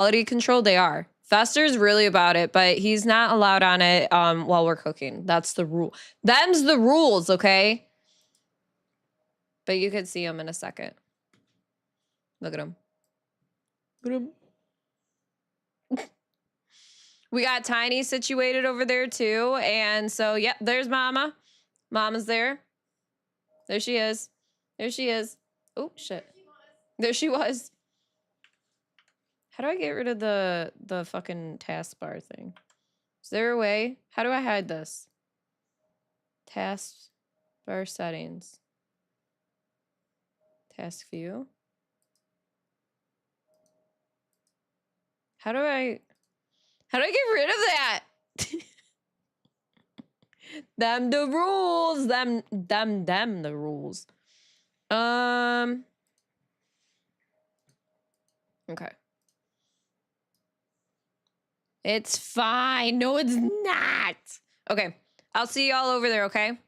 quality control, they are. Fester's really about it, but he's not allowed on it while we're cooking. That's the rule. Them's the rules, okay? But you could see him in a second. Look at him. Look at him. We got Tiny situated over there too. And so, yep, there's Mama. Mama's there. There she is. There she is. Oh, shit. There she was. How do I get rid of the fucking taskbar thing? Is there a way? How do I hide this? Taskbar settings. Task view. How do I get rid of that? Them the rules. Them the rules. Okay. It's fine. No, it's not. Okay. I'll see y'all over there, okay?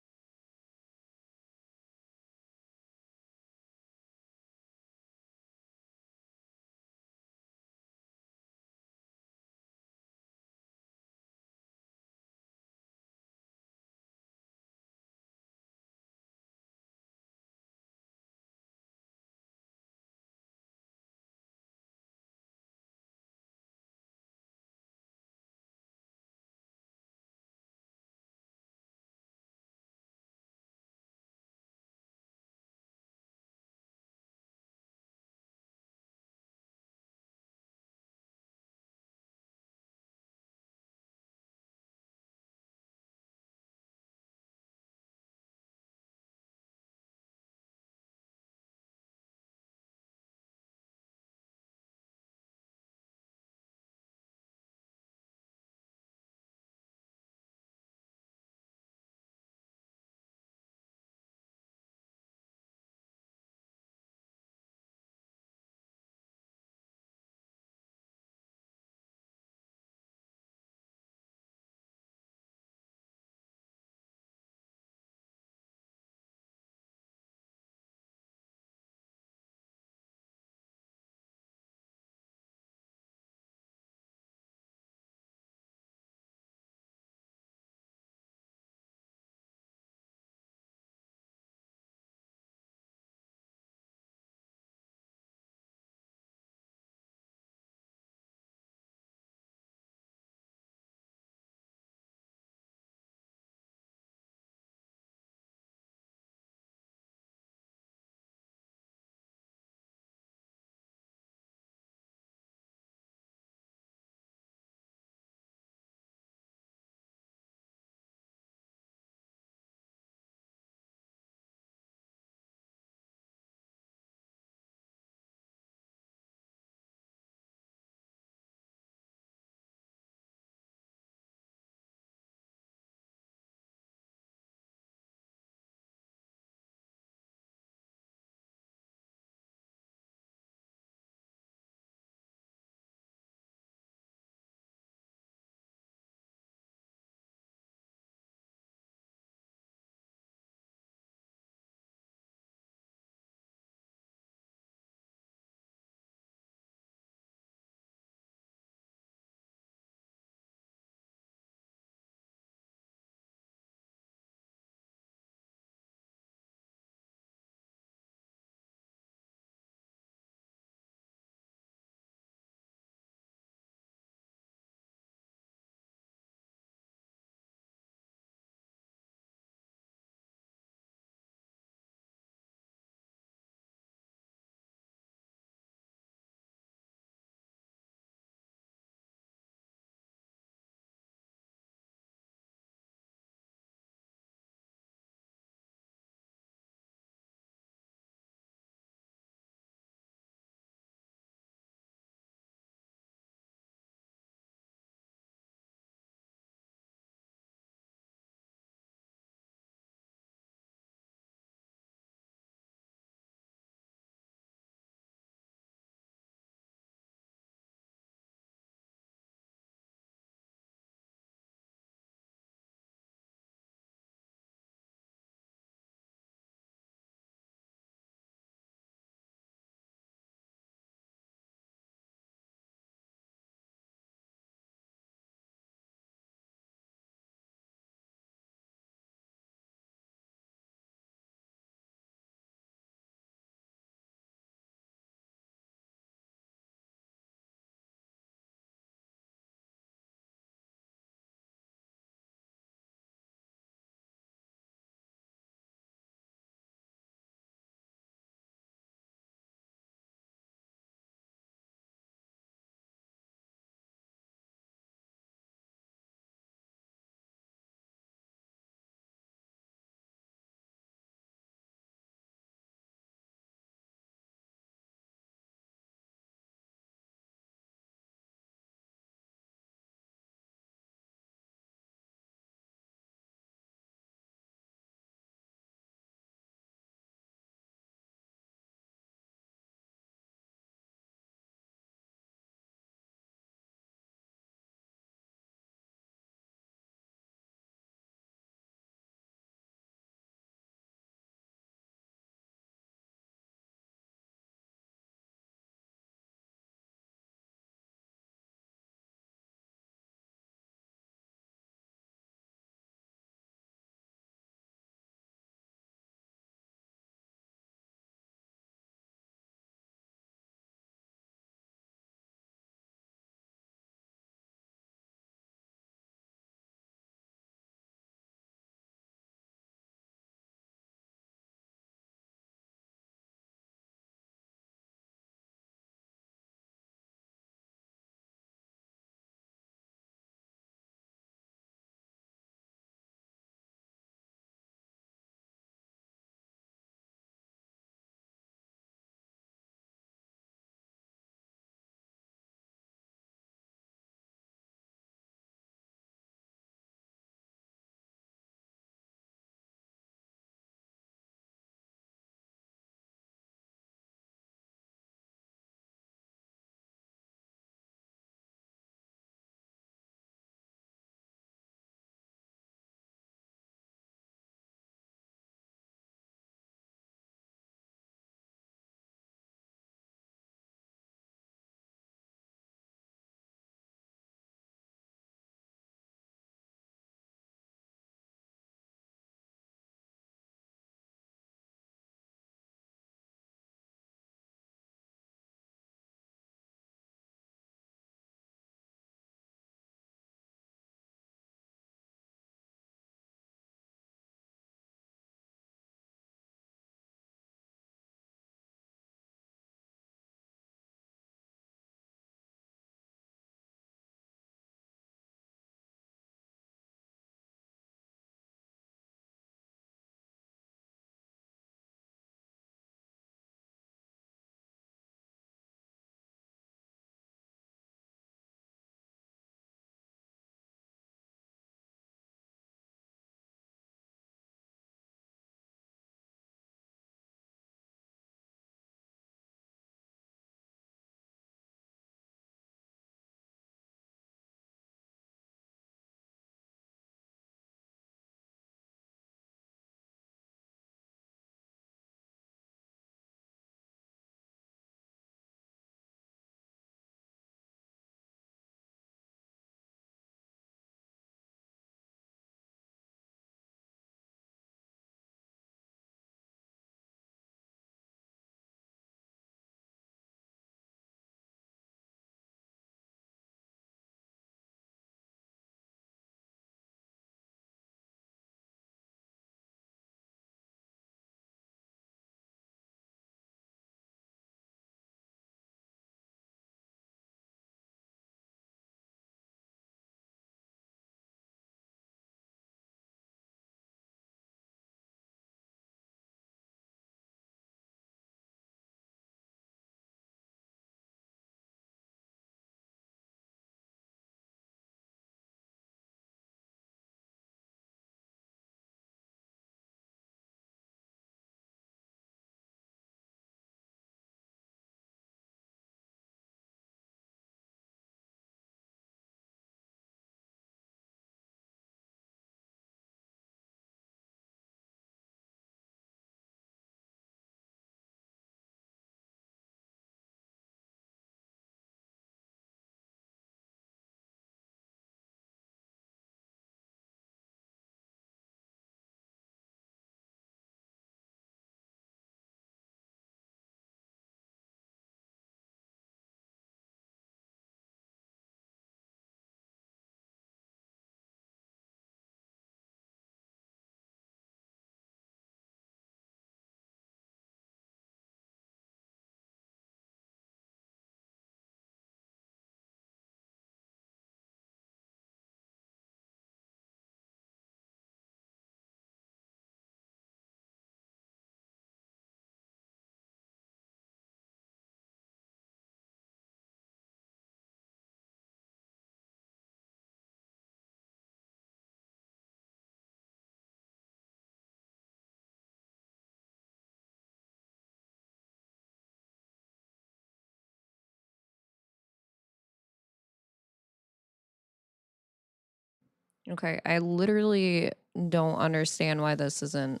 Okay, I literally don't understand why this isn't.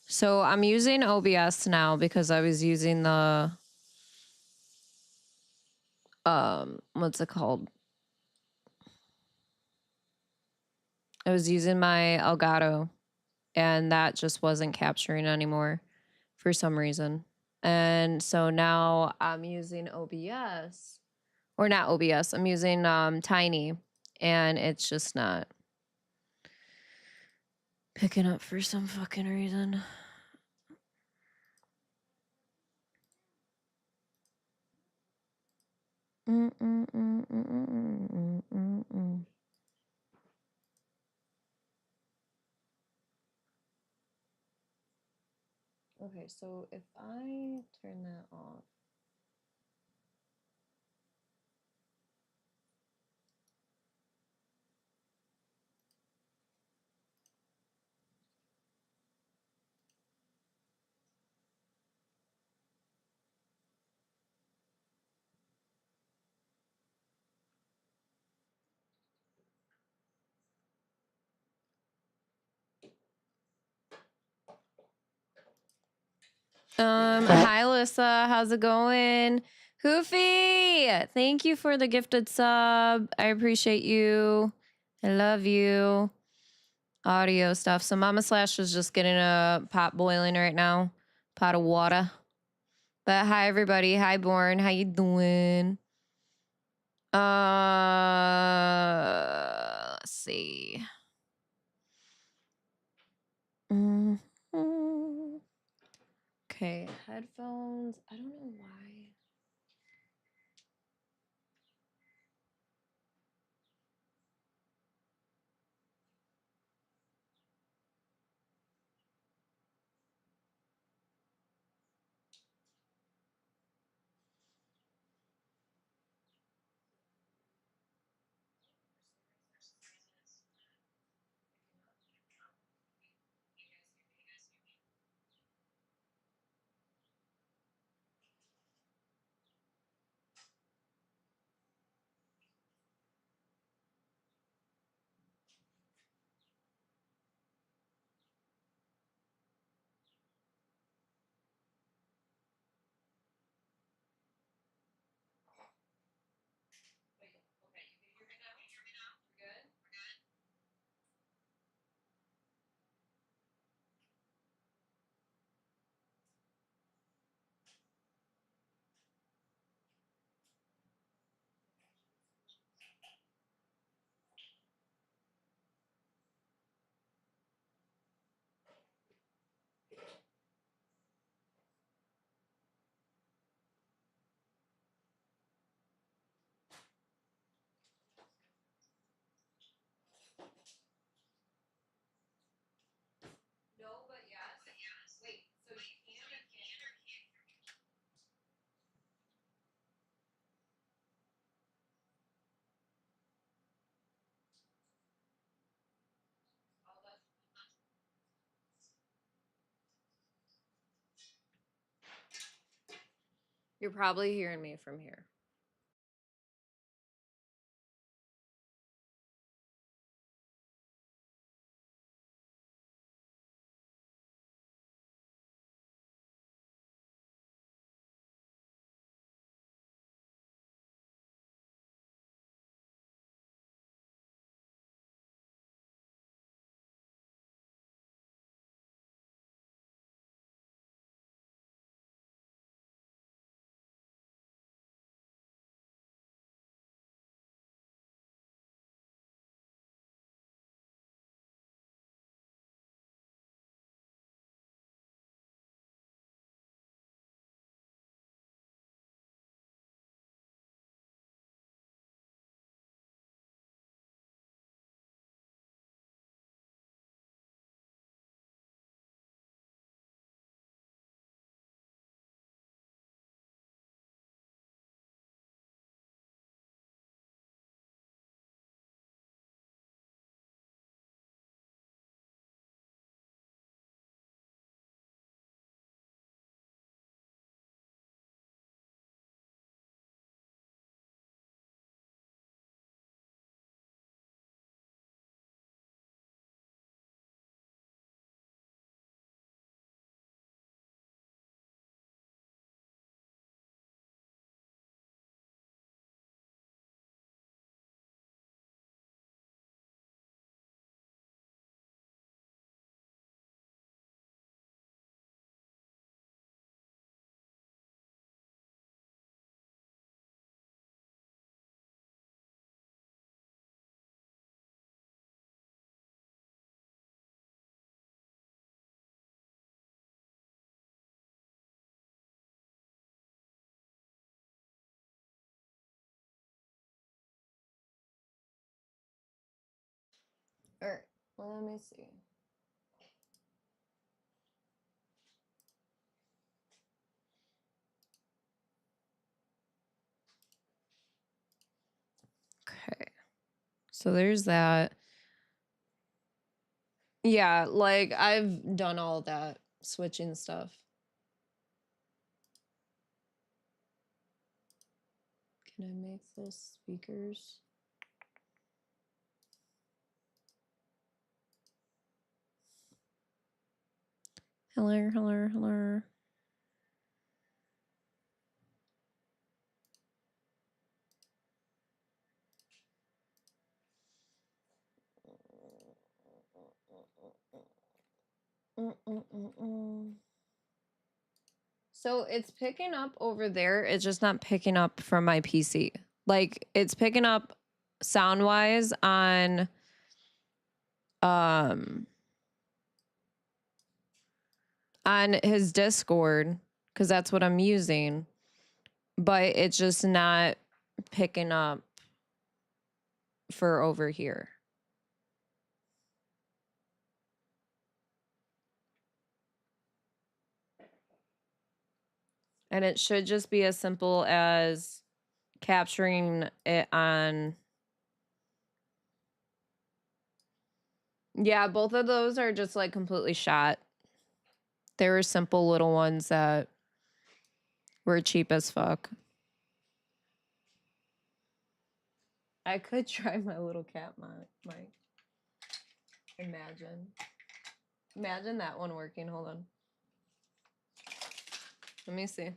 So I'm using OBS now because I was using the what's it called? I was using my Elgato and that just wasn't capturing anymore for some reason. And so now I'm using OBS or not OBS. I'm using Tiny and it's just not picking up for some fucking reason. Okay, so if I turn that off. Hi Alyssa, how's it going? Hoofy, thank you for the gifted sub. I appreciate you. I love you. Audio stuff. So Mamaslash is just getting a pot boiling right now. Pot of water. But hi everybody. Hi Born. How you doing? Let's see. Okay, headphones. I don't know why. No, but yes. Wait, so you can or can't? You're probably hearing me from here. All right, let me see. Okay, so there's that. Yeah, like I've done all that switching stuff. Can I make those speakers? Hello, hello, hello. So it's picking up over there. It's just not picking up from my PC. Like it's picking up sound wise um on his Discord because that's what I'm using, but it's just not picking up for over here. And it should just be as simple as capturing it on. Yeah, both of those are just like completely shot. They were simple little ones that were cheap as fuck. I could try my little cat mic. Imagine that one working. Hold on. Let me see.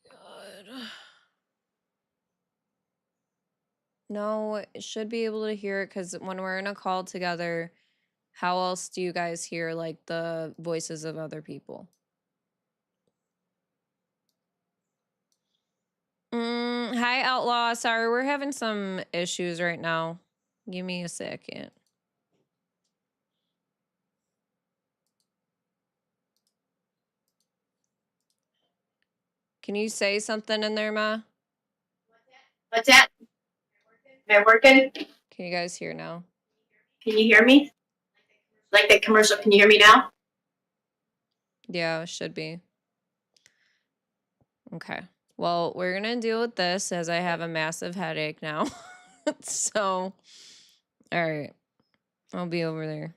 God. No, it should be able to hear it because when we're in a call together, how else do you guys hear like the voices of other people? Hi, Outlaw. Sorry, we're having some issues right now. Give me a second. Can you say something in there, Ma? What's that? Am I working? Can you guys hear now? Can you hear me? Like that commercial, can you hear me now? Yeah, it should be. Okay. Well, we're going to deal with this as I have a massive headache now. So, all right. I'll be over there.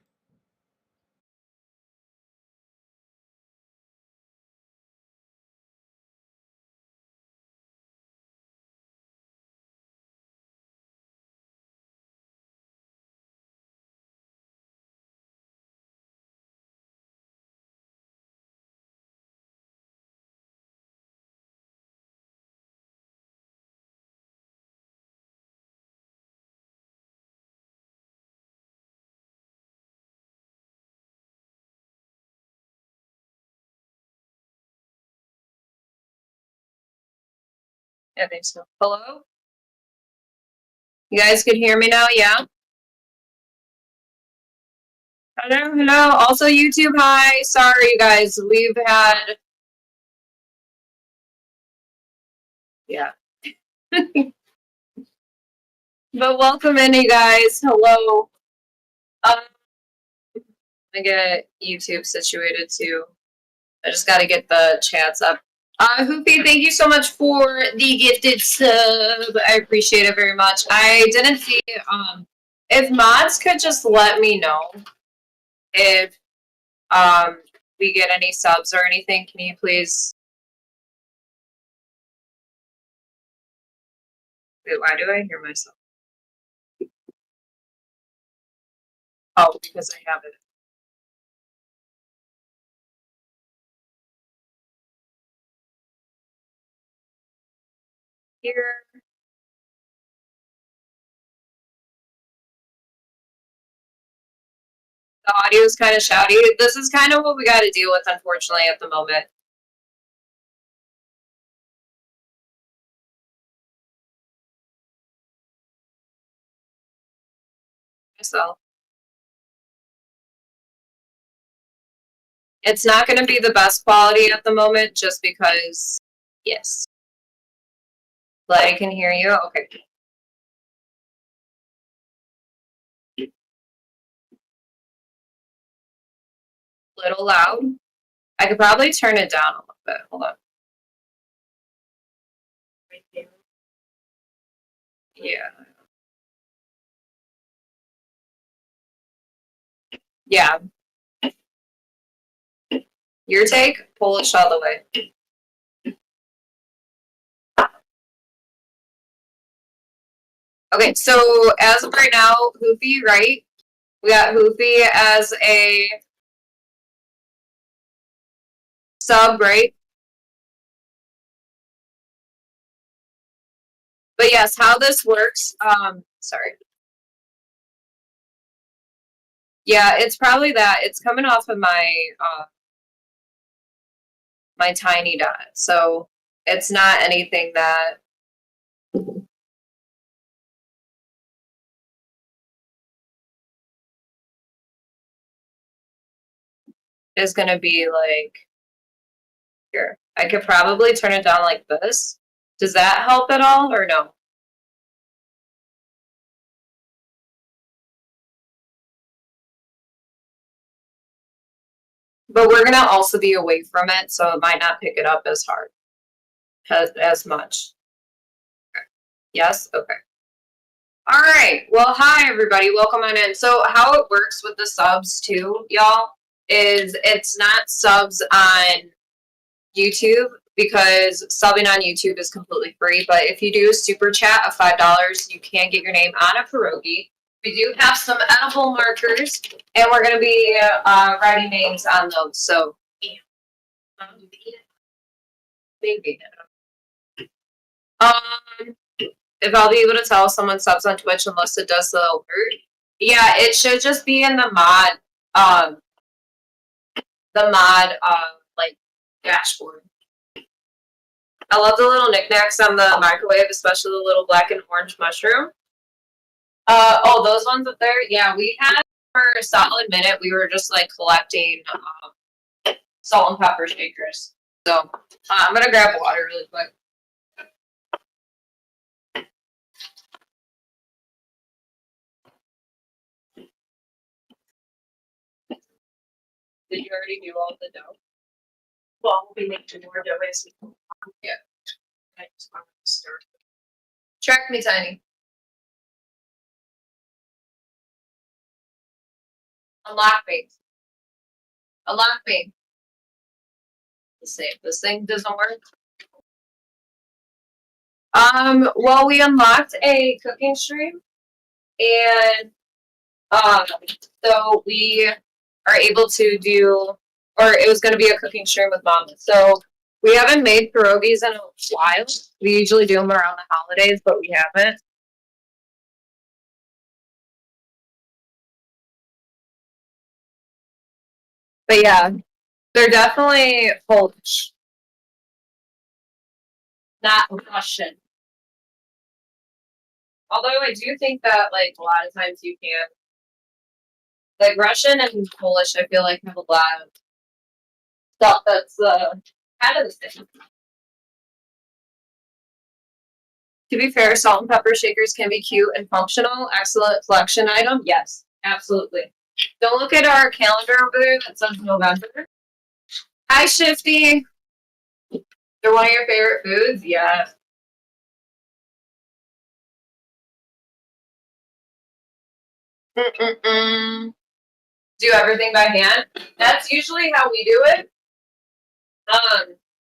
I think so. Hello? You guys can hear me now? Yeah? Hello, hello. Also, YouTube, hi. Sorry, you guys. We've had. Yeah. But welcome in, you guys. Hello. Let me get YouTube situated too. I just got to get the chats up. Hoopy, thank you so much for the gifted sub. I appreciate it very much. I didn't see, if mods could just let me know if, we get any subs or anything. Can you please? Wait, why do I hear myself? Oh, because I have it. Here. The audio is kind of shouty. This is kind of what we got to deal with, unfortunately, at the moment. So it's not going to be the best quality at the moment, just because, yes. Glad I can hear you. Okay. Little loud. I could probably turn it down a little bit. Hold on. Yeah. Yeah. Your take? Polish all the way. Okay, so as of right now, Hoofy, right? We got Hoofy as a sub, right? But yes, how this works, sorry. Yeah, it's probably that. It's coming off of my my tiny dot. So it's not anything that is gonna be like here. I could probably turn it down like this. Does that help at all or no? But we're gonna also be away from it, so it might not pick it up as hard, as much. Okay. Yes? Okay. All right. Well, hi everybody. Welcome on in. So how it works with the subs too, y'all, is it's not subs on YouTube because subbing on YouTube is completely free. But if you do a super chat of $5, you can get your name on a pierogi. We do have some edible markers, and we're going to be writing names on those. So, maybe. If I'll be able to tell someone subs on Twitch unless it does the alert. Yeah, it should just be in the mod, like dashboard. I love the little knickknacks on the microwave, especially the little black and orange mushroom. Oh, those ones up there? Yeah, we had for a solid minute, we were just like collecting salt and pepper shakers. So I'm gonna grab water really quick. Did you already do all the dough? Well, we'll be making more dough as we go. Yeah. I just want to start. Track me, Tiny. Unlock me. Unlock me. Let's see if this thing doesn't work. Well, we unlocked a cooking stream, and so we are able to do, or it was going to be a cooking stream with Mama. So we haven't made pierogis in a while. We usually do them around the holidays, but we haven't. But yeah, they're definitely Polish, not Russian. Although I do think that, like, a lot of times you can. Like, Russian and Polish, I feel like have a lot of stuff that's kind of the same. To be fair, salt and pepper shakers can be cute and functional. Excellent collection item. Yes, absolutely. Don't look at our calendar over there that says November. Hi, Shifty. They're one of your favorite foods? Yes. Do everything by hand. That's usually how we do it.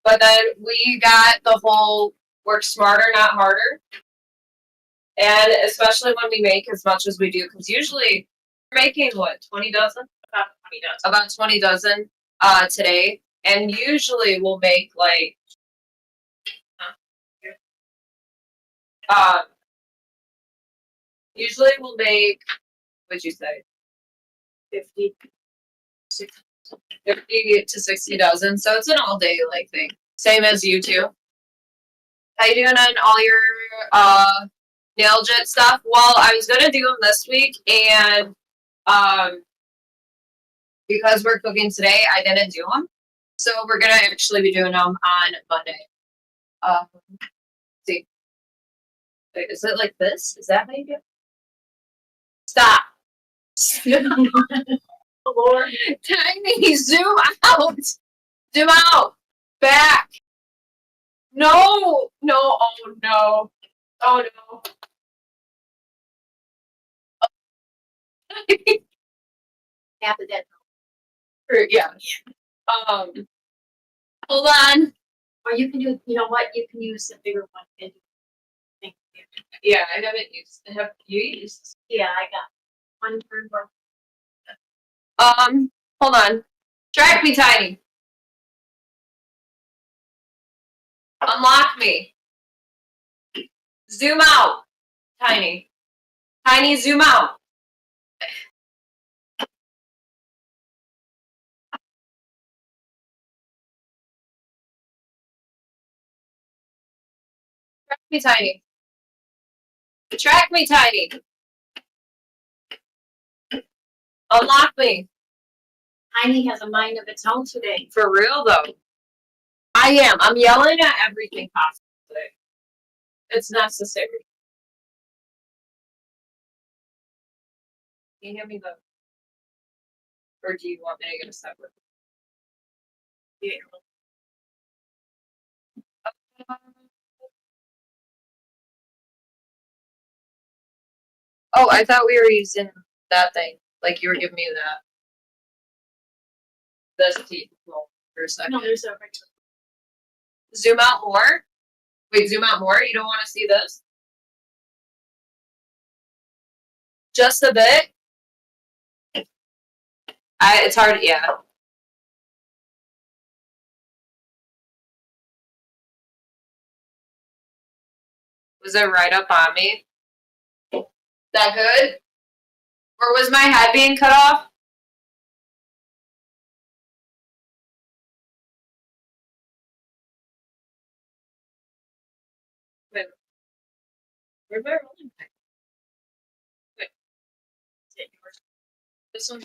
But then we got the whole work smarter, not harder. And especially when we make as much as we do, because usually we're making what, 20 dozen? About 20 dozen today. And usually we'll make like usually we'll make, what'd you say? 50 to 60 dozen. So it's an all day like thing. Same as you two. How you doing on all your nail jet stuff? Well, I was gonna do them this week, and because we're cooking today, I didn't do them. So we're gonna actually be doing them on Monday. Let's see. Wait, is it like this? Is that how you do it? Stop. Lord. Tiny, zoom out. Zoom out. Back. No. No. Oh no. Oh no. Half of that. Yeah. Hold on. Or you can do, you know what? You can use the bigger one. And Yeah, I haven't used. Have you used? yeah, I got one for one. Hold on. Track me, Tiny. Unlock me. Zoom out, Tiny. Tiny, zoom out. Track me, Tiny. Track me, Tiny. Unlock me. Tiny has a mind of its own today. For real, though. I am. I'm yelling at everything possible today. It's necessary. Can you hear me, though? Or do you want me to get a separate? Yeah. Oh, I thought we were using that thing. Like you were giving me that. This teeth for a second. No, there's a Zoom out more. Wait, zoom out more. You don't want to see this? Just a bit. It's hard. Yeah. Was it right up on me? That good? Or was my head being cut off? Wait. Where's my rolling pin? Wait. This one.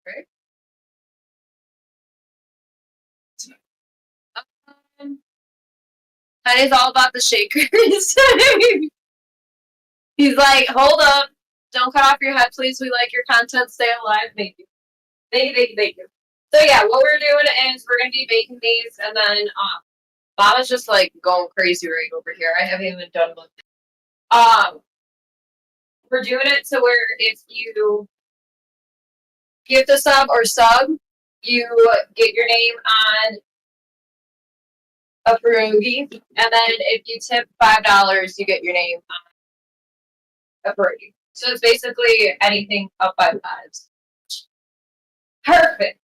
Right? That is all about the shakers. He's like, hold up. Don't cut off your head, please. We like your content. Stay alive. Thank you. Thank you. So yeah, what we're doing is we're gonna be baking these, and then Mama's just like going crazy right over here. I haven't even done one. we're doing it to where if you gift a sub or sub, you get your name on a pierogi, and then if you tip $5, you get your name on a pierogi. So it's basically anything up by fives. Perfect.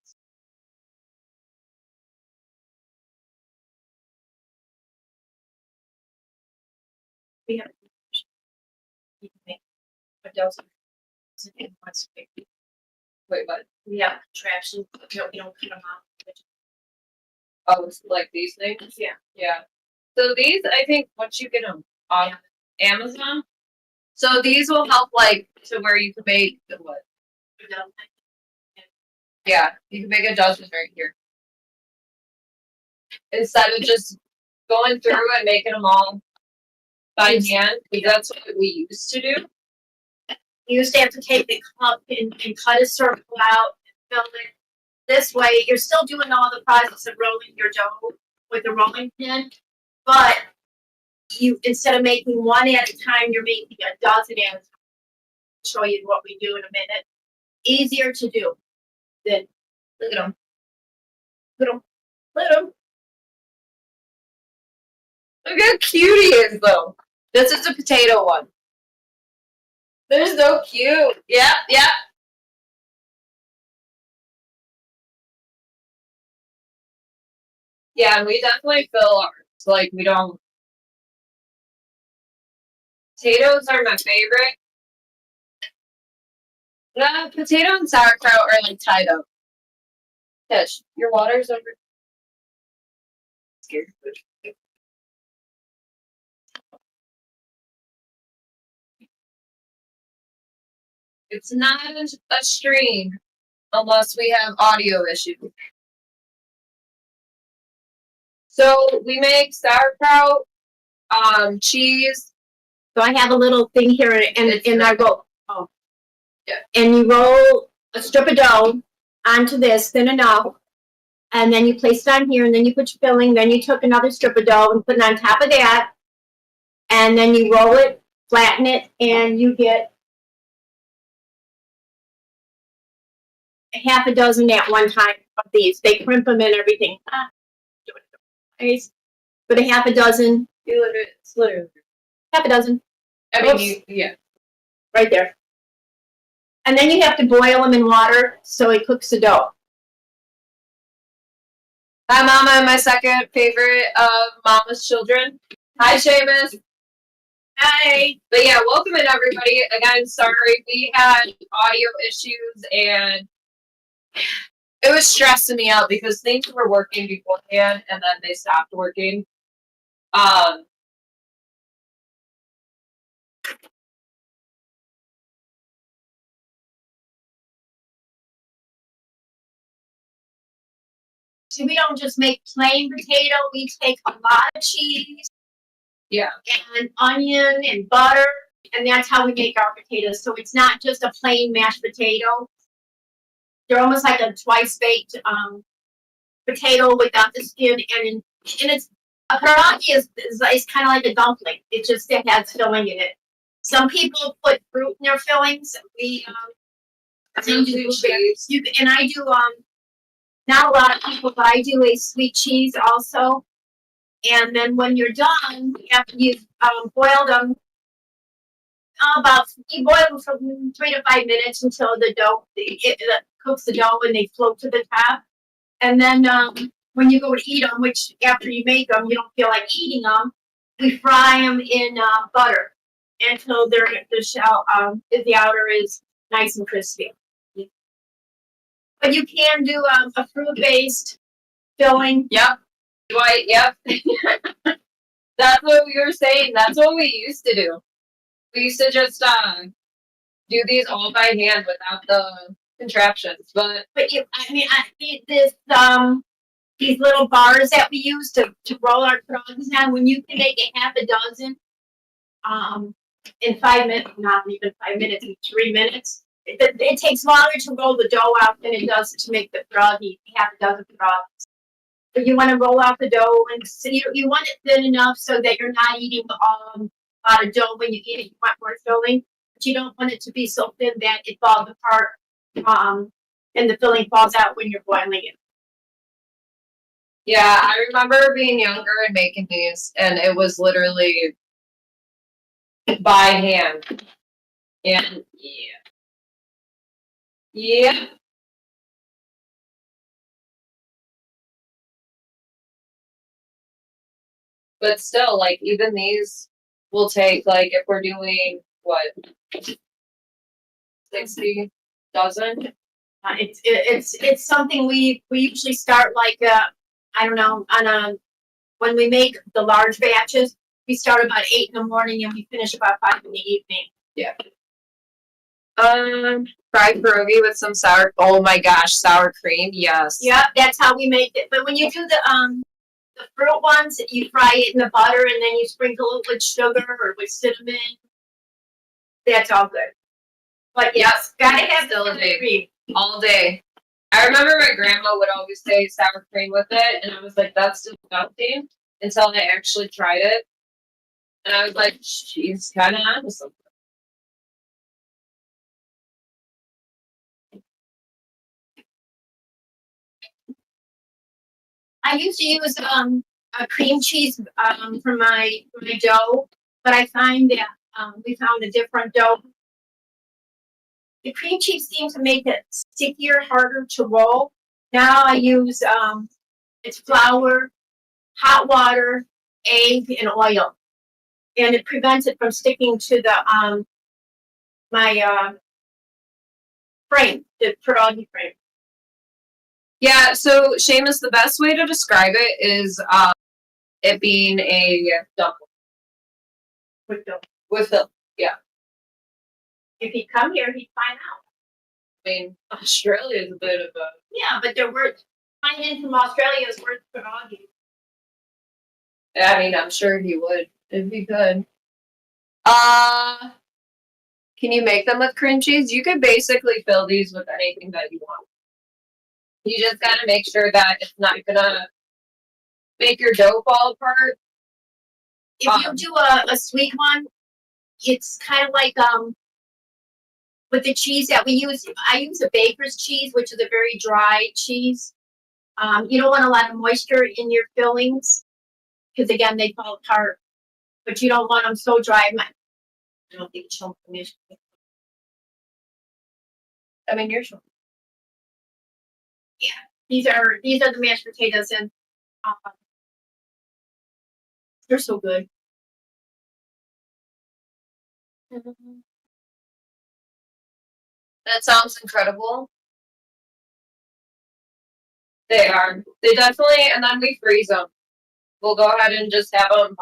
We have you can make a dozen in one stick. Wait, what? We have contraptions, but we don't cut them out. Oh, it's like these things? Yeah. Yeah. So these, I think, once you get them on Amazon, so these will help, like, to where you can make the what? Yeah, you can make a dozen right here. Instead of just going through and making them all by hand, because that's what we used to do. You used to have to take the cup and cut a circle out and fill it. This way, you're still doing all the process of rolling your dough with a rolling pin, but you, instead of making one at a time, you're making a dozen at a time. I'll show you what we do in a minute. Easier to do than, look at them. Look at them. Look at them. Look how cute he is, though. This is a potato one. They're so cute. Yeah, yeah. Yeah, and we definitely fill ours. Like, we don't. Potatoes are my favorite. Potato and sauerkraut are like tied up. Tish, your water's over. Scared. It's not a stream unless we have audio issues. So we make sauerkraut, cheese. So I have a little thing here, and I roll. Oh, yeah. And you roll a strip of dough onto this, thin enough, and then you place it on here, and then you put your filling. Then you took another strip of dough and put it on top of that, and then you roll it, flatten it, and you get half a dozen at one time of these. They crimp them and everything. But a half a dozen. It's literally half a dozen. I mean, yeah. Right there. And then you have to boil them in water so it cooks the dough. Hi, Mama, my second favorite of Mama's children. Hi, Seamus. Hi. But yeah, welcome in, everybody. Again, sorry, we had audio issues, and it was stressing me out because things were working beforehand, and then they stopped working. So we don't just make plain potato, we take a lot of cheese. Yeah. And onion and butter, and that's how we make our potatoes. So it's not just a plain mashed potato. They're almost like a twice baked potato without the skin, and it's a pierogi is kind of like a dumpling. It has filling in it. Some people put fruit in their fillings. We do cheese. And I do not a lot of people, but I do a sweet cheese also. And then when you're done, after you've boiled them, you boil them for 3 to 5 minutes until the dough it cooks the dough and they float to the top. And then when you go to eat them, which after you make them, you don't feel like eating them, we fry them in butter until the shell, the outer is nice and crispy. But you can do a fruit-based filling. Yep. White, yep. That's what we were saying. That's what we used to do. We used to just do these all by hand without the contraptions. But these little bars that we use to roll our pierogies on, when you can make a half a dozen in 5 minutes, not even 5 minutes, in 3 minutes. It takes longer to roll the dough out than it does to make the pierogi, half a dozen pierogies. But you want to roll out the dough, and so you want it thin enough so that you're not eating a lot of dough when you eat it. You want more filling. But you don't want it to be so thin that it falls apart, and the filling falls out when you're boiling it. Yeah, I remember being younger and making these, and it was literally by hand. And yeah. Yeah. But still, like, even these will take, like, if we're doing, what, 60 dozen? It's something we usually start like, I don't know, when we make the large batches, we start about 8 in the morning and we finish about 5 in the evening. Yeah. Fried pierogi with some oh my gosh, sour cream, yes. Yeah, that's how we make it. But when you do the fruit ones, you fry it in the butter and then you sprinkle it with sugar or with cinnamon. That's all good. But yes, gotta have still the cream all day. I remember my grandma would always say sour cream with it, and I was like, that's disgusting, until I actually tried it. And I was like, she's kind of onto something. I used to use a cream cheese for my dough, but I find that we found a different dough. The cream cheese seems to make it stickier, harder to roll. Now I use it's flour, hot water, egg, and oil, and it prevents it from sticking to the my frame, the pierogi frame. Yeah, so Seamus, the best way to describe it is it being a dumpling. With dough. With the, yeah. If he'd come here, he'd find out. I mean, Australia is a bit of a... Yeah, but they're worth, flying in from Australia is worth pierogi. I mean, I'm sure he would, if he could. Can you make them with cream cheese? You could basically fill these with anything that you want. You just gotta make sure that it's not gonna make your dough fall apart. If you do a sweet one, it's kind of like with the cheese that we use. I use a baker's cheese, which is a very dry cheese. You don't want a lot of moisture in your fillings because again they fall apart. But you don't want them so dry. I don't think it's I mean, you're sure. Yeah, these are the mashed potatoes, and they're so good. That sounds incredible. They are. They definitely, and then we freeze them. We'll go ahead and just have them.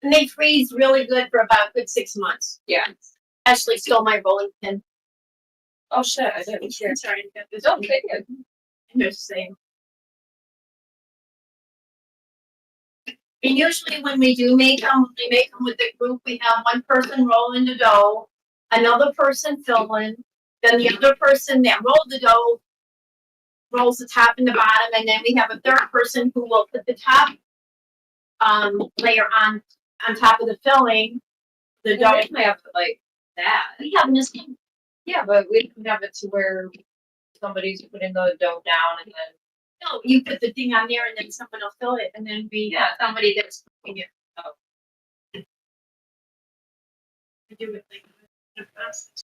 And they freeze really good for about a good 6 months. Yeah. Ashley stole my rolling pin. Oh shit! I didn't hear. Sorry, I got this. Don't take it. They're the same. And usually when we do make them, we make them with the group. We have one person rolling the dough, another person filling, then the other person that rolled the dough rolls the top and the bottom, and then we have a third person who will put the top layer on top of the filling. The dough. We have it like that. We have this thing. Yeah, but we can have it to where somebody's putting the dough down and then. No, you put the thing on there and then someone will fill it and then we have somebody that's cooking it. Oh. I do it like in a process.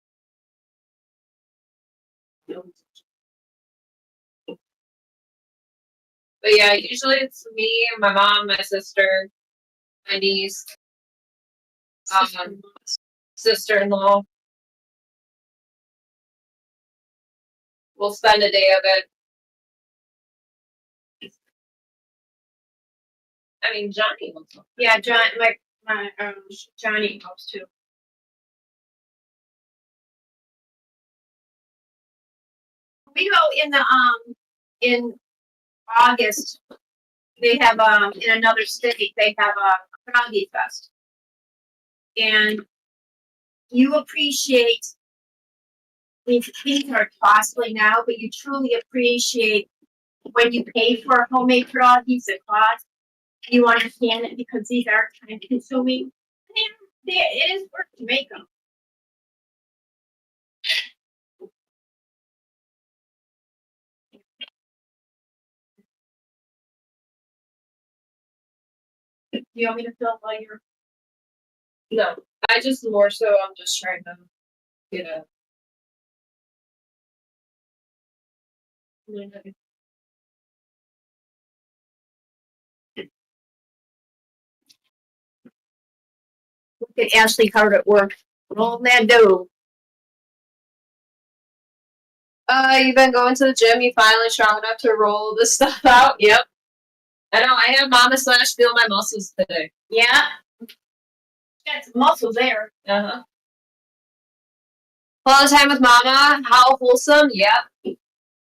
But yeah, usually it's me, my mom, my sister, my niece, sister-in-law. We'll spend a day of it. I mean, Johnny wants to. Yeah, Johnny helps too. We go in the in August. They have in another state they have a Pierogi fest, and you appreciate. These things are costly now, but you truly appreciate when you pay for homemade pierogies, the cost. You understand it because these are time consuming. It is work to make them. Do you want me to fill while you're? No, I just more so I'm just trying to get a. Look at Ashley hard at work. Roll that dough. You've been going to the gym. You finally strong enough to roll this stuff out. Yep. I know. I have Mamaslash feel my muscles today. Yeah. Got some muscle there. Uh-huh. Quality time with Mama. How wholesome? Yep.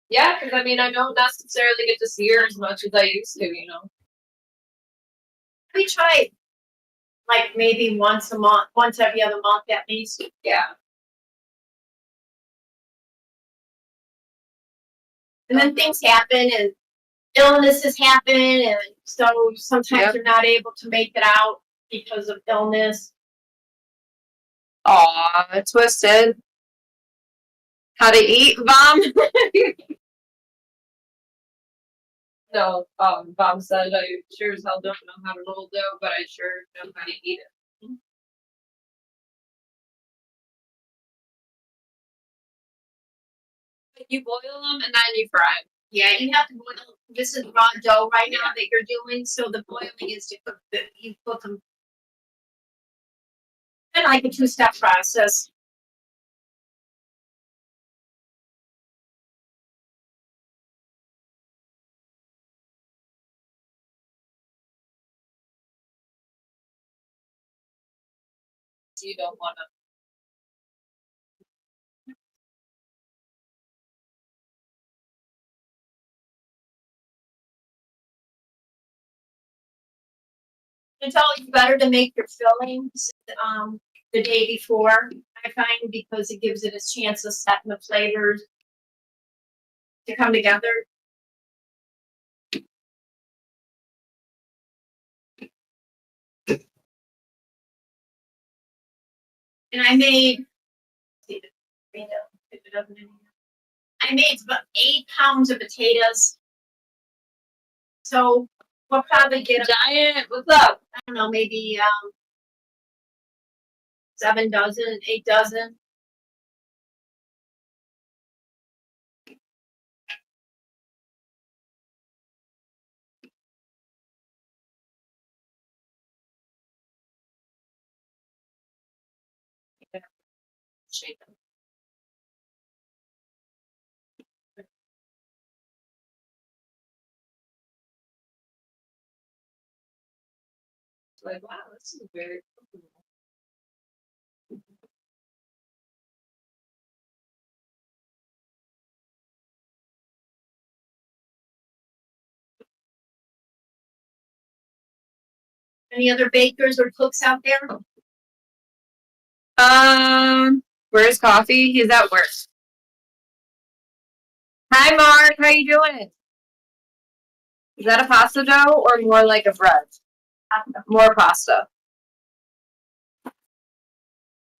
Yeah, because I mean, I don't necessarily get to see her as much as I used to, you know. We try like maybe once a month, once every other month at least. Yeah. And then things happen and illnesses happen, and so sometimes you're not able to make it out because of illness. Aw, twisted. How to eat, Vom? No, Vom said I sure as hell don't know how to roll dough, but I sure know how to eat it. You boil them and then you fry them. Yeah, you have to boil. This is raw dough right now that you're doing, so the boiling is to cook you cook them. And like a 2-step process. You don't want to. It's always better to make your fillings the day before, I find, because it gives it a chance of setting the flavors to come together. And I made, I made about 8 pounds of potatoes. So we'll probably get Giant, what's up? I don't know, maybe 7 dozen, 8 dozen. Shake them. Like, wow, this is very cool. Any other bakers or cooks out there? Where's Coffee? He's at work. Hi, Mark. How you doing? Is that a pasta dough or more like a bread? More pasta.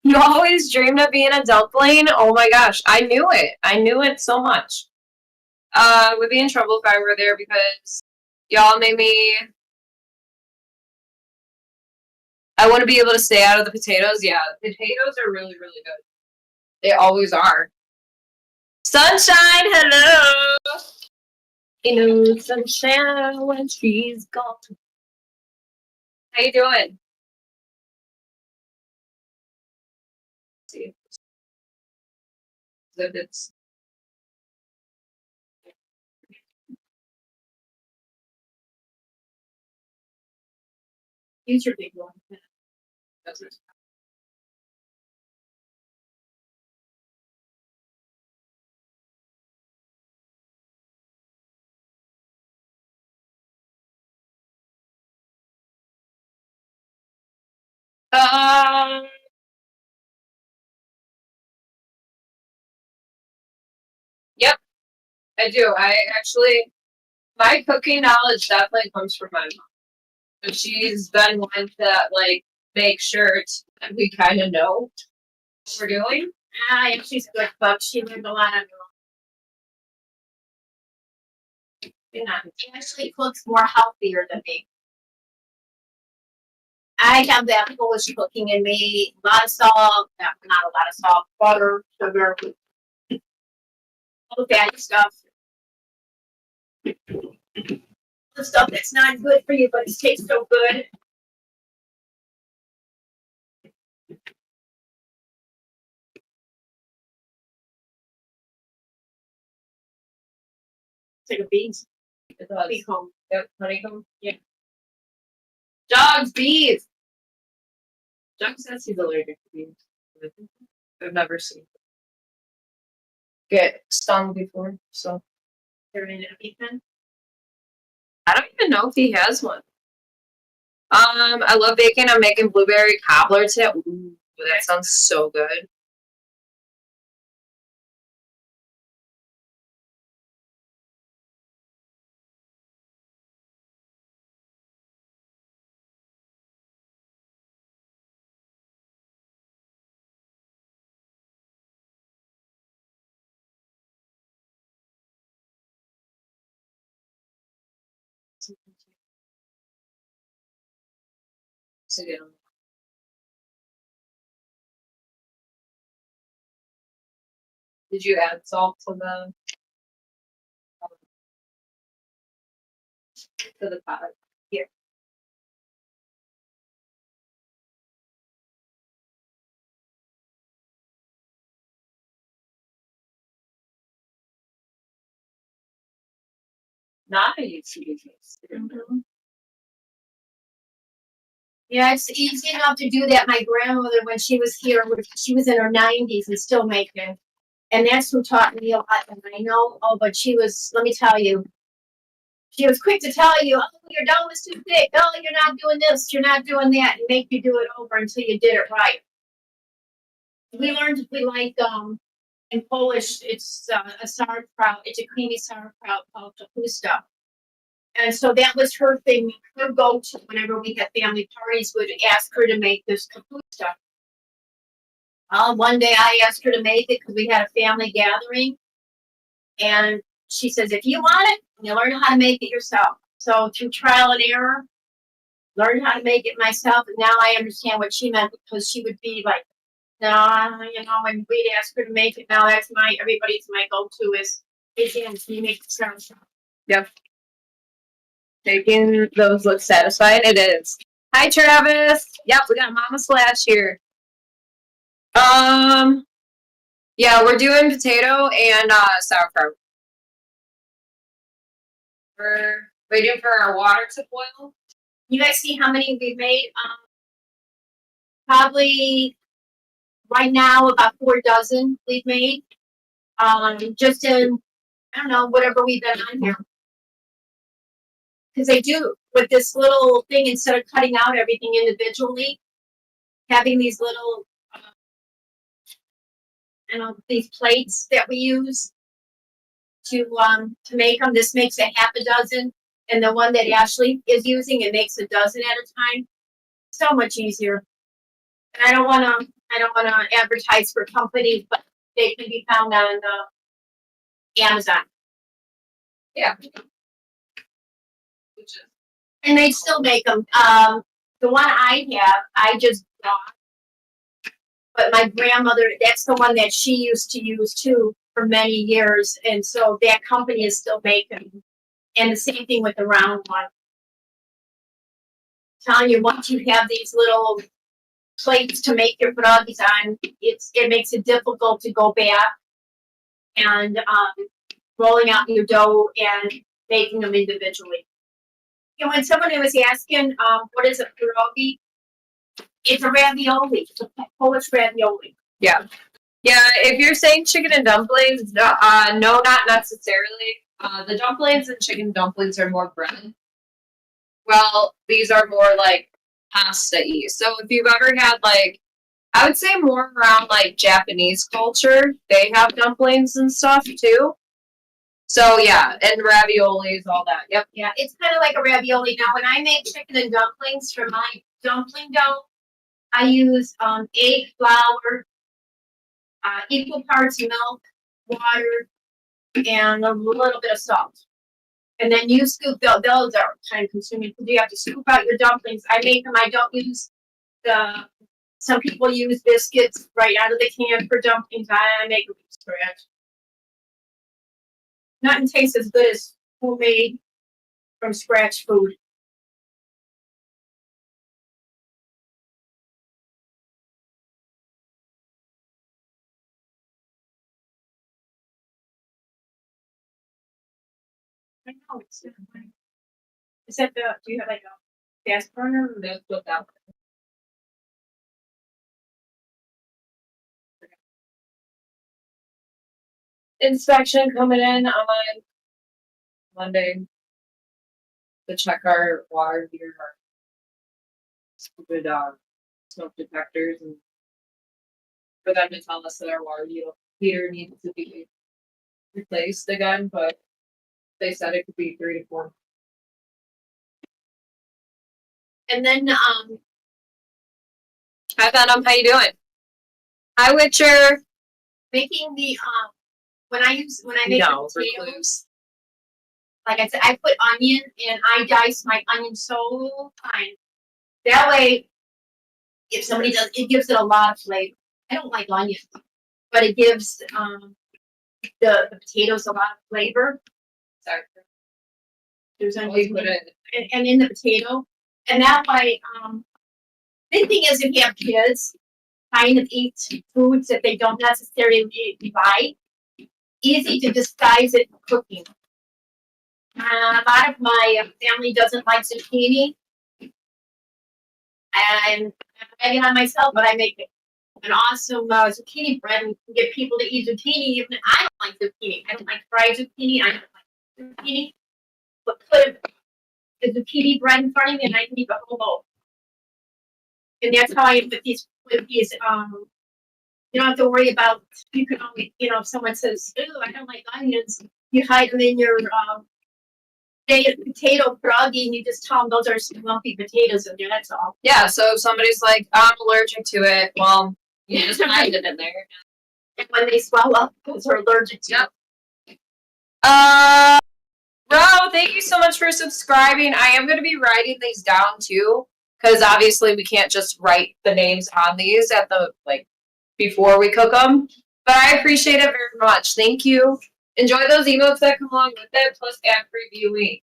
You always dreamed of being a dumpling? Oh my gosh, I knew it. I knew it so much. We'd be in trouble if I were there because y'all made me. I want to be able to stay out of the potatoes. Yeah, the potatoes are really, really good. They always are. Sunshine, hello. You know, sunshine when she's gone. How you doing? Let's see if it's. Use your big one. That's it. Yep, I do. I actually, my cooking knowledge definitely comes from my mom. And she's been one to like make sure that we kind of know what we're doing. Yeah, she's a good cook. She learned a lot on her own. She actually cooks more healthier than me. I have that Polish cooking in me. A lot of salt, not a lot of salt, butter, sugar, all the fatty stuff. The stuff that's not good for you, but it tastes so good. It's like a bees. It does. Honeycomb. Yep, honeycomb. Yeah. Dogs, bees. Doug says he's allergic to bees. I've never seen him get stung before, so They're in a bee pen. I don't even know if he has one. I love baking. I'm making blueberry cobbler today. Ooh, that sounds so good. So, yeah. Did you add salt to the pot? Here. Nice. Mm-hmm. Yeah, it's easy enough to do that. My grandmother, when she was here, she was in her 90s and still making. And that's who taught me a lot. And I know, but she was, let me tell you, she was quick to tell you, oh, your dough is too thick. Oh, you're not doing this, you're not doing that, and make you do it over until you did it right. We learned we like in Polish, it's a sauerkraut. It's a creamy sauerkraut called kapusta. And so that was her thing, her go-to whenever we had family parties, would ask her to make this kapusta. One day I asked her to make it because we had a family gathering. And she says, if you want it, you learn how to make it yourself. So through trial and error, learned how to make it myself. And now I understand what she meant, because she would be like, no, when we'd ask her to make it, now that's everybody's my go-to is you make the sound. Yep. Making those look satisfying. It is. Hi, Travis. Yep, we got Mamaslash here. Yeah, we're doing potato and sauerkraut. We're waiting for our water to boil. You guys see how many we've made? Probably right now about 4 dozen we've made. Just in, I don't know, whatever we've been on here. Because they do with this little thing, instead of cutting out everything individually, having these little, these plates that we use to make them. This makes a half a dozen, and the one that Ashley is using, it makes a dozen at a time. So much easier. And I don't want to advertise for companies, but they can be found on Amazon. Yeah. And they still make them. The one I have, I just bought. But my grandmother, that's the one that she used to use too for many years. And so that company is still making. And the same thing with the round one. I'm telling you, once you have these little plates to make your pierogis on, it makes it difficult to go back and rolling out your dough and making them individually. And when someone was asking, what is a pierogi? It's a ravioli. It's a Polish ravioli. Yeah. Yeah, if you're saying chicken and dumplings, no, not necessarily. The dumplings and chicken dumplings are more bread. Well, these are more like pasta-y. So if you've ever had I would say more around Japanese culture, they have dumplings and stuff too. So yeah, and raviolis, all that. Yep. Yeah, it's kind of like a ravioli. Now, when I make chicken and dumplings for my dumpling dough, I use egg, flour, equal parts milk, water, and a little bit of salt. And then you scoop those are time consuming because you have to scoop out your dumplings. I make them. I don't use the. Some people use biscuits right out of the can for dumplings. I make them from scratch. Nothing tastes as good as homemade from scratch food. I know it's different. Is that the? Do you have like a gas burner? Or that's what that. Inspection coming in on Monday to check our water heater, our stupid smoke detectors, and for them to tell us that our water heater needs to be replaced again, but they said it could be 3 to 4. And then Hi Venom, how you doing? Hi Witcher. making the when I make the potatoes, like I said, I put onion and I dice my onion so fine. That way, if somebody does, it gives it a lot of flavor. I don't like onion, but it gives the potatoes a lot of flavor. Sorry. There's onion and in the potato, and that way, big thing is if you have kids, kind of eat foods that they don't necessarily like. Easy to disguise it in cooking. A lot of my family doesn't like zucchini, and I'm bragging on myself, but I make an awesome zucchini bread and can get people to eat zucchini. Even I don't like zucchini. I don't like fried zucchini. I don't like zucchini. But put the zucchini bread in front of me, and I can eat the whole bowl. And that's how I eat with these. You don't have to worry about. You can only, if someone says, "Ooh, I don't like onions," you hide them in your potato pierogi, and you just tell them those are lumpy potatoes in there. That's all. Yeah. So if somebody's like, I'm allergic to it, well, you just hide it in there. And when they swell up, those are allergic to. Yep. Ro, thank you so much for subscribing. I am going to be writing these down too, because obviously we can't just write the names on these at the before we cook them. But I appreciate it very much. Thank you. Enjoy those emotes that come along with it, plus ad-free viewing.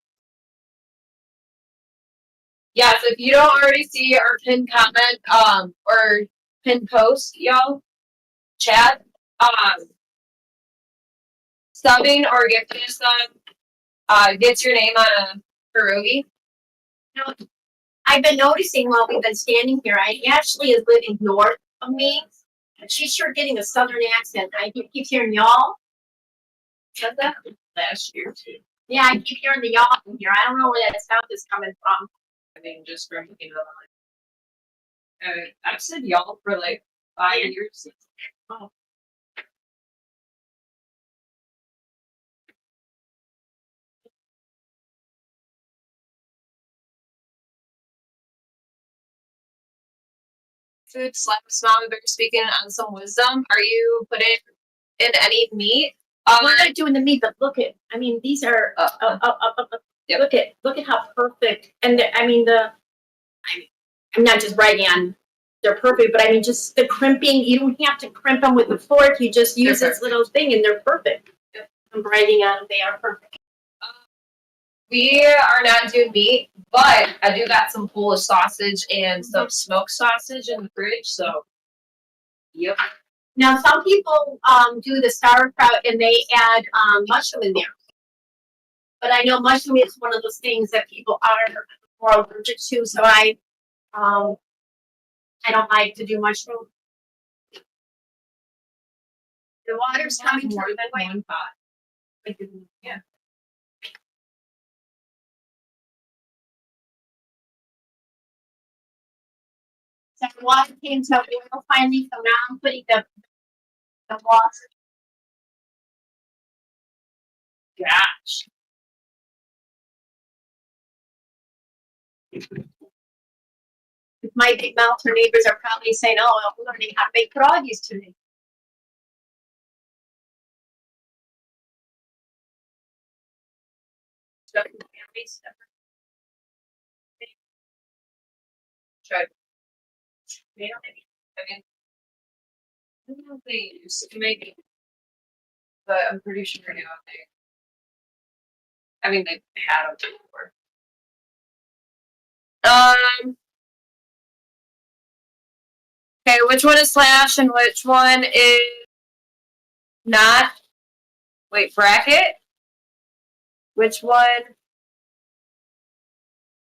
Yes, if you don't already see our pinned comment, or pinned post, y'all, chat, subbing or gifting a sub, gets your name on a pierogi. I've been noticing while we've been standing here, I actually is living north of me, and she's sure getting a southern accent. I keep hearing y'all. What's that? Last year too. Yeah, I keep hearing the y'all from here. I don't know where that sound is coming from. I mean, just from I've said y'all for 5 years. Oh. Food slaps Mama Bear speaking on some wisdom. Are you putting in any meat? We're not doing the meat, but look at. I mean, these are. Yep. Look at how perfect. And I'm not just bragging on. They're perfect, but I mean, just the crimping. You don't have to crimp them with a fork. You just use this little thing, and they're perfect. Yep. I'm bragging on them. They are perfect. We are not doing meat, but I do got some Polish sausage and some smoked sausage in the fridge. So, yep. Now, some people do the sauerkraut and they add mushroom in there. But I know mushroom is one of those things that people are more allergic to, so I don't like to do mushroom. The water's coming through the one pot. Yeah. So the water came to oil finally, so now I'm putting the water. Gosh. My big mouth, her neighbors are probably saying, "Oh, we're learning how to make pierogis today." stuff in the family stuff. Try. You know, maybe. I mean, I don't know if they used to make it, but I'm pretty sure now they. I mean, they've had them before. Okay, which one is slash and which one is not? Wait, bracket? Which one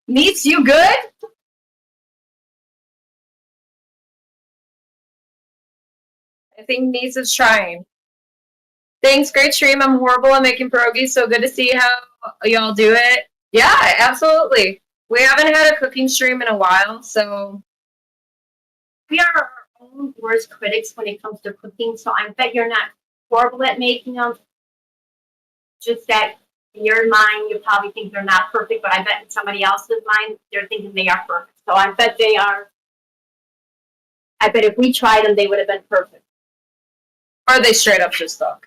meets you good? I think needs is trying. Thanks, great stream. I'm horrible at making pierogies, so good to see how y'all do it. Yeah, absolutely. We haven't had a cooking stream in a while, so We are our own worst critics when it comes to cooking, so I bet you're not horrible at making them. Just that in your mind, you probably think they're not perfect, but I bet in somebody else's mind, they're thinking they are perfect. So I bet they are. I bet if we tried them, they would have been perfect. or they straight up just suck.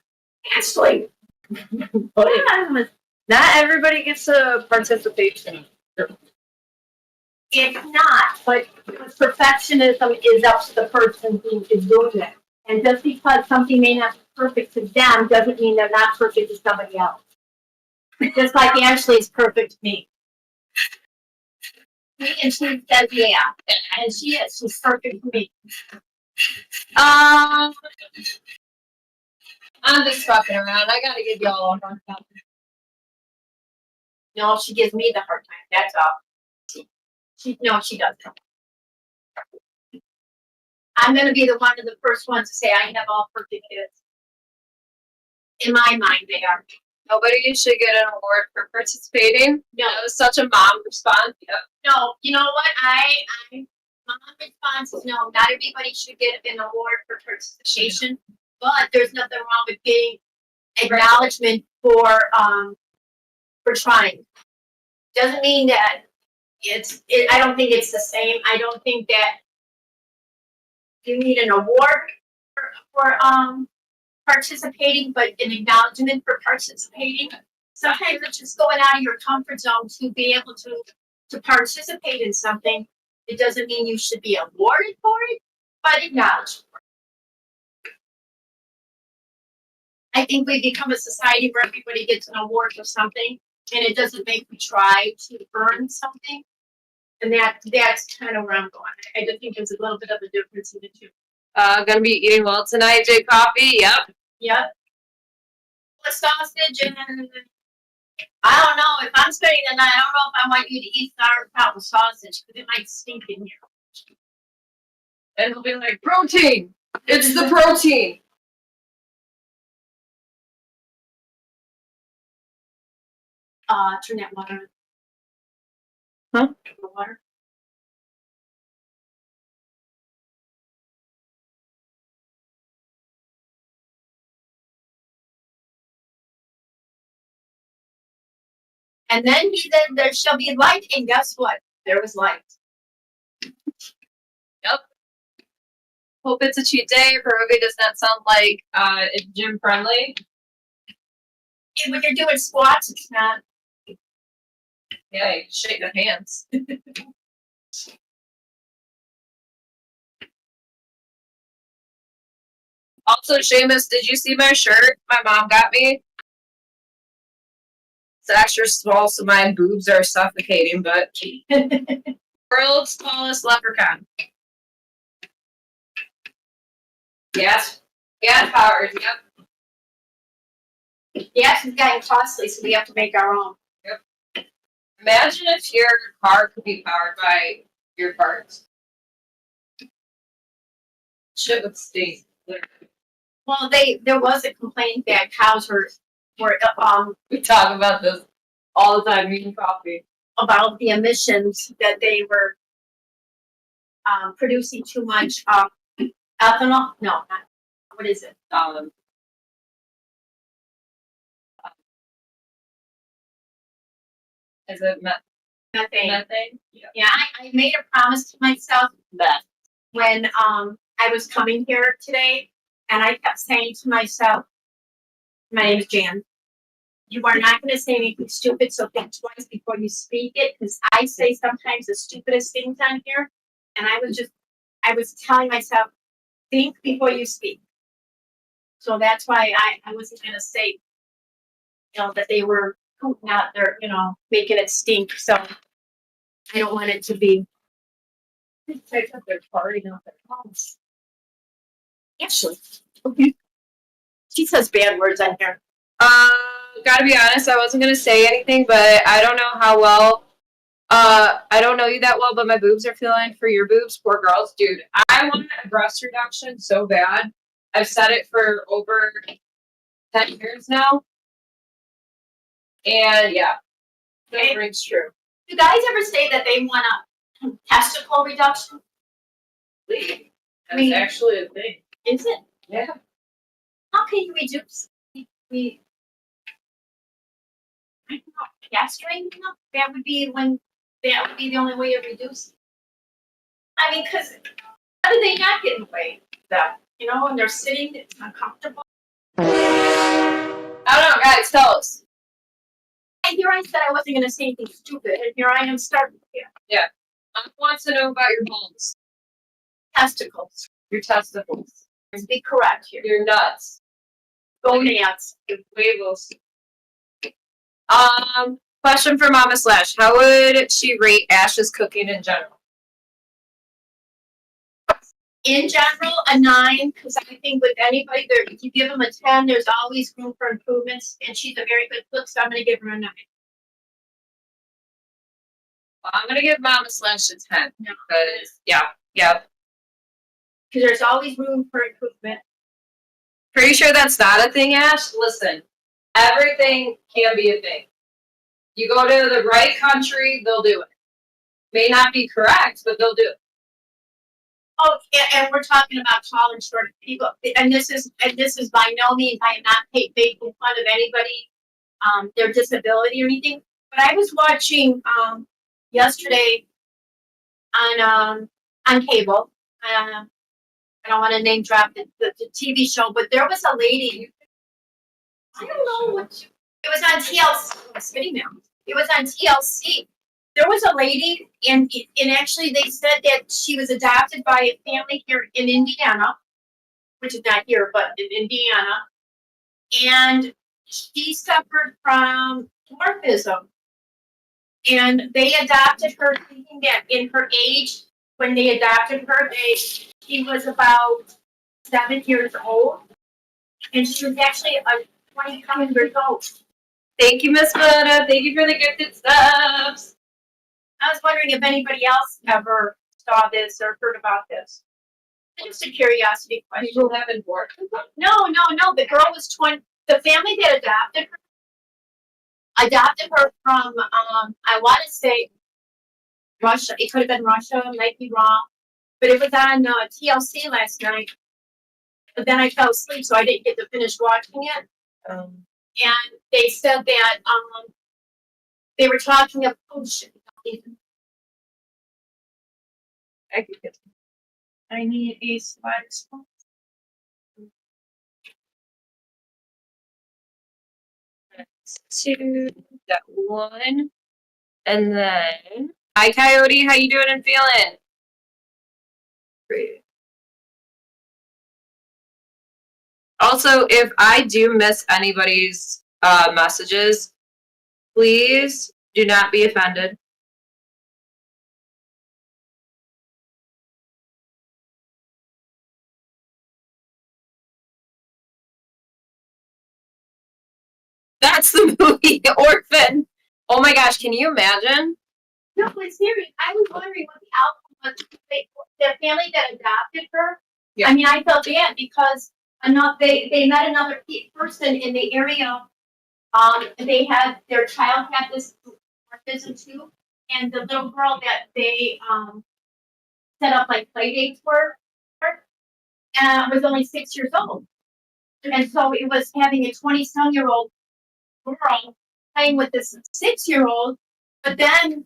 Actually, Not everybody gets a participation. it's not, but perfectionism is up to the person who is doing it. And just because something may not be perfect to them doesn't mean they're not perfect to somebody else. Just like Ashley's perfect to me. And she says, yeah. And she is. She's perfect to me. I'm just fucking around. I gotta give y'all a hard time. No, she gives me the hard time. That's all. No, she doesn't. I'm going to be the one of the first ones to say I have all perfect kids. In my mind, they are. Nobody should get an award for participating. No. That was such a mom response. Yep. No, you know what? My response is no. Not everybody should get an award for participation, but there's nothing wrong with getting acknowledgement for trying. Doesn't mean that I don't think it's the same. I don't think that you need an award for participating, but an acknowledgement for participating. Sometimes it's just going out of your comfort zone to be able to participate in something. It doesn't mean you should be awarded for it, but acknowledged for it. I think we become a society where everybody gets an award for something, and it doesn't make me try to earn something. And that's kind of where I'm going. I just think there's a little bit of a difference in the two. Gonna be eating well tonight, J Coffee. Yep. Yep. A sausage and I don't know. If I'm spending the night, I don't know if I want you to eat sauerkraut with sausage because it might stink in here. And he'll be like, protein. It's the protein. Turn that water on. Huh? The water. And then he said, there shall be light, and guess what? There was light. Yep. Hope it's a cheat day. Pierogi does not sound like it's gym friendly. And when you're doing squats, it's not. Yeah, you shake their hands. Also, Seamus, did you see my shirt my mom got me? It's extra small, so my boobs are suffocating, but world's tallest leprechaun. Yes. Gas powered, yep. Yes, it's getting costly, so we have to make our own. Yep. Imagine if your car could be powered by your parts. Shit would stink. Well, there was a complaint that cows were We talk about this all the time eating coffee. about the emissions that they were producing too much ethanol. No, not what is it? Is it Methane. methane? Yeah, I made a promise to myself That. when I was coming here today, and I kept saying to myself, my name is Jan. You are not gonna say anything stupid, so think twice before you speak it, because I say sometimes the stupidest things on here. And I was telling myself, think before you speak. So that's why I wasn't gonna say, that they were pooting out their, making it stink, so I don't want it to be. They're farting out their house. Actually, she says bad words on here. Gotta be honest, I wasn't gonna say anything, but I don't know how well. I don't know you that well, but my boobs are feeling for your boobs. Poor girls, dude. I want a breast reduction so bad. I've said it for over 10 years now, and yeah, that rings true. Do guys ever say that they want a testicle reduction? That's actually a thing. Is it? Yeah. How can you reduce? I don't know, castrating them? That would be the only way of reducing. I mean, because how do they not get in the way of that? When they're sitting, it's uncomfortable. I don't know, guys, tell us. And here I said I wasn't going to say anything stupid, and here I am starting here. Yeah. I want to know about your balls. Testicles. Your testicles. Let's be correct here. Your nuts. Gonads. Your huevos. Question for Mamaslash. How would she rate Ash's cooking in general? In general, a 9, because I think with anybody, if you give them a 10, there's always room for improvements, and she's a very good cook, so I'm going to give her a 9. Well, I'm going to give Mamaslash a 10. No. Because, yeah. Because there's always room for improvement. Pretty sure that's not a thing, Ash? Listen, everything can be a thing. You go to the right country, they'll do it. May not be correct, but they'll do it. Oh, and we're talking about tall and short people, and this is by no means, I am not making fun of anybody, their disability or anything. But I was watching yesterday on cable. I don't want to name drop the TV show, but there was a lady. I don't know what it was on TLC. It was on TLC. There was a lady, and actually they said that she was adopted by a family here in Indiana, which is not here, but in Indiana. And she suffered from dwarfism. And they adopted her thinking that in her age, when they adopted her, she was about 7 years old. And she was actually 20 years old. Thank you, Miss Mona. Thank you for the gifted subs. I was wondering if anybody else ever saw this or heard about this. Just a curiosity question. People haven't worked with them? No. The girl was 20. The family that adopted her from, I want to say Russia. It could have been Russia. I might be wrong. But it was on TLC last night. But then I fell asleep, so I didn't get to finish watching it. And they said that they were talking about I need a slide. Two, that one, and then hi Coyote, how you doing and feeling? Great. Also, if I do miss anybody's messages, please do not be offended. That's the movie Orphan. Oh my gosh, can you imagine? No, but serious. I was wondering what the outcome was. The family that adopted her. Yeah. I mean, I felt bad because they met another person in the area. They had their child had this autism too, and the little girl that they set up like play dates for was only 6 years old, and so it was having a 20-some-year-old girl playing with this 6-year-old. But then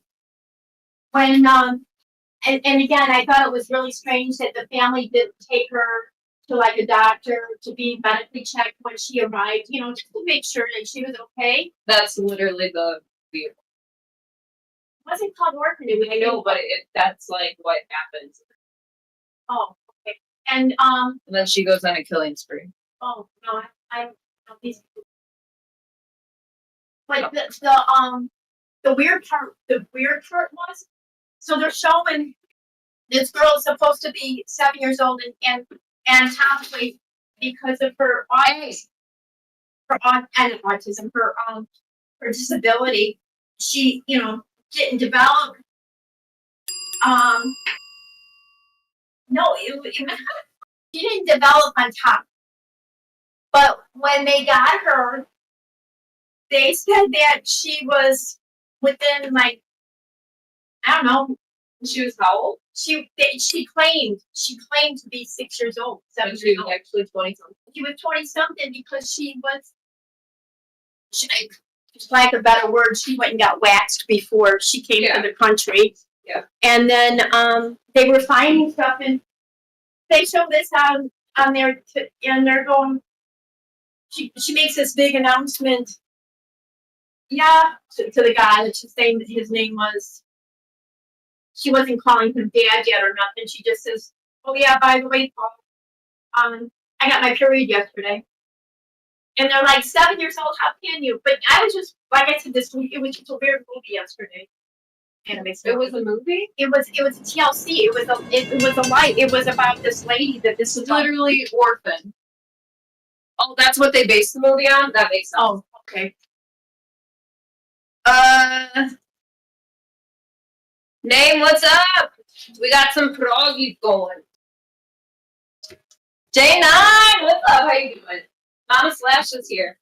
when and again, I thought it was really strange that the family didn't take her to like a doctor to be medically checked when she arrived, you know, just to make sure that she was okay. That's literally the It wasn't called orphanage. I know, but that's like what happens. Oh, okay. And And then she goes on a killing spree. oh no, I'm no, these. But the weird part was, so they're showing this girl is supposed to be 7 years old and halfway because of her autism, her disability. She, you know, didn't develop. No, it was she didn't develop on top. But when they got her, they said that she was within like, I don't know. She was how old? She claimed to be 6 years old. And she was actually 20 something. She was 20 something because she, lack of a better word, she went and got waxed before she came to the country. Yeah. And then they were finding stuff, and they show this on there, and they're going. She makes this big announcement. Yeah, to the guy that she's saying that his name was. She wasn't calling him dad yet or nothing. She just says, "Oh yeah, by the way, Paul, I got my period yesterday." And they're like, 7 years old, how can you? But I was just, like I said, it was just a weird movie yesterday. It was a movie? It was a TLC. It was about this lady that this was literally orphan. Oh, that's what they based the movie on? That makes sense. Oh, okay. Name, what's up? We got some pierogis going. J9, what's up? How you doing? Mamaslash is here.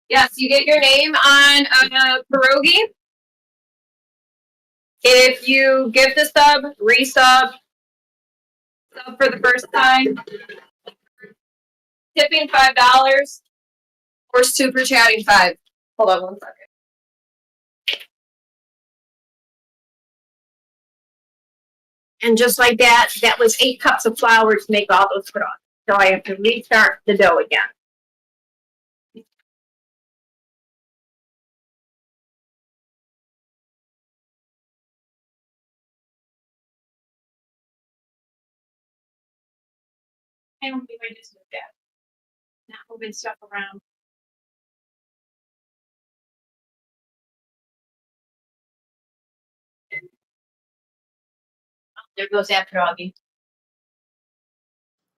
Yes, you get your name on a pierogi. If you give the sub, resub, sub for the first time, tipping $5, or super chatting 5. Hold on 1 second. And just like that, that was 8 cups of flour to make all those pierogies. So I have to restart the dough again. I don't think I just moved that. Not moving stuff around. There goes that pierogi.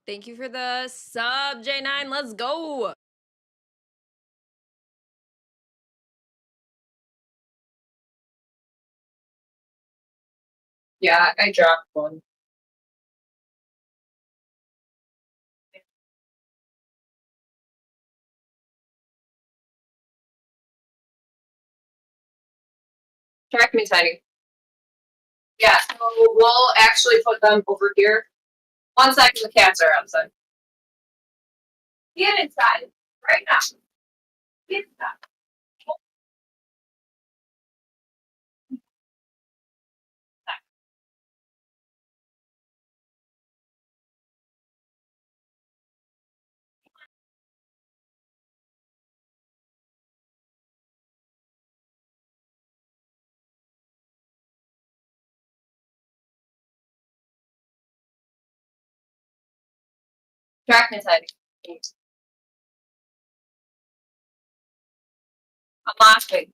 Thank you for the sub, J9. Let's go. Yeah, I dropped one. Track me, Tiny. Yeah, so we'll actually put them over here. 1 second, the cats are outside. Get inside, right now. Get inside. Track me, Tiny. I'm laughing.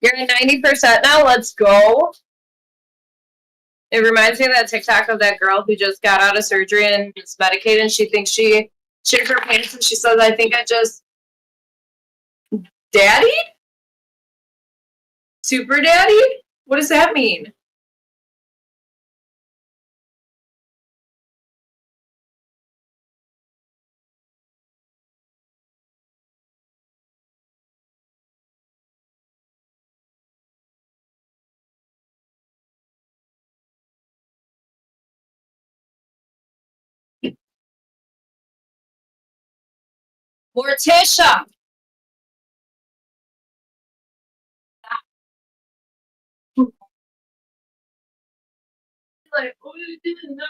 You're at 90% now. Let's go. It reminds me of that TikTok of that girl who just got out of surgery and is medicated. And she thinks she shit her pants and she says, I think I just daddy? Super daddy? What does that mean? Morticia. like, oh, I didn't know.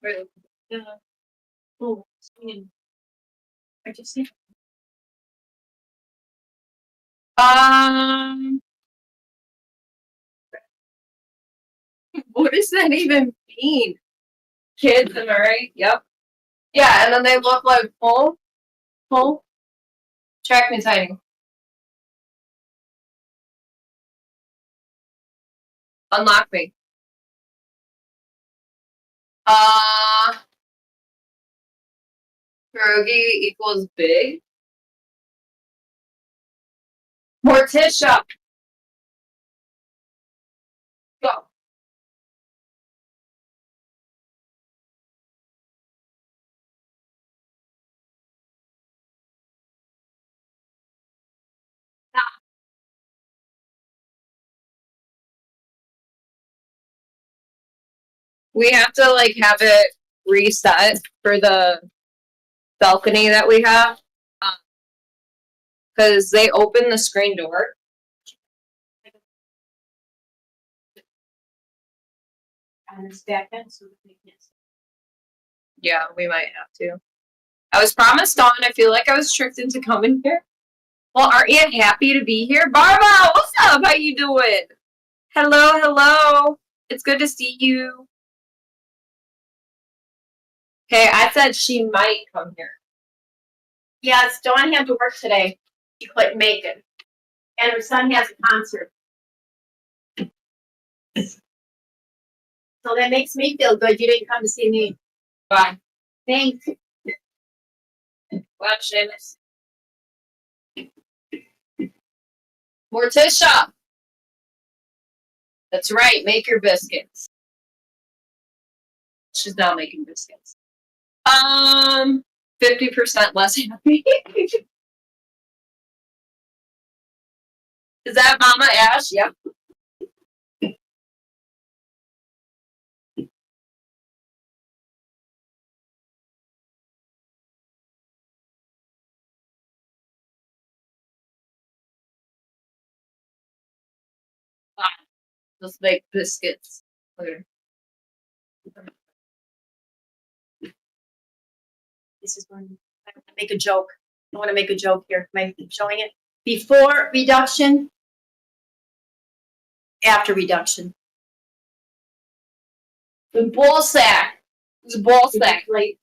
Right. Yeah. Oh, I just see. What does that even mean? Kids, am I right? Yep. Yeah, and then they look like full. Track me, Tiny. Unlock me. Pierogi equals big. Morticia. Go. We have to like have it reset for the balcony that we have, because they open the screen door. And it's back in, so we can. Yeah, we might have to. I was promised on. I feel like I was tricked into coming here. Well, aren't you happy to be here, Barbara? What's up? How you doing? Hello. It's good to see you. Okay, I said she might come here. Yes, Dawn had to work today. She couldn't make it. And her son has a concert. So that makes me feel good. You didn't come to see me. Bye. Thanks. Well, Seamus. Morticia. That's right. Make your biscuits. She's not making biscuits. 50% less happy. Is that Mama Ash? Yep. Let's make biscuits. Okay. This is when I want to make a joke. I want to make a joke here. Am I showing it? Before reduction, after reduction. The ball sack. It's a ball sack. Like,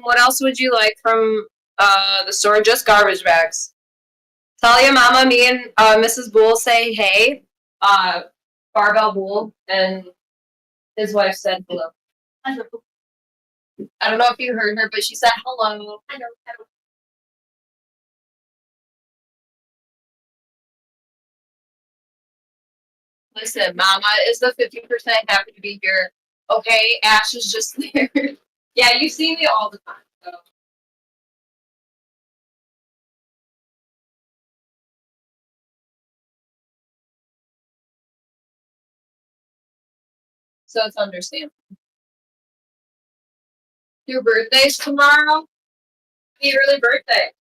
What else would you like from the store? Just garbage bags. Tell your mama me and Mrs. Bull say hey. Barbell Bull and his wife said hello. I don't know if you heard her, but she said hello. I know. Listen, Mama is the 50% happy to be here. Okay, Ash is just there. Yeah, you see me all the time. So it's understandable. Your birthday's tomorrow? Happy early birthday.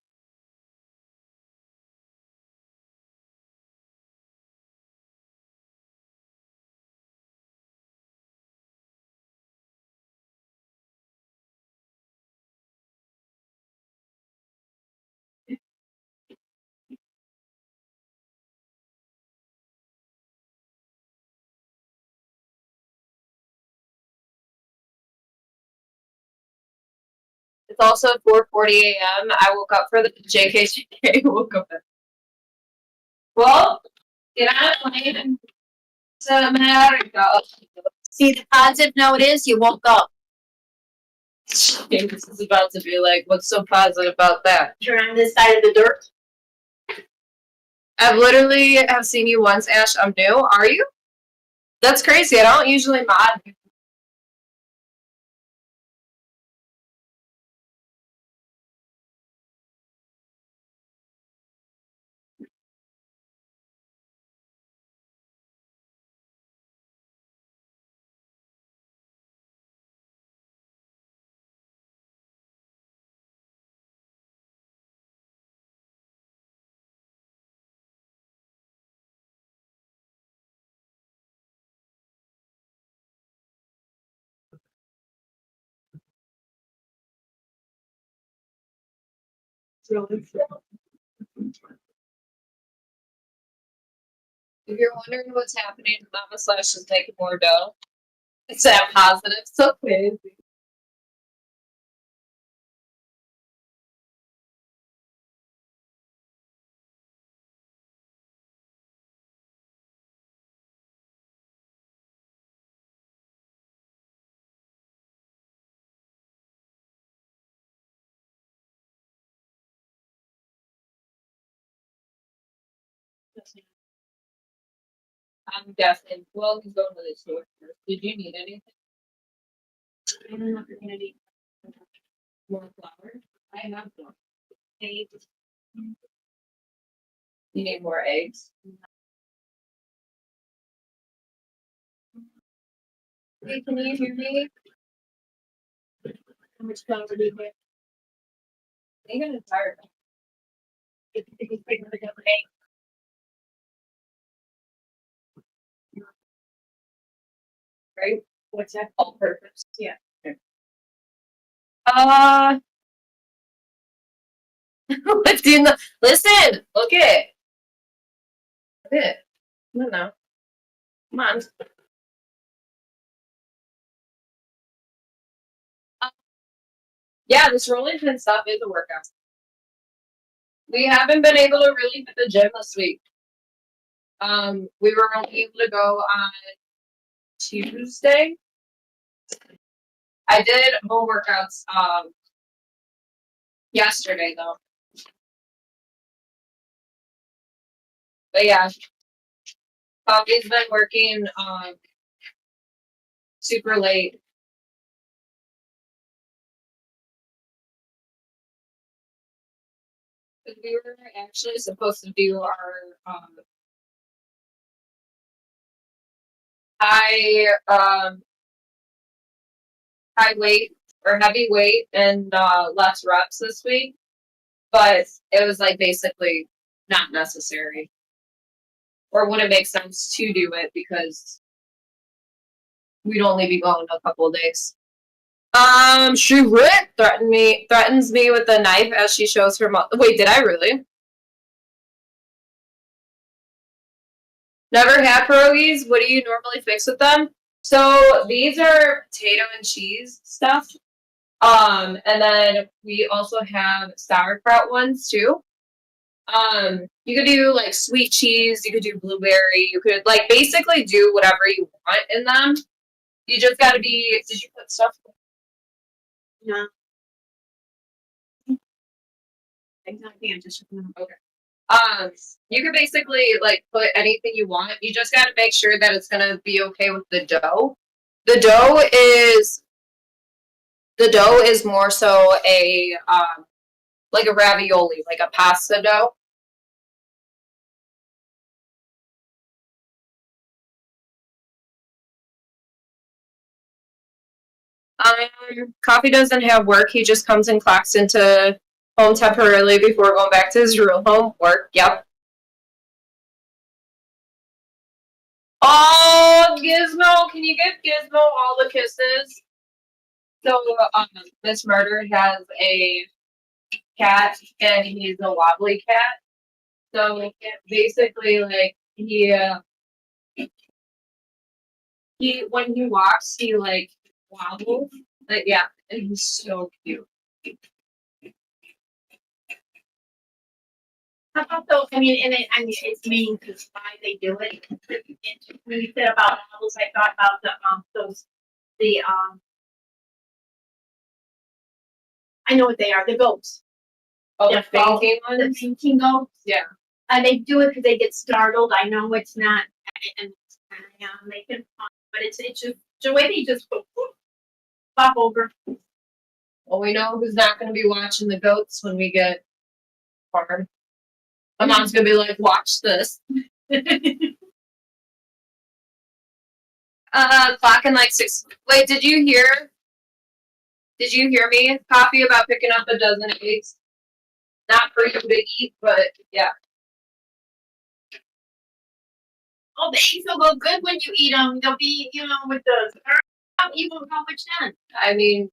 It's also 4:40 a.m. I woke up for the JKJK. Woke up. Well, get on a plane to America. See, the positive note is you woke up. This is about to be like, what's so positive about that? You're on this side of the dirt. I've literally have seen you once, Ash. I'm new. Are you? That's crazy. I don't usually mod. Really. If you're wondering what's happening, Mamaslash is making more dough. It's that positive. So crazy. I'm guessing. Well, he's going to the store first. Did you need anything? I don't know if you're gonna need More flour? I have some. eggs. You need more eggs? Hey, can you hear me? How much flour do you get? I'm getting tired. If you figure it out, egg. Right? What's that? All purpose. Yeah. What's in the listen? Look it. Look it. No. Come on. Yeah, this rolling pin stuff is a workout. We haven't been able to really hit the gym this week. We were only able to go on Tuesday. I did home workouts yesterday though. But yeah, Poppy's been working super late. We were actually supposed to do our high weight or heavy weight and less reps this week, but it was like basically not necessary, or wouldn't make sense to do it because we'd only be going a couple of days. She threatens me with a knife as she shows her mom. Wait, did I really? Never had pierogies. What do you normally fix with them? So these are potato and cheese stuff. And then we also have sauerkraut ones too. You could do like sweet cheese, you could do blueberry, you could like basically do whatever you want in them. You just gotta be, did you put stuff? No. Exactly. I'm just Okay. You could basically like put anything you want. You just gotta make sure that it's gonna be okay with the dough. The dough is more so a like a ravioli, like a pasta dough. Coffee doesn't have work. He just comes and clocks into home temporarily before going back to his real home. Work. Yep. Oh, Gizmo! Can you give Gizmo all the kisses? So, Miss Murder has a cat, and he's a wobbly cat. So basically, like he when he walks, he like wobbles. Like yeah, and he's so cute. How about those? I mean, it's mean because why they do it. When you said about models, I thought about the I know what they are. The goats. Oh, Yeah, the fainting The ones. fainting goats. Yeah. And they do it because they get startled. I know it's not, and they can, but it's just the way they just go pop over. Well, we know who's not going to be watching the goats when we get farm. My mom's going to be like, watch this. Clocking like 6. Wait, did you hear me, Coffee, about picking up a dozen eggs? Not for you to eat, but yeah. Oh, the eggs will go good when you eat them. They'll be, with the even how much then? I mean,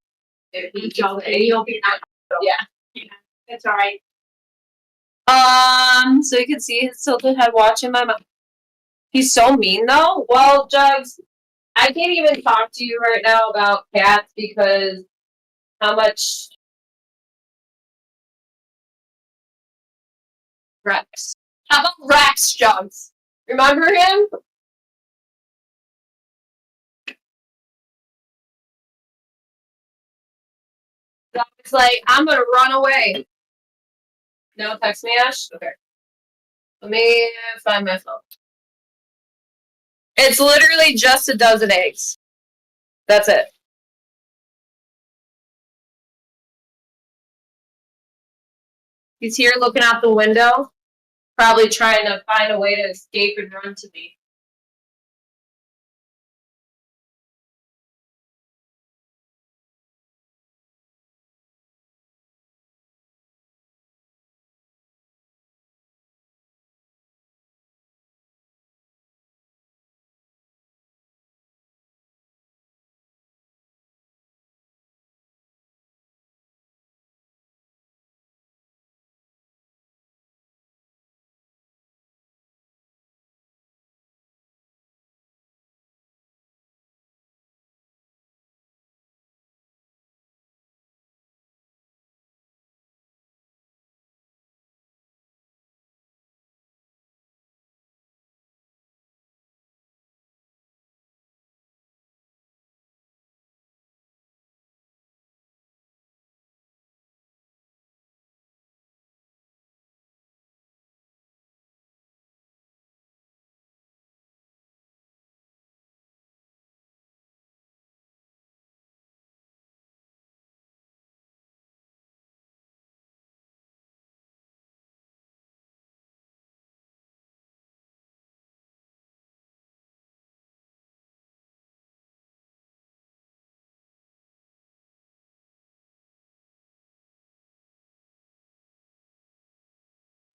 if he eats You'll eggs, be not. yeah. That's all right. So you can see his tilted head watching my mouth. He's so mean though. Well, Jugs, I can't even talk to you right now about cats because how much Rex. How about Rex, Jugs? Remember him? It's like, I'm gonna run away. No text me, Ash? Okay. Let me find my phone. It's literally just a dozen eggs. That's it. He's here looking out the window, probably trying to find a way to escape and run to me.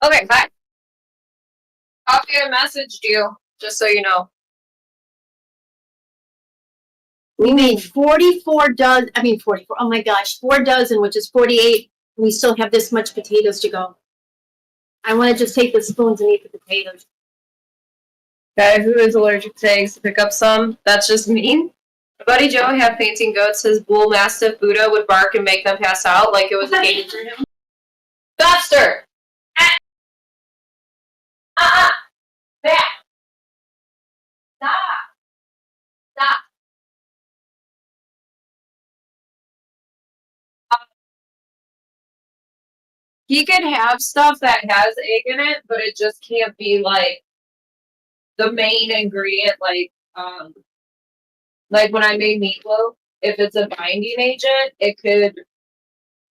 Okay, bye. Coffee messaged you, just so you know. We made 44 dozen, 44, oh my gosh, 4 dozen, which is 48. And we still have this much potatoes to go. I want to just take the spoons and eat the potatoes. Guy who is allergic to eggs to pick up some. That's just mean. My buddy Joe had painting goats. His bull mastiff Buddha would bark and make them pass out like it was a game for him. Faster! Back! Stop! Stop! He could have stuff that has egg in it, but it just can't be like the main ingredient, like when I made meatloaf. If it's a binding agent, it could.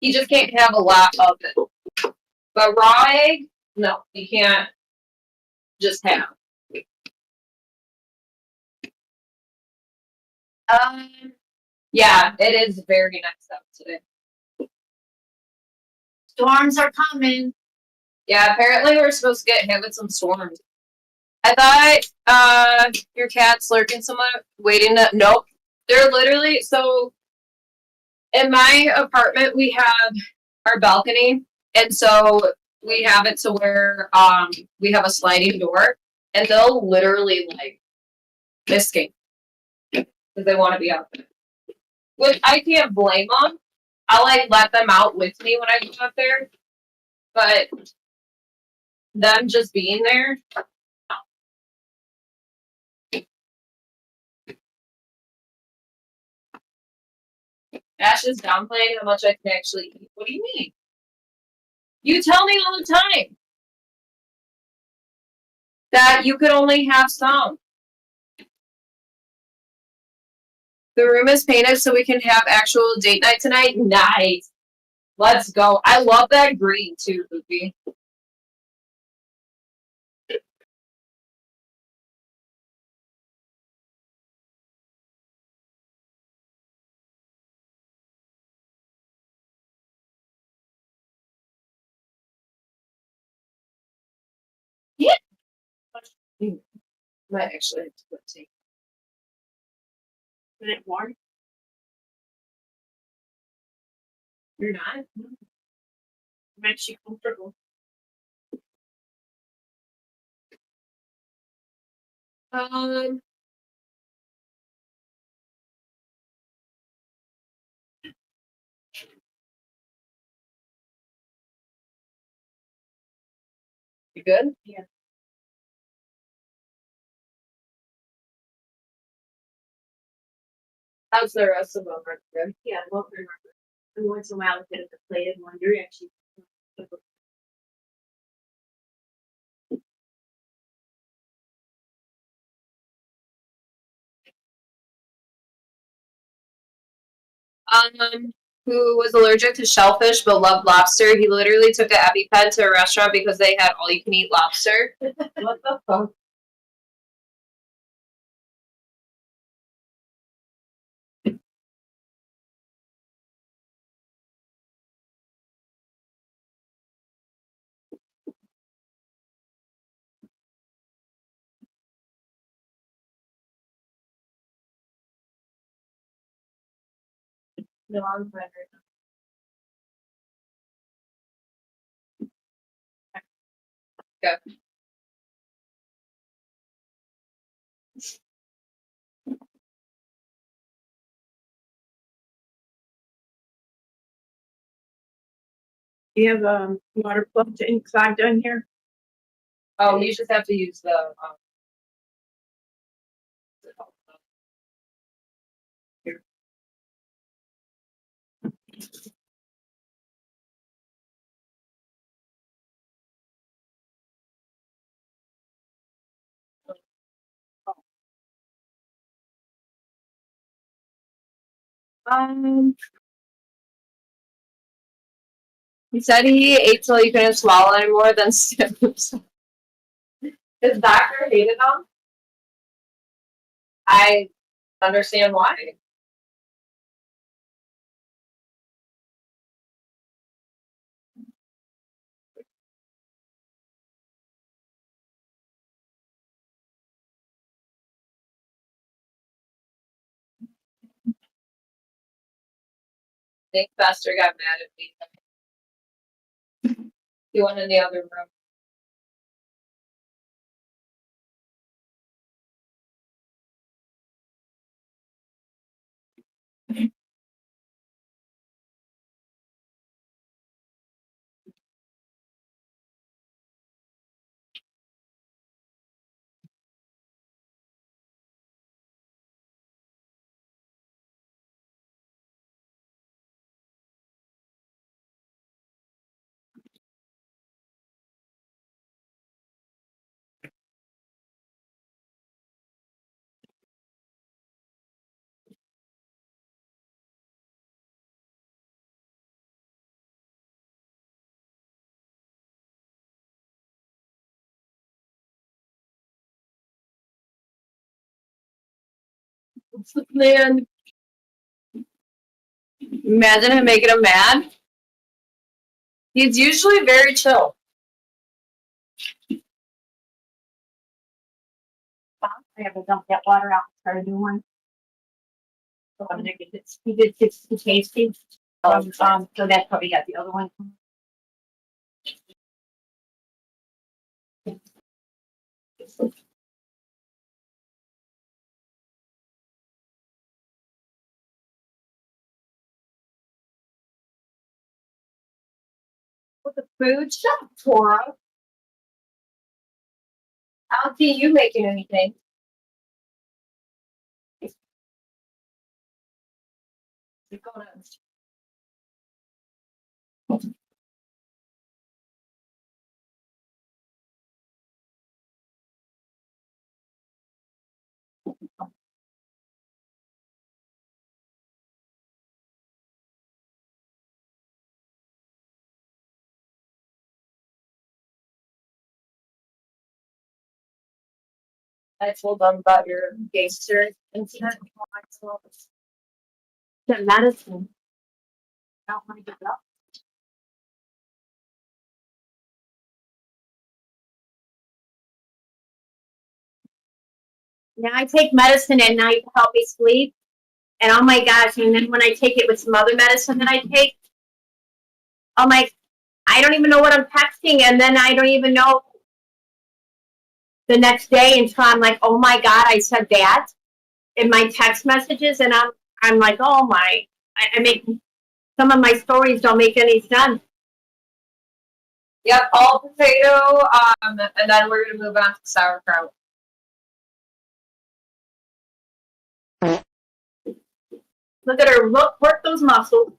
He just can't have a lot of it. But raw egg, no, you can't just have. Yeah, it is very nice out today. Storms are coming. Yeah, apparently we're supposed to get hit with some storms. I thought your cat's lurking somewhere, waiting to. Nope, they're literally so. In my apartment, we have our balcony, and so we have it to where we have a sliding door, and they'll literally like escape because they want to be out there. Which I can't blame them. I'll like let them out with me when I go out there, but them just being there. Ash is downplaying how much I can actually eat. What do you mean? You tell me all the time that you could only have some. The room is painted so we can have actual date night tonight. Nice. Let's go. I love that green too, Luffy. Yeah. Might actually have to put tea. Is it warm? You're not? I'm actually comfortable. Um, you good? Yeah. How's the rest of them? Are they good? Yeah, well, remember. And once in a while, I get the plated one. You're actually. Who was allergic to shellfish but loved lobster. He literally took an EpiPen to a restaurant because they had all you can eat lobster. What the fuck? No, I'm fine right now. Okay. Do you have water plugged in clogged in here? Oh, you just have to use the here. He said he ate till he couldn't swallow anymore, then stabbed himself. His doctor hated him. I understand why. I think Fester got mad at me. He went in the other room. Man, imagine him making him mad. He's usually very chill. I have to dump that water out and start a new one. So I'm gonna get this. He did 60 tasting. So that's probably got the other one. With the food shop, Tora. I don't see you making anything. I told them about your gangster incident. The medicine. I don't want to give it up. Now I take medicine at night to help me sleep. And oh my gosh, and then when I take it with some other medicine that I take, I'm like, I don't even know what I'm texting, and then I don't even know the next day until I'm like, oh my God, I said that in my text messages. And I'm like, oh my, I make, some of my stories don't make any sense. Yep, all potato, and then we're gonna move on to sauerkraut. Look at her, work those muscles.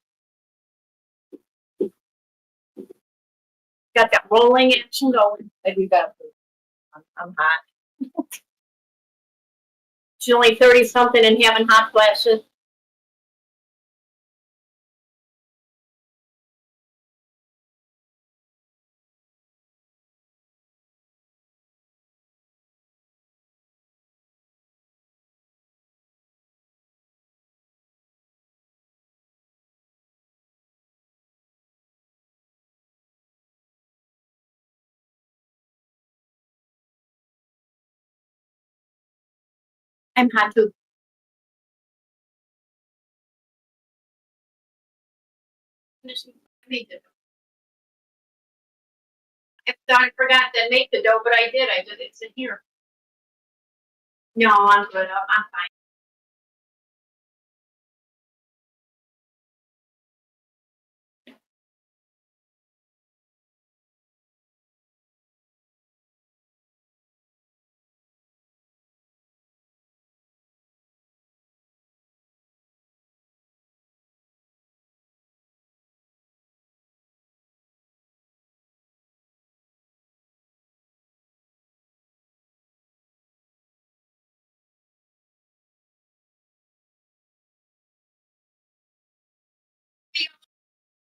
Got that rolling action going. I do that. I'm hot. She's only 30 something and having hot flashes. I'm hot too. I forgot to make the dough, but I did. It's in here. No, I'm good. I'm fine.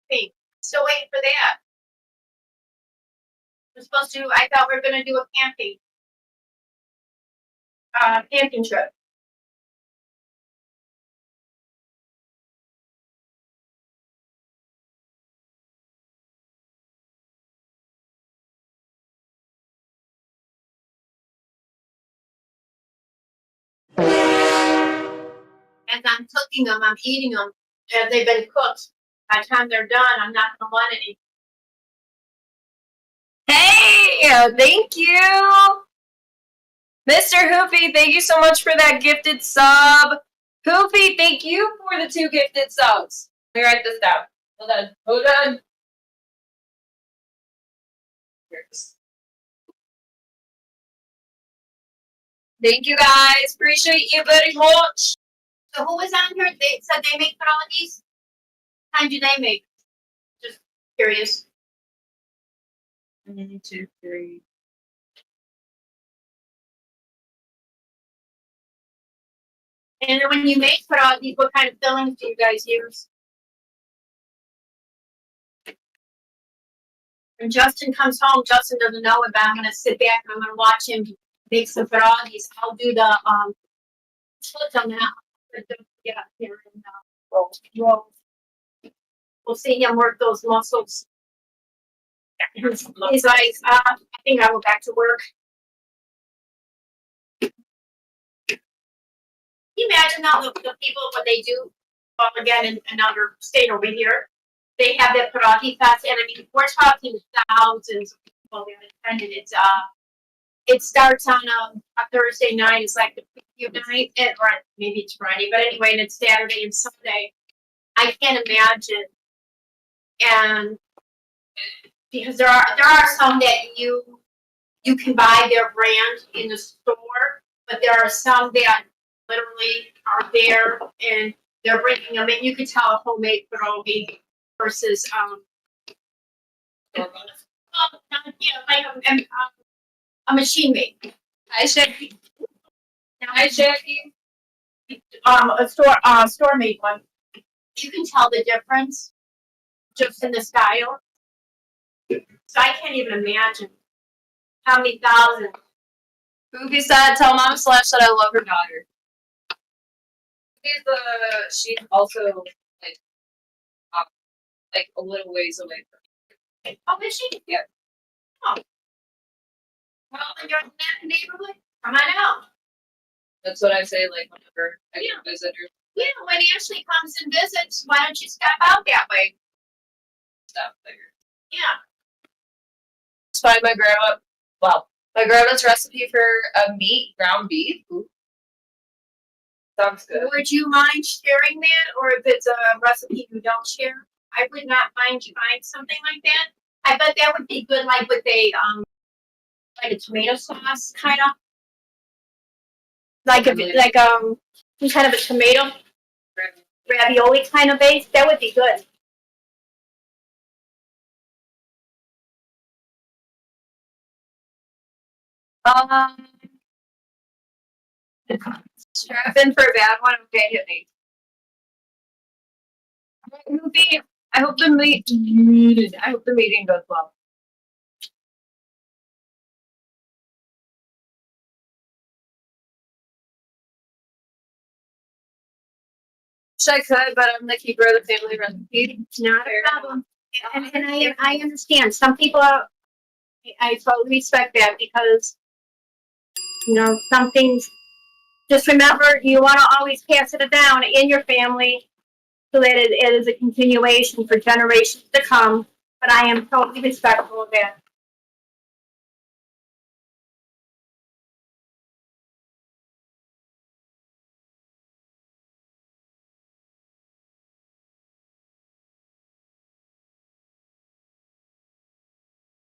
Hey, still waiting for that. We're supposed to. I thought we were gonna do a camping trip. As I'm cooking them, I'm eating them as they've been cooked. By the time they're done, I'm not gonna want any. Hey, thank you. Mr. Hoofy, thank you so much for that gifted sub. Hoofy, thank you for the 2 gifted subs. Let me write this down. Hold on. Hold on. Thank you guys. Appreciate you very much. So who was on here? They said they make pierogies. How time do they make? Just curious. 1, 2, 3. And then when you make pierogies, what kind of fillings do you guys use? When Justin comes home, Justin doesn't know it, but I'm gonna sit back and I'm gonna watch him make some pierogies. I'll do the split on that. Yeah, here and roll. We'll see him work those muscles. He's like, I think I will back to work. Can you imagine now the people when they do again in another state over here, they have that pierogi fest, and I mean we're talking thousands of people that attended. It starts on a Thursday night. It's like the preview night, or maybe it's Friday, but anyway, and it's Saturday and Sunday. I can't imagine, and because there are some that you can buy their brand in the store, but there are some that literally are there and they're bringing them in. You could tell a homemade pierogi versus like a machine made. Hi, Jackie. Hi, Jackie. A store made one. You can tell the difference just in the style. So I can't even imagine how many thousands. Goofy said, tell Mamaslash that I love her daughter. She's also like a little ways away from me. Oh, is she? Yeah. Oh. Well, you're in that neighborhood? Come on out. That's what I say, like, whenever I visit her. Yeah, when Ashley comes and visits, why don't you step out that way? Stop there. Yeah. Just find my grandma. Well, My grandma's recipe for a meat ground beef. Ooh. Sounds good. Would you mind sharing that, or if it's a recipe you don't share? I would not mind trying something like that. I bet that would be good, like with a like a tomato sauce kind of, like some kind of a tomato ravioli kind of base. That would be good. Strap in for a bad one. Okay, hit me. I hope the meeting goes well. I could, but I'm the keeper of the family recipe. Not a problem. And I understand. Some people are, I totally respect that because, some things, just remember, you want to always pass it down in your family so that it is a continuation for generations to come. But I am totally respectful of that.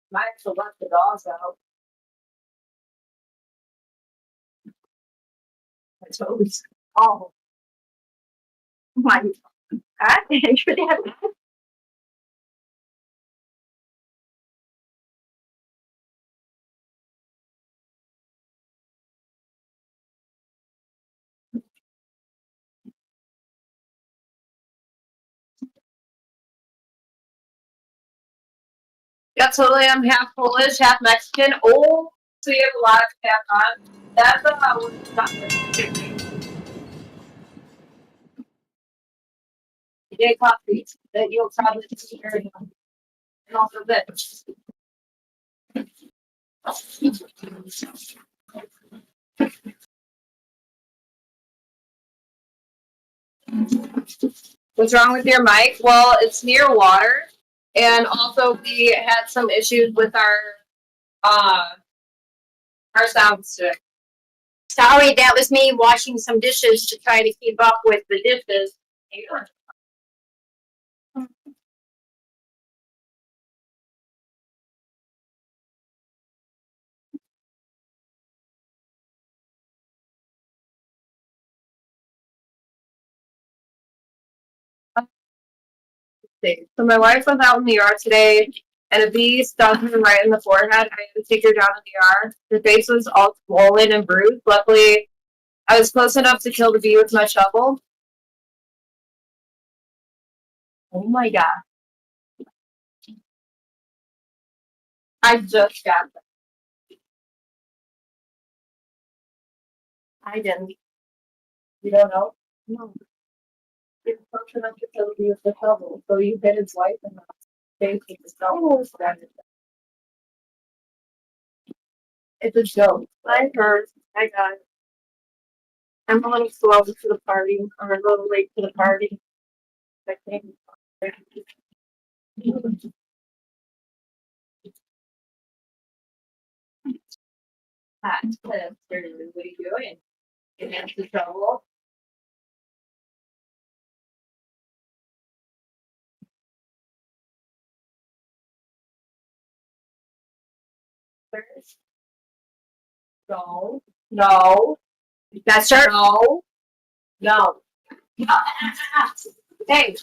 Might have to let the dogs out. I totally. Oh. My God. Yeah, totally. I'm half Polish, half Mexican. Oh, so you have a lot of tap on. That's not day coffee that you'll probably hear and also this. What's wrong with your mic? Well, it's near water, and also we had some issues with our sound stick. Sorry, that was me washing some dishes to try to keep up with the dishes. So my wife was out in the yard today, and a bee stung her right in the forehead. I had to take her down to the yard. Her face was all swollen and bruised. Luckily, I was close enough to kill the bee with my shovel. Oh my god! I just got them. I didn't. You don't know? No. It's close enough to kill the bee with the shovel. So you hit his wife in the face with the shovel. It's a joke. I heard. I got it. I'm a little slow to the party, or a little late to the party. I think. What are you doing? Get into the shovel. First. No. No. That's her. No. No. Hey.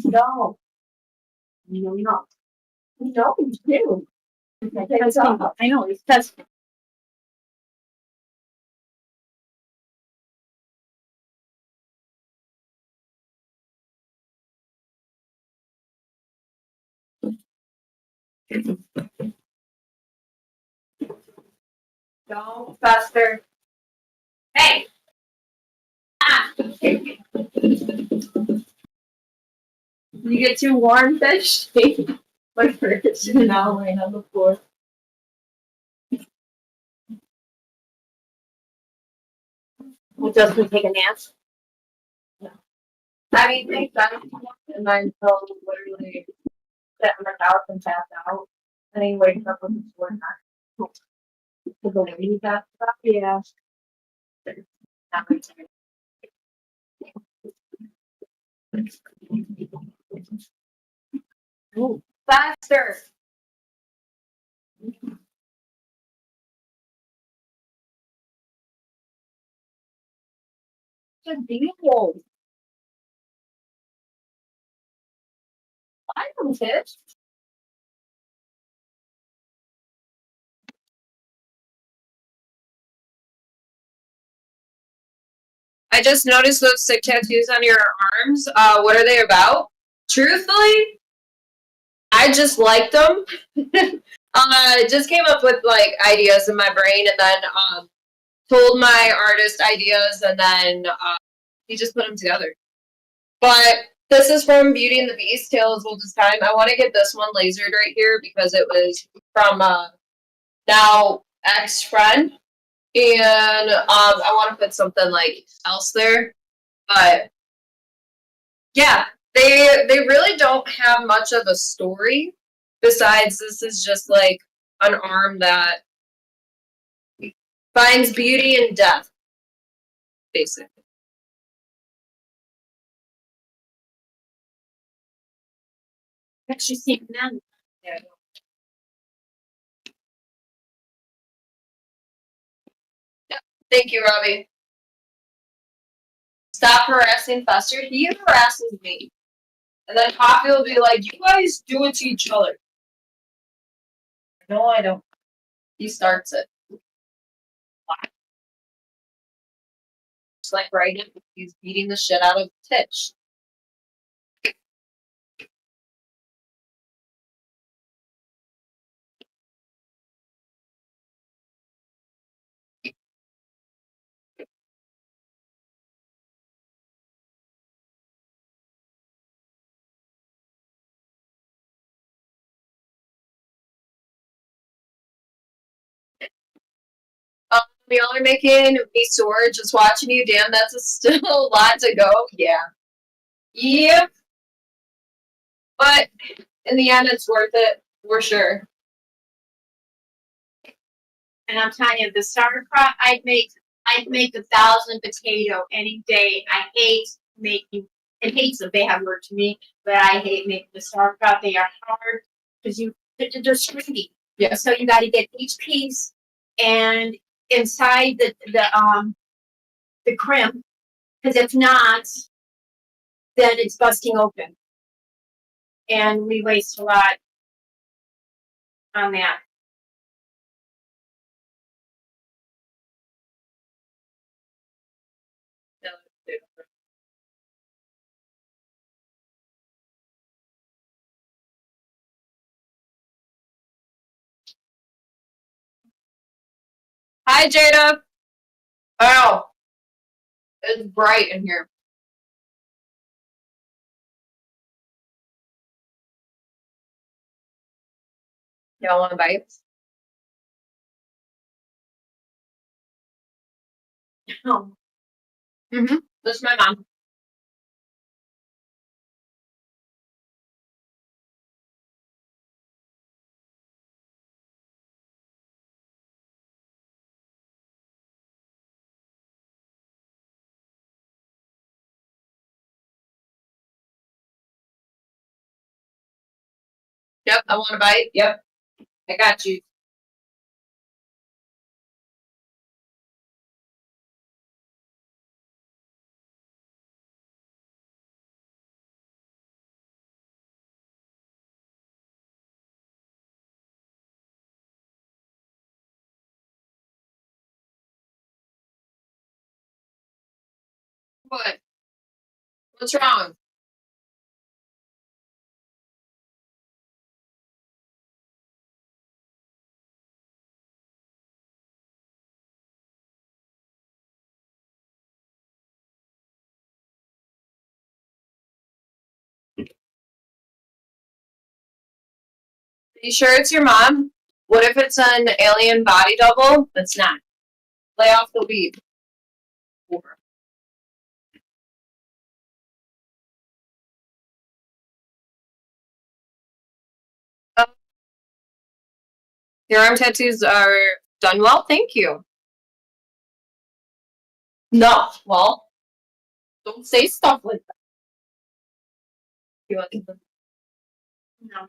No. No, no. No, you do. I know, it's testing. No, faster. Hey. Ah. You get too warm, fish. My first now laying on the floor. Well, does we take a nap? I mean, they done and then so literally sit on the couch and pass out. And he wakes up with his one back. To believe that stuff. Yeah. Ooh, faster. Good deal. I don't fish. I just noticed those sick tattoos on your arms. What are they about? Truthfully, I just liked them. Just came up with like ideas in my brain, and then told my artist ideas, and then he just put them together. But this is from Beauty and the Beast, Tale as Old as Time. I want to get this one lasered right here because it was from now ex-friend, and I want to put something like else there. But yeah, they really don't have much of a story. Besides, this is just like an arm that finds beauty in death, basically. Actually, seen them. Yeah. Thank you, Robbie. Stop harassing Fester. He harasses me. And then Coffee will be like, you guys do it to each other. No, I don't. He starts it. Just like right now, he's beating the shit out of Titch. We all are making me sore just watching you. Damn, that's still a lot to go. Yeah. Yep. But in the end, it's worth it for sure. And I'm telling you, the sauerkraut, I'd make 1,000 potato any day. I hate making. It hate's a bad word to me, but I hate making the sauerkraut. They are hard because they're stringy. Yeah. So you got to get each piece and inside the crimp, because if not, then it's busting open, and we waste a lot on that. Hi, Jada. Oh, it's bright in here. Y'all want a bite? Oh, Mm-hmm. This is my mom. Yep, I want a bite. Yep, I got you. What? What's wrong? Are you sure it's your mom? What if it's an alien body double? It's not. Lay off the weed. Your arm tattoos are done well, thank you. No, well, don't say stuff like that. You want to No.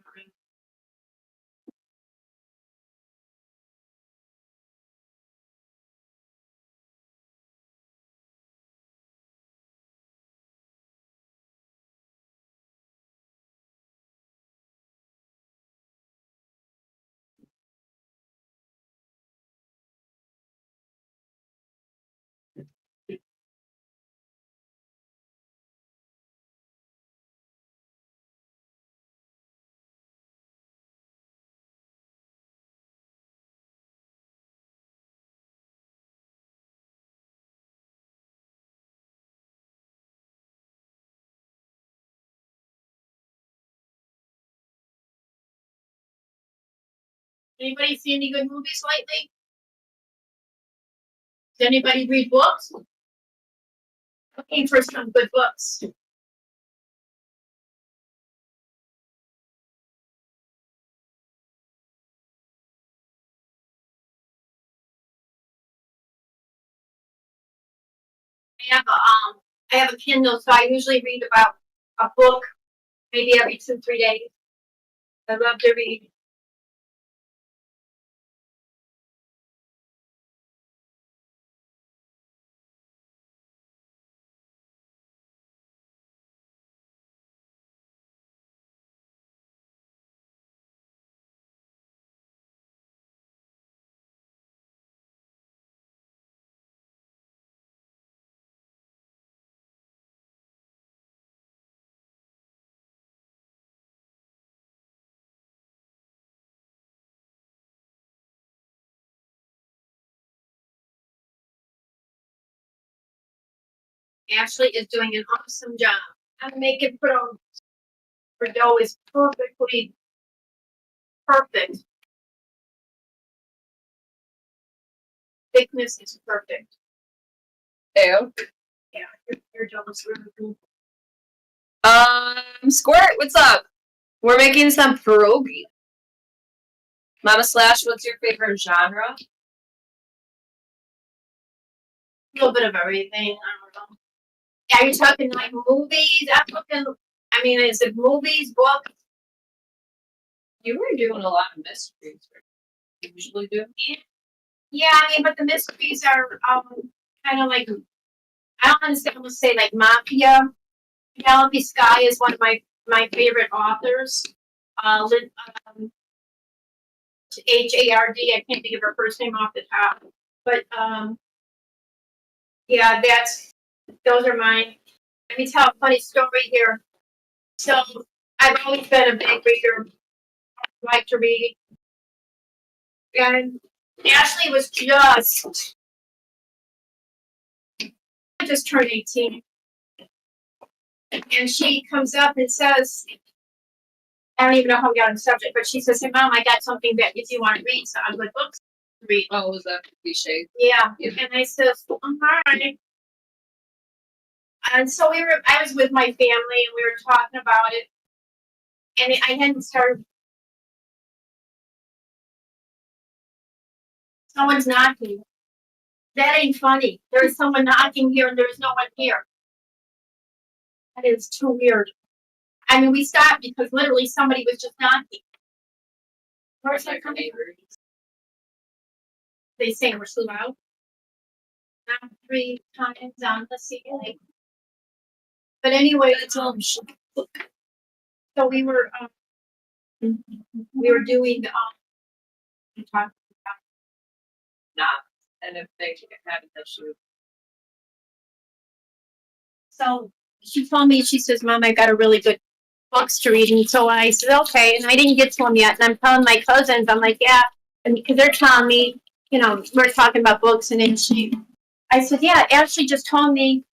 Anybody see any good movies lately? Does anybody read books? Looking for some good books. I have a Kindle, so I usually read about a book maybe every 2-3 days. I love to read. Ashley is doing an awesome job. I'm making Pierogis. Her dough is perfectly perfect. Thickness is perfect. Ew. Yeah, your dough is really good. Squirt, what's up? We're making some pierogi. Mamaslash, what's your favorite genre? A little bit of everything. I don't know. Yeah, you're talking like movies. I'm looking. I mean, is it movies, books? You were doing a lot of mysteries. You usually do. Yeah, I mean, but the mysteries are kind of like, I don't understand. I'm gonna say like mafia. Penelope Sky is one of my favorite authors. Hard. I can't think of her first name off the top, but yeah, those are mine. Let me tell a funny story here. So I've always been a big reader, like to read, and Ashley was just turned 18, and she comes up and says, I don't even know how we got on the subject, but she says, "Hey, Mom, I got something that if you want to read, so I'm good books to read." Oh, was that cliche? Yeah, and I says, "All right." And so I was with my family and we were talking about it, and I hadn't started. Someone's knocking. That ain't funny. There is someone knocking here and there's no one here. That is too weird. I mean, we stopped because literally somebody was just knocking. Where's that coming from? They say we're so loud. Now 3 times on the ceiling. But anyway, so we were doing talking about Nah. And if they can have an issue. So she told me, she says, "Mom, I got a really good books to read." And so I said, okay. And I didn't get to them yet. And I'm telling my cousins, I'm like, yeah. And because they're telling me, you know, we're talking about books. And then I said, yeah, Ashley just told me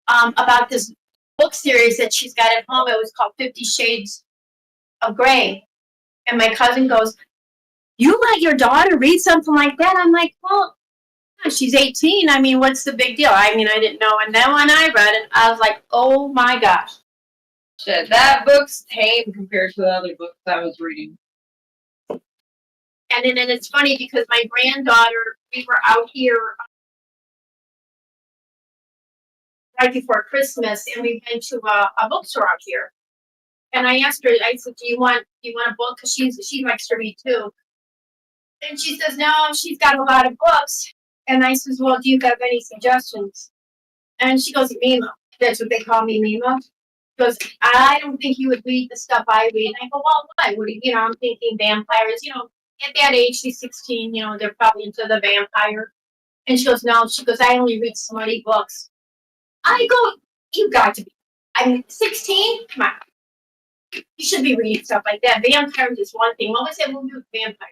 about this book series that she's got at home. It was called 50 Shades of Grey. And my cousin goes, "You let your daughter read something like that?" I'm like, well, she's 18. I mean, what's the big deal? I mean, I didn't know. And then when I read it, I was like, oh my gosh. Shit, that book's tame compared to the other books I was reading. And then it's funny because my granddaughter, we were out here right before Christmas, and we went to a bookstore out here. And I asked her, I said, do you want a book? Because she likes to read too. And she says, no, she's got a lot of books. And I says, well, do you have any suggestions? And she goes, Mima. That's what they call me, Mima. She goes, I don't think you would read the stuff I read. And I go, well, why? What do you, I'm thinking vampires. At that age, she's 16, they're probably into the vampire. And she goes, no. She goes, I only read smutty books. I go, you got to be. I'm 16? Come on. You should be reading stuff like that. Vampires is one thing. What was that movie with vampire?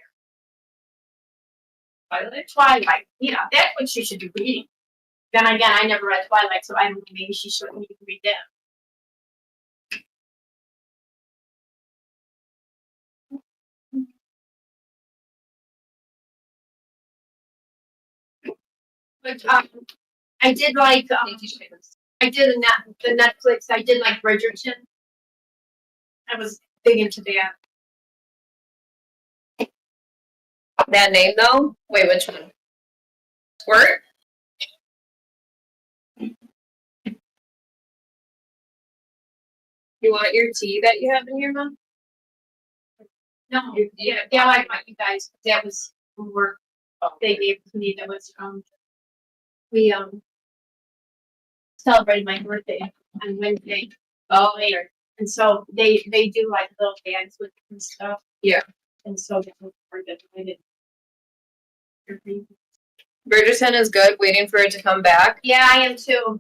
Twilight. That's what you should be reading. Then again, I never read Twilight, so I don't know, maybe she shouldn't need to read that. But I did like I did the Netflix. I did like Bridgerton. I was big into that. That name though? Wait, which one? Squirt? You want your tea that you have in here, Mom? No, yeah, I like you guys. That was work they gave to me. That was we celebrated my birthday on Wednesday. Oh, later, and so they do like little bags with different stuff. Yeah, and so that was part of it. Bridgerton is good. Waiting for it to come back. Yeah, I am too.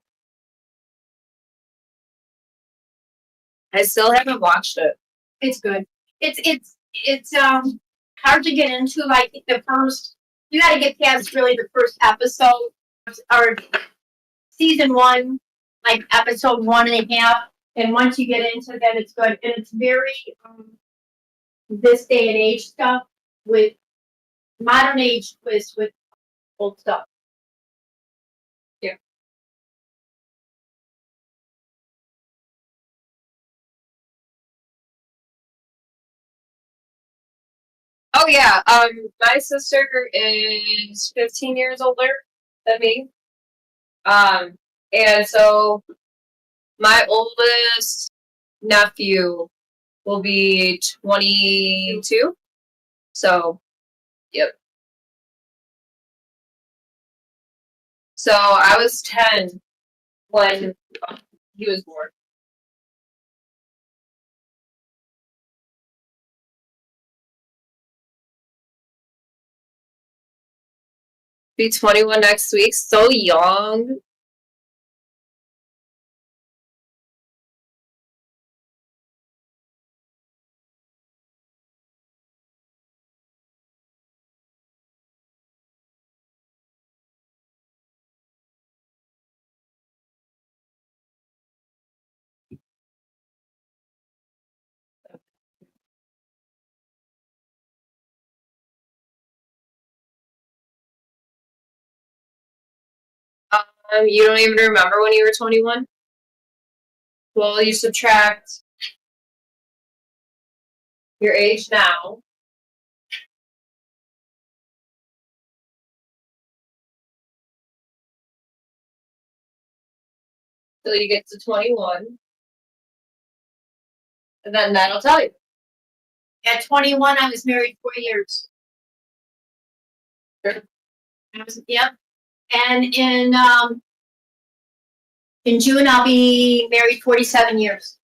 I still haven't watched it. It's good. It's hard to get into. Like the first, you got to get past really the first episode or season 1, like episode 1.5. And once you get into that, it's good. And it's very this day and age stuff with modern age twist with old stuff. Yeah. Oh yeah. My sister is 15 years older than me. And so my oldest nephew will be 22. So, yep. So I was 10 when he was born. Be 21 next week. So young. You don't even remember when you were 21? Well, you subtract your age now. Till you get to 21. And then that'll tell you. At 21, I was married 4 years. Sure. Yep. And in June, I'll be married 47 years.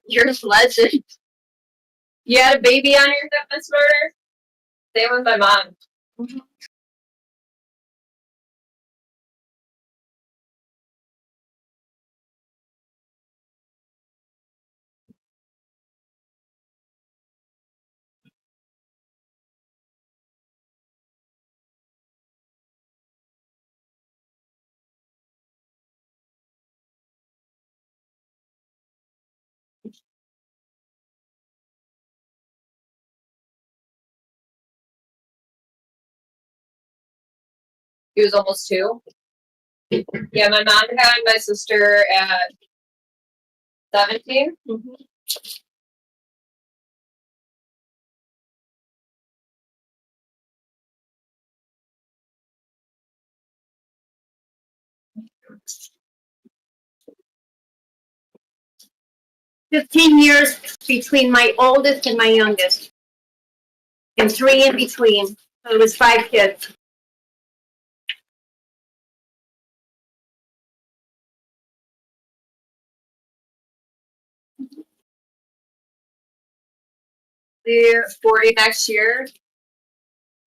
You're a legend. You had a baby on your hip, Miss Murder? Same with my mom. He was almost 2. Yeah, my mom had my sister at 17. Mhm. "15 years between my oldest and my youngest, and 3 in between. So it was 5 kids. They're 40 next year.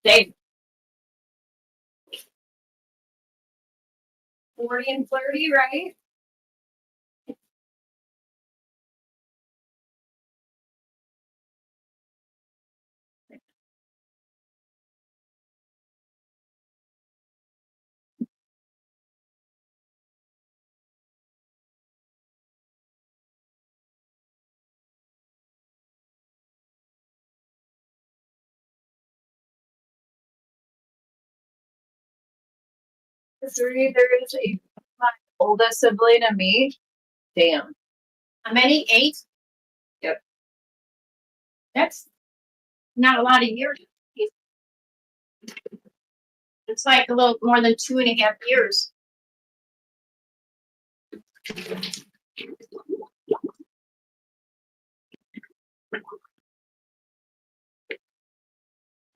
They 40 and flirty, right? There's my oldest sibling and me. Damn. how many? 8? Yep. That's not a lot of years. It's like a little more than 2.5 years.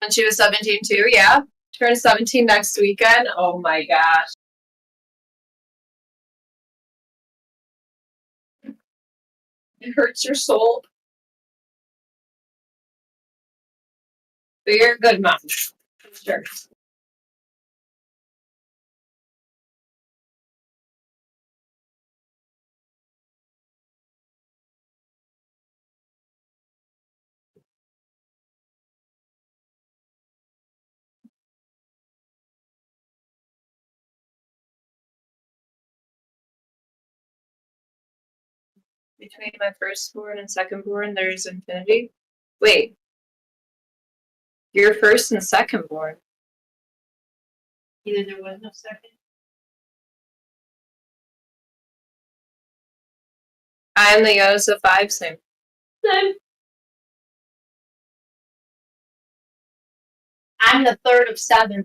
And she was 17 too, yeah. Turns 17 next weekend. Oh my gosh. It hurts your soul. But you're a good mom. Sure. Between my firstborn and secondborn, there's infinity. Wait. You're first and secondborn. Either there was no second. I am the youngest of 5, same. I'm the third of 7.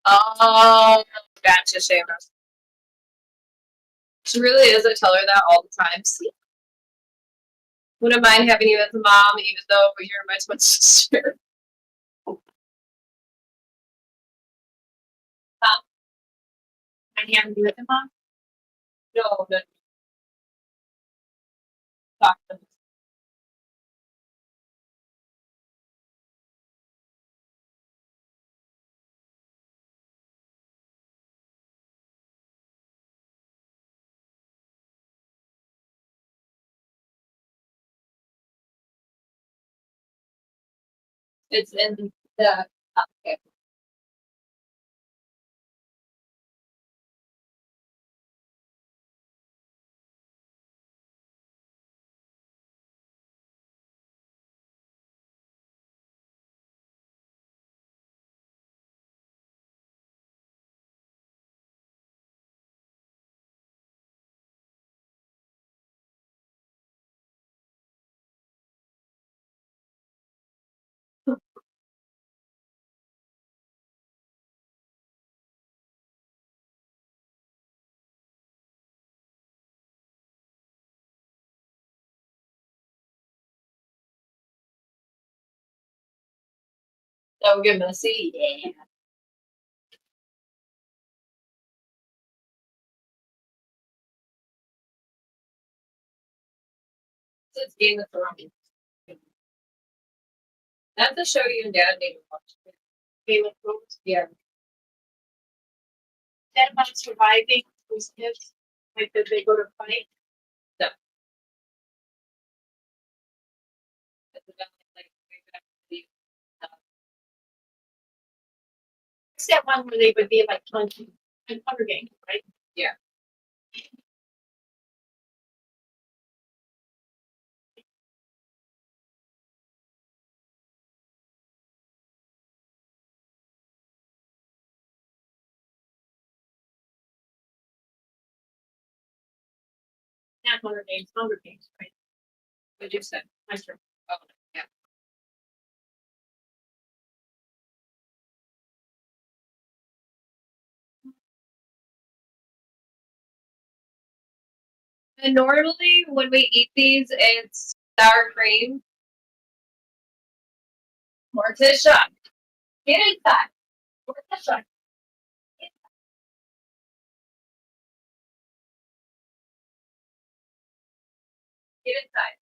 Oh, gotcha, Seamus. She really is. I tell her that all the time. See? Wouldn't mind having you as a mom, even though you're my twin sister. I haven't been with them on. No, no. Talk to them. It's in the okay. That'll get messy. Yeah. It's Game of Thrones. That's a show you and Dad need to watch. Game of Thrones. Yeah. That about surviving those kids, like that they go to fight. No. It's that one where they would be like hunting and Hunger Games, right? Yeah. Not Hunger Games, Hunger Games, right? What'd you say? My turn. Oh, yeah. And normally when we eat these, it's sour cream. Morticia. Get inside. Morticia. Get inside.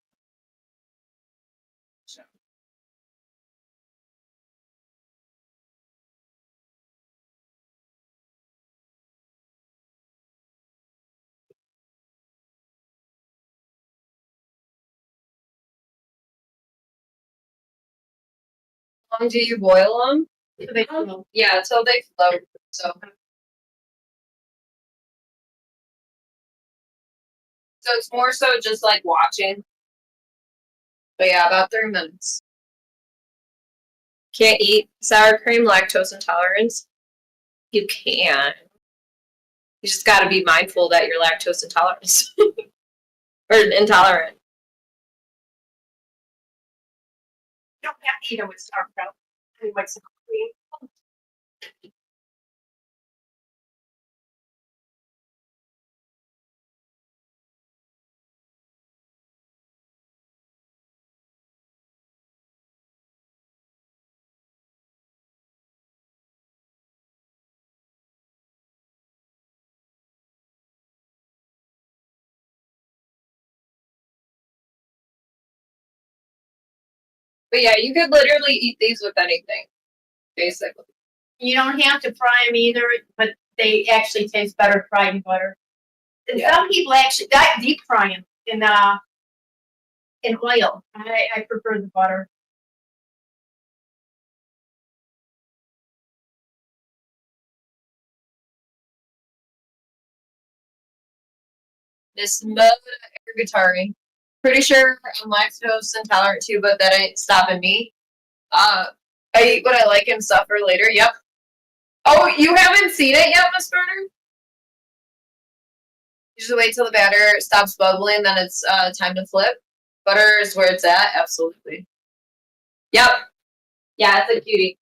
How long do you boil them? So they float. Yeah, until they float. So it's more so just like watching. But yeah, about 3 minutes. Can't eat sour cream, lactose intolerance. You can. You just got to be mindful that you're lactose intolerant or intolerant. You don't have to eat them with sauerkraut. I mean, like some cream. But yeah, you could literally eat these with anything, basically. You don't have to fry them either, but they actually taste better fried in butter. And Yeah. some people actually deep fry them in oil. I prefer the butter. This mode air guitaring. Pretty sure I'm lactose intolerant too, but that ain't stopping me. I eat what I like and suffer later. Yep. Oh, you haven't seen it yet, Miss Burner? Usually wait till the batter stops bubbling, then it's time to flip. Butter is where it's at, absolutely. Yep. Yeah, it's a cutie.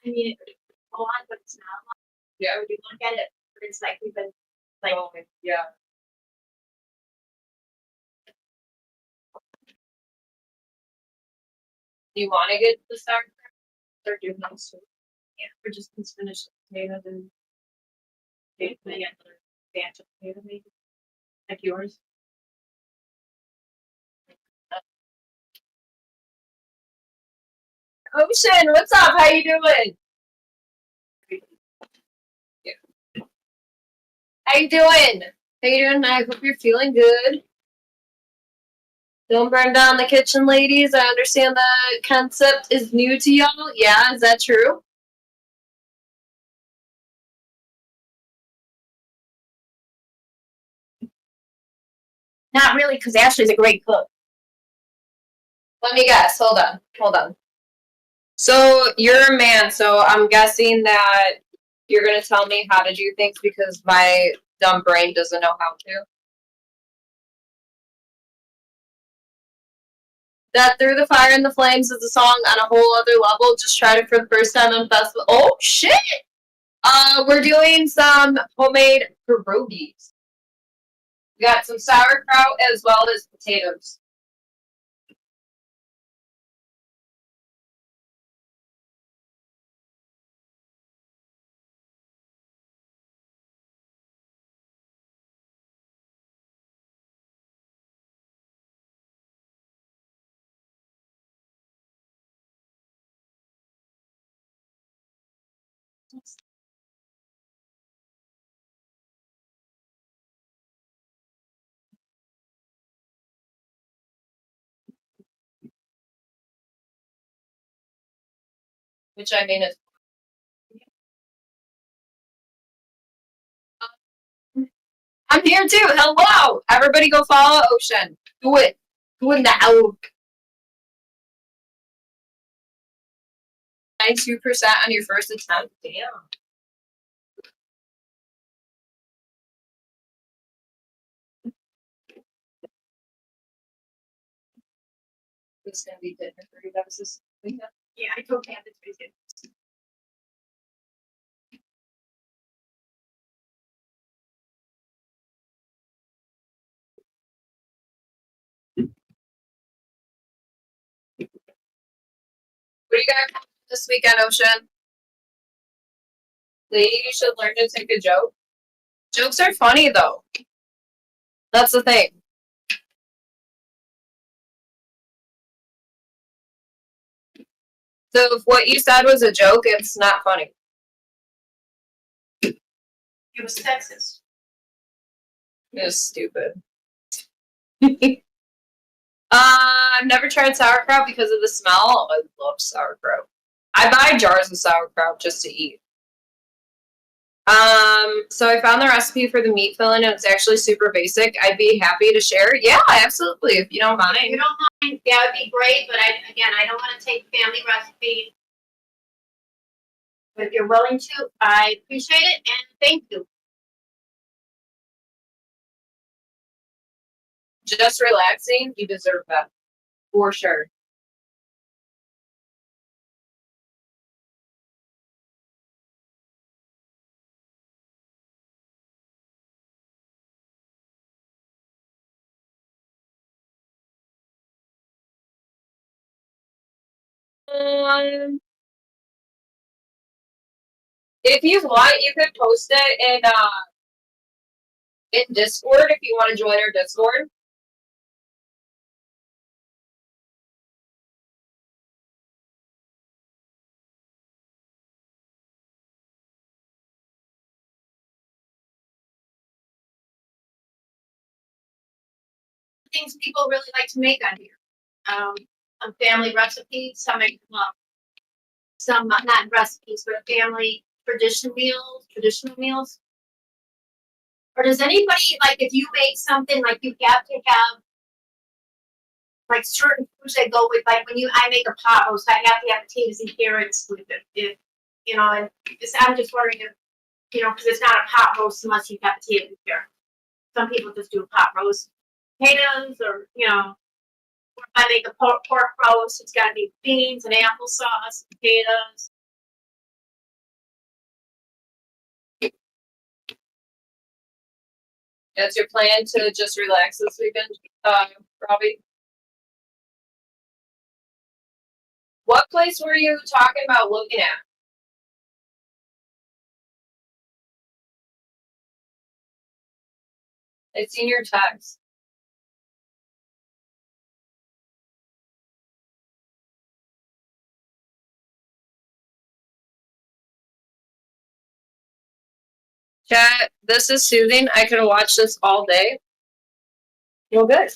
I mean, it's a lot, but it's not a lot. Yeah. When you look at it, it's like we've been like. Oh, yeah. Do you want to get the sour cream? They're doing those. Yeah, we're just gonna finish the potatoes and maybe another batch of potato maybe. Like yours. Ocean, what's up? How you doing? Yeah. How you doing? How you doing? I hope you're feeling good. Don't burn down the kitchen, ladies. I understand the concept is new to y'all. Yeah, is that true? Not really, because Ashley's a great cook. Let me guess. Hold on. Hold on. So you're a man, so I'm guessing that you're going to tell me how to do things because my dumb brain doesn't know how to. That Through the Fire and the Flames is a song on a whole other level. Just tried it for the first time on festival. Oh, shit! We're doing some homemade pierogis. We got some sauerkraut as well as potatoes. Which I mean is. I'm here too. Hello, everybody! Go follow Ocean. Do it. Do it now. 92% on your first attempt. Damn. It's gonna be dinner for you guys this weekend. Yeah, I told Pam it's pretty good. What do you got this weekend, Ocean? Lady, you should learn to take a joke. Jokes are funny though. That's the thing. So if what you said was a joke, it's not funny. It was sexist. It's stupid. I've never tried sauerkraut because of the smell. I love sauerkraut. I buy jars of sauerkraut just to eat. So I found the recipe for the meat filling and it's actually super basic. I'd be happy to share. Yeah, absolutely. If you don't mind. If you don't mind, that would be great, but I don't want to take family recipe. But if you're willing to, I appreciate it and thank you. Just relaxing, you deserve that. For sure. If you want, you could post it in Discord if you want to join our Discord. Things people really like to make on here. Some family recipes, some not recipes, but family traditional meals. Or does anybody, like, if you make something, like, you have to have, like, certain foods that go with, like, I make a pot roast, I have to have potatoes and carrots with it, and I'm just wondering if, because it's not a pot roast unless you have potatoes and carrots. Some people just do a pot roast, potatoes, or, if I make a pork roast, it's got to be beans and applesauce, potatoes. That's your plan to just relax this weekend, Robbie? What place were you talking about looking at? I've seen your text. Chat, this is soothing. I could have watched this all day. Feel good.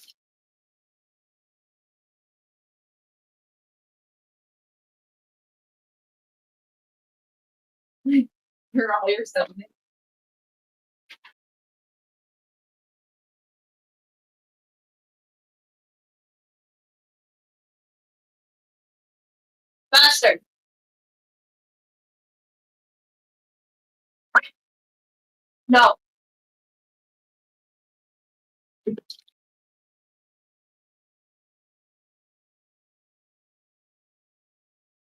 You're all yourself. Faster. No.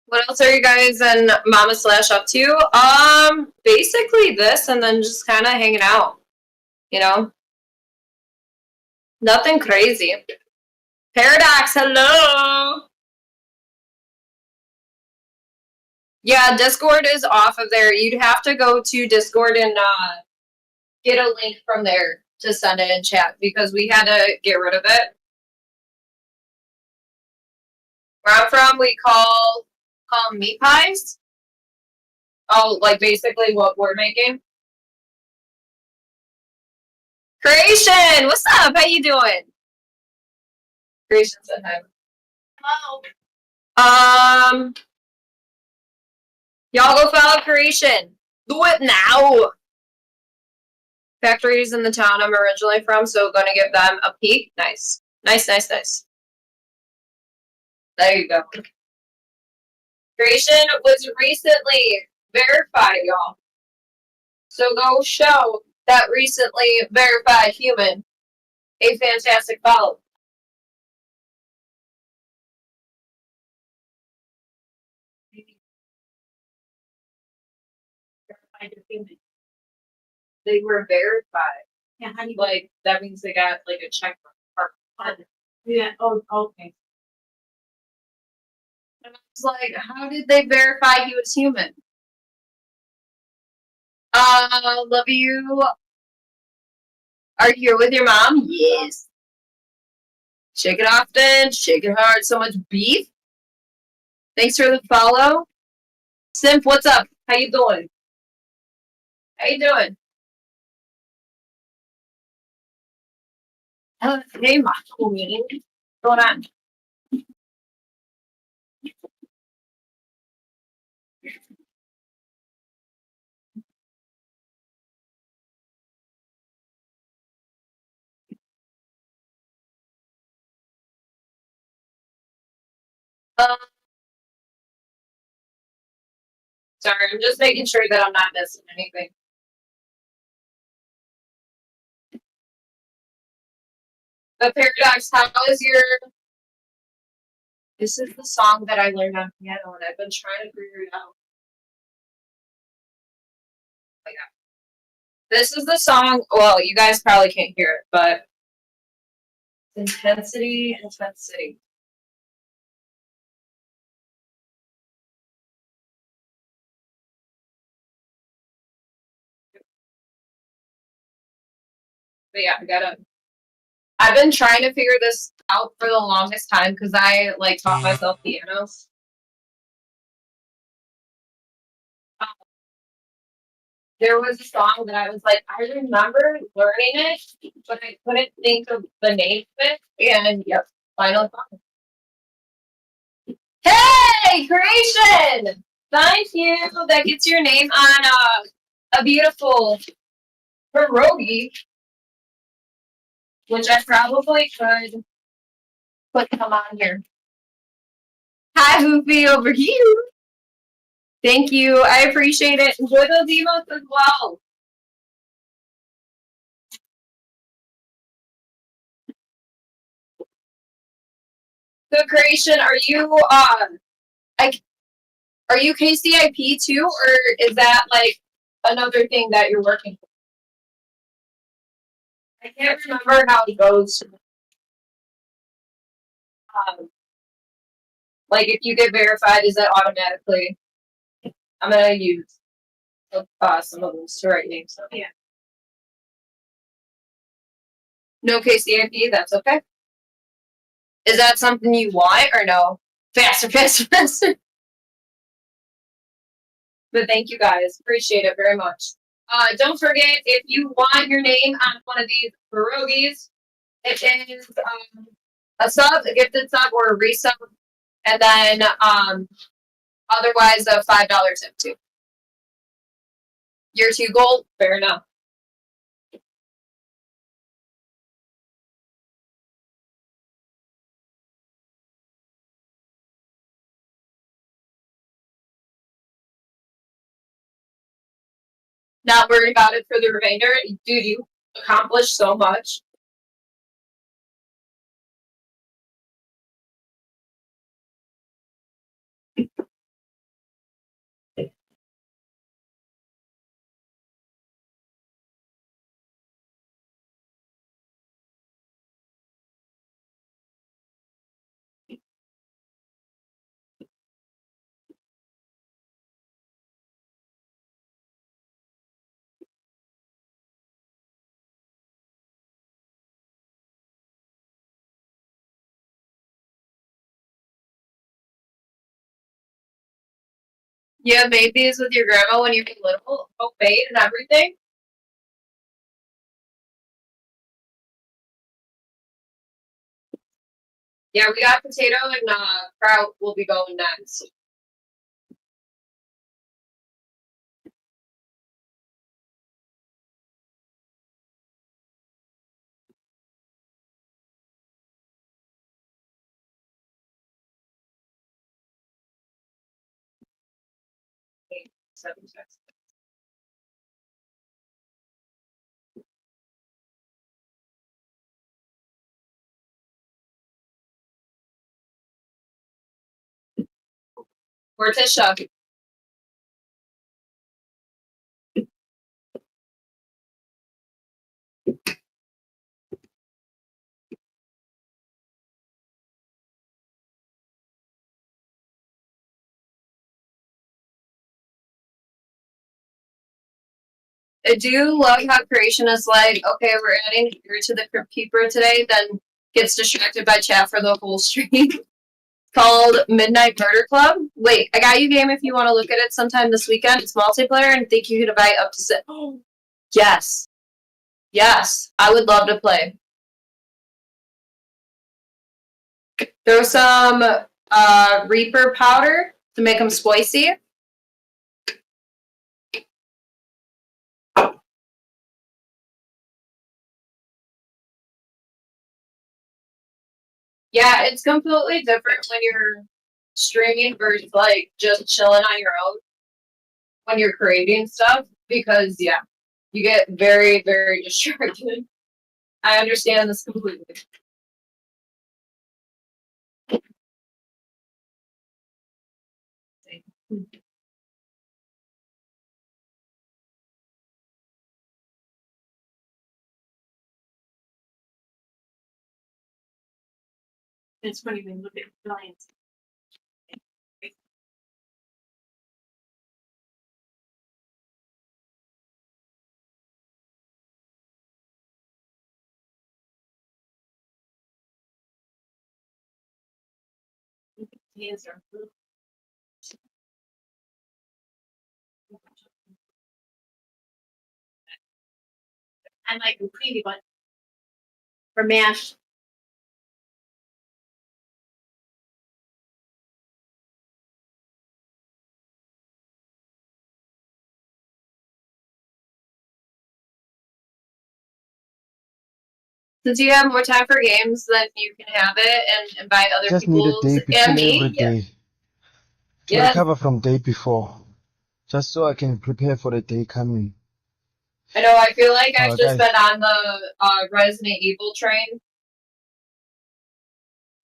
What else are you guys and Mamaslash up to? Basically this, and then just kind of hanging out. You know, nothing crazy. Paradox, hello. Yeah, Discord is off of there. You'd have to go to Discord and get a link from there to send it in chat because we had to get rid of it. Where I'm from, we call them meat pies. Oh, like basically what we're making. Creation, what's up? How you doing? Creation said hi. Hello. Y'all go follow Creation. Do it now. Factories in the town I'm originally from, so gonna give them a peek. Nice. Nice, nice, nice. There you go. Creation was recently verified, y'all. So go show that recently verified human a fantastic follow. They were verified. Yeah, how do you Like, that means they got like a check mark. Yeah, oh, okay. And I was like, how did they verify he was human? Love you. Are you here with your mom? Yes. Shake it often, shake it hard. So much beef. Thanks for the follow. Simp, what's up? How you doing? How you doing? Hey, my queen. What's going on? Um, sorry, I'm just making sure that I'm not missing anything. But Paradox, how is your... This is the song that I learned on piano, and I've been trying to figure it out. Oh, yeah. This is the song, well, you guys probably can't hear it, but... Intensity, intensity. But yeah, I've been trying to figure this out for the longest time because I like taught myself piano. There was a song that I was like, I remember learning it, but I couldn't think of the name of it. And yep, finally found it. Hey, Creation! Thank you. That gets your name on a beautiful pierogi, which I probably could put them on here. Hi, Hoopy, over here. Thank you. I appreciate it. Enjoy those emotes as well. So, Creation, are you are you KCIP too, or is that like another thing that you're working for? I can't remember how it goes. Like if you get verified, is that automatically? I'm gonna use some of those to write names. So yeah. No KCIP, that's okay. Is that something you want or no? Faster, faster, faster. But thank you guys. Appreciate it very much. Don't forget, if you want your name on one of these pierogies, it is a sub, a gifted sub, or a resub. And then otherwise a $5 tip too. Year 2 gold, fair enough. Not worry about it for the remainder. Dude, you accomplished so much. You have made these with your grandma when you were little, homemade and everything? Yeah, we got potato and kraut will be going next. Eight, seven, six. Morticia. I do love how creation is like, okay, we're adding here to the Crypt Keeper today, then gets distracted by chat for the whole stream. Called Midnight Murder Club. Wait, I got you game if you want to look at it sometime this weekend. It's multiplayer and I think you can invite up to six. Yes. Yes. I would love to play. Throw some Reaper powder to make them spicy. Yeah, it's completely different when you're streaming versus like just chilling on your own when you're creating stuff because yeah, you get very, very distracted. I understand this completely. It's funny when you look at clients. Hands are I like them creamy, but for mash. Since you have more time for games, then you can have it and invite other Just need a people's day and before every me. Yeah. day to Yes. recover from day before, just so I can prepare for the day coming. I know, I feel like I've just Guys, been on the Resident Evil train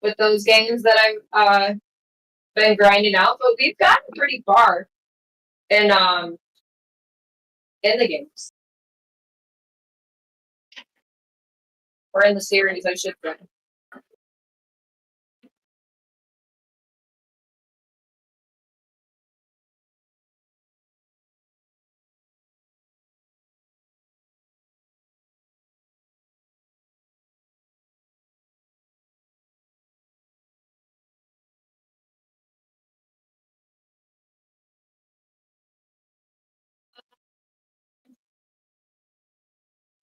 with those games that I've been grinding out, but we've gotten pretty far in the games. Or in the series, I should say.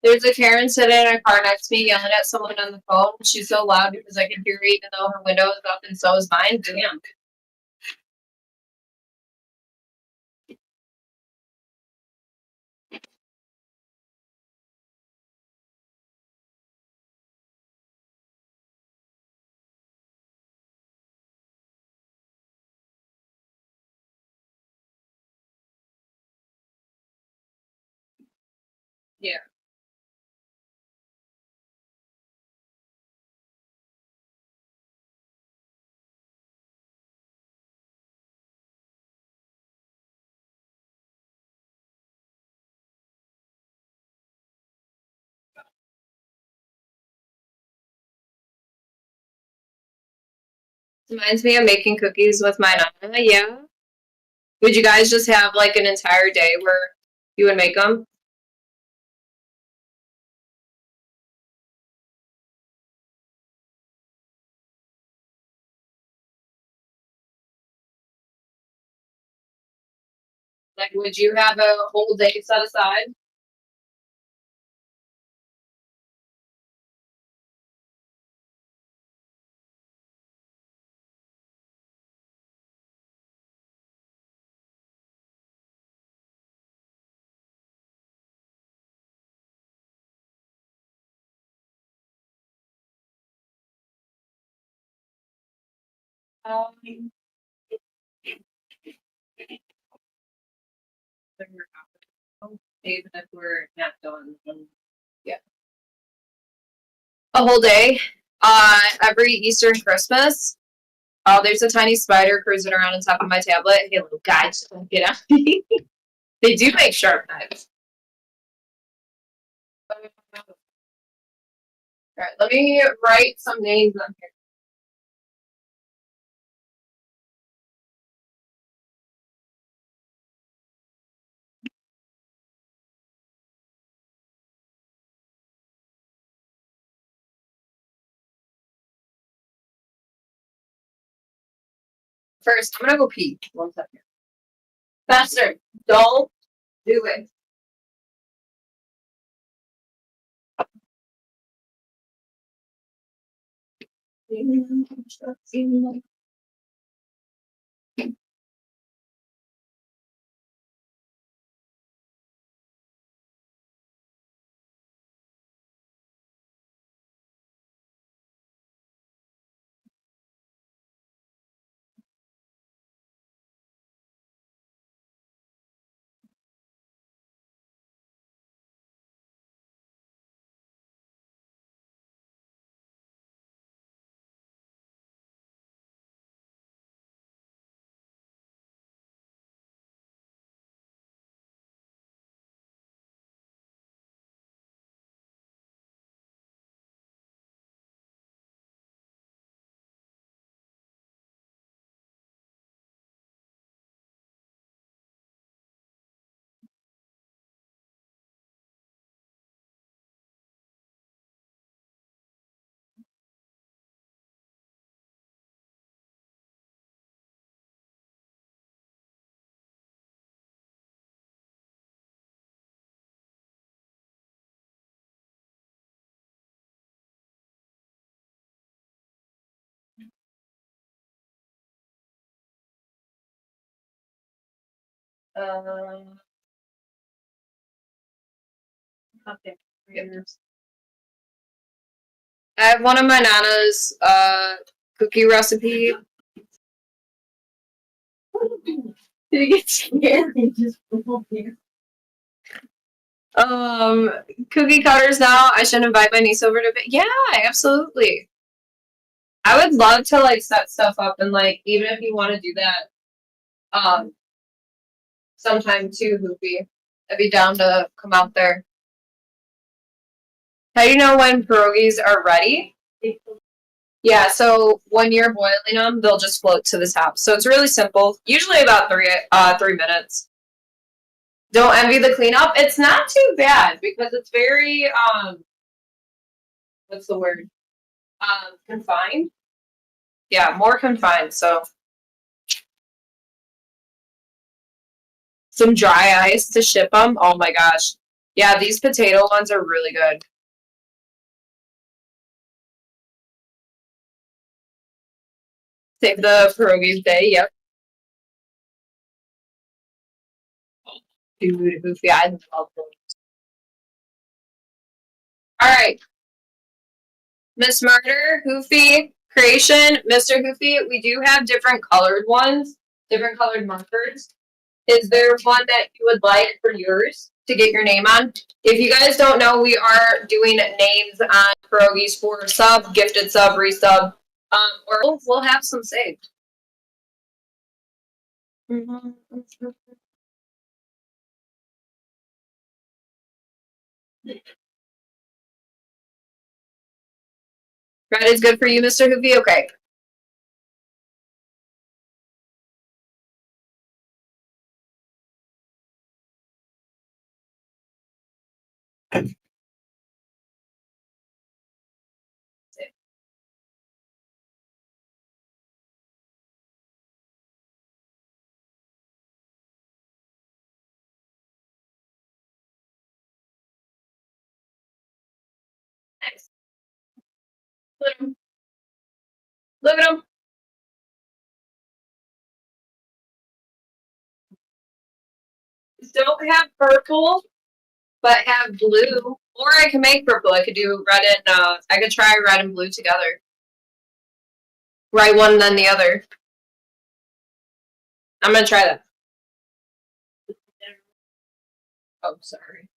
There's a Karen sitting in a car next to me yelling at someone on the phone. She's so loud because I can hear her even though her window is up and so is mine. Damn. Yeah. Reminds me of making cookies with my nana. Yeah. Would you guys just have like an entire day where you would make them? Like, would you have a whole day set aside? Um, even if we're not done. Yeah. A whole day. Every Easter and Christmas. Oh, there's a tiny spider cruising around on top of my tablet. Hey, little guy, just don't get out. They do make sharp knives. All right, let me write some names on here. First, I'm gonna go pee. 1 second. Faster. Don't do it. Okay. I have one of my nana's cookie recipe. Did you get scared? Just cookie cutters now. I should invite my niece over to. Yeah, absolutely. I would love to like set stuff up and like even if you want to do that, sometime too, Hoopy. I'd be down to come out there. How do you know when pierogies are ready? Yeah, so when you're boiling them, they'll just float to the top. So it's really simple. Usually about 3 minutes. Don't envy the cleanup. It's not too bad because it's very what's the word? Confined. Yeah, more confined. So some dry ice to ship them. Oh my gosh. Yeah, these potato ones are really good. Save the pierogies day. Yep. Dude, Goofy, I love them. All right. Miss Murder, Hoofy, Creation, Mr. Hoofy, we do have different colored ones, different colored markers. Is there one that you would like for yours to get your name on? If you guys don't know, we are doing names on pierogies for sub, gifted sub, resub, or we'll have some saved. Red is good for you, Mr. Hoofy? Okay. Nice. Look at him. Look at him. Don't have purple, but have blue. Or I can make purple. I could do red and I could try red and blue together. Right one then the other. I'm gonna try that. Oh, sorry.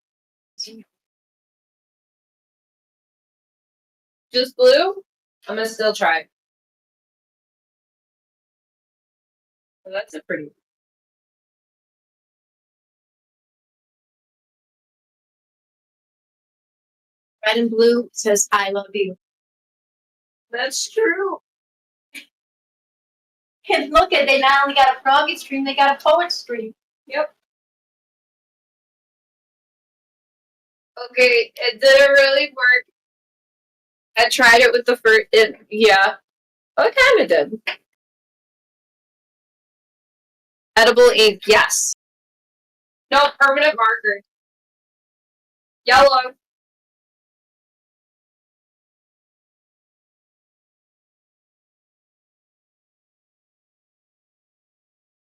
Just blue? I'm gonna still try. Oh, that's a pretty. Red and blue says I love you. That's true. And look at, they not only got a Pierogi stream, they got a poet stream. Yep. Okay, it didn't really work. I tried it with the first. Yeah. Oh, it kind of did. Edible ink, yes. No, permanent marker. Yellow.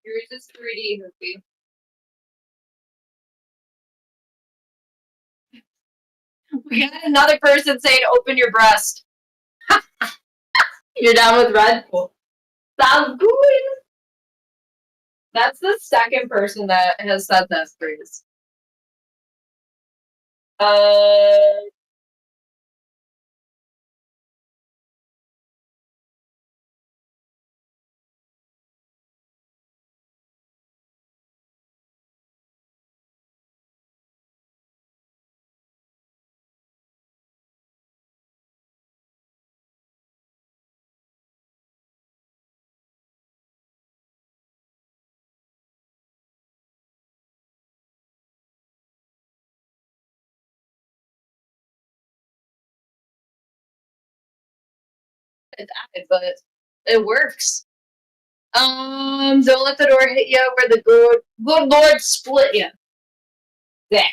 Yours is 3D, Hoopy. We got another person saying, open your breast. You're down with red? Cool. Sounds good. That's the second person that has said that phrase. It died, but it works. Don't let the door hit you where the good Lord split you. There.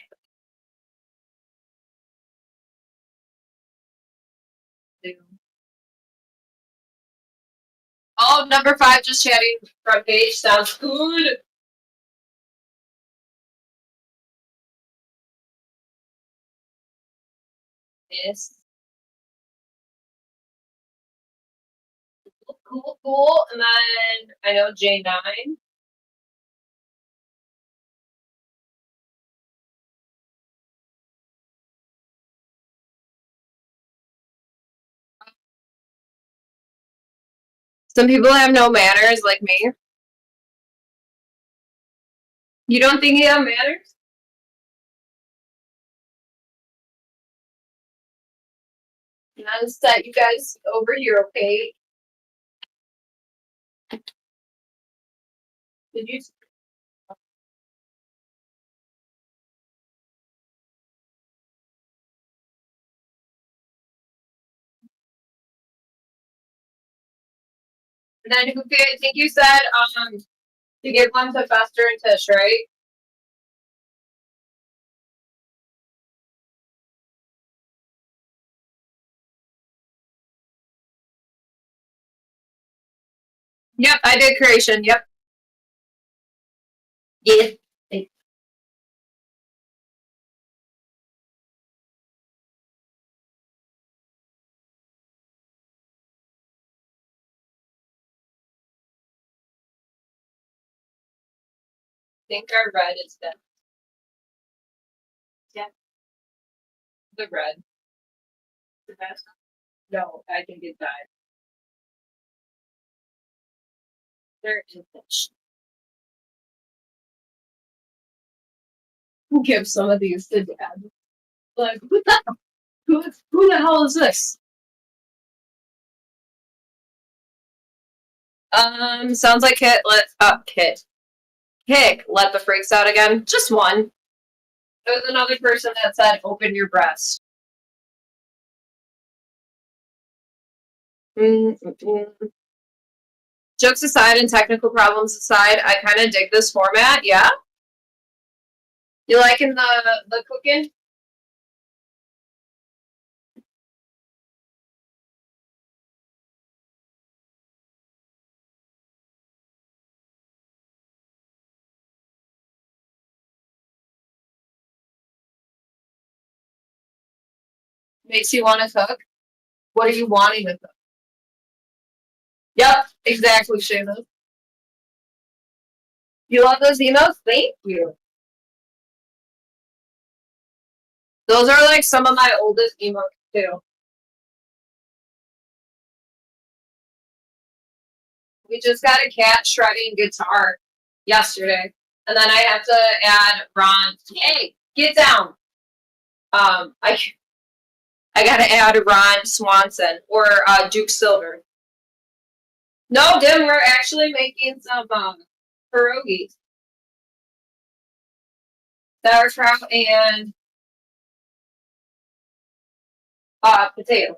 Oh, number 5 just chatting front page. Sounds good. Yes. Cool, cool. And then I know J9. Some people have no manners like me. You don't think you have manners? I'll set you guys over here, okay? Did you? And then, Hoopy, I think you said to give one to Fester and Tish, right? Yep, I did creation. Yep. Yeah. I think our red is done. Yeah. The red. The best. No, I think it died. There is fish. Give some of these to Dad. Like, who the hell is this? Sounds like Kit Kick let the freaks out again. Just one. There was another person that said, open your breast. Jokes aside and technical problems aside, I kind of dig this format, yeah? You liking the cooking? Makes you want to cook? What are you wanting to cook? Yep, exactly, Shayla. You love those emails? Thank you. Those are like some of my oldest emails too. We just got a cat shredding guitar yesterday. And then I have to add Ron. Hey, get down. I gotta add Ron Swanson or Duke Silver. No, Dim, we're actually making some pierogies. Sauerkraut and potato.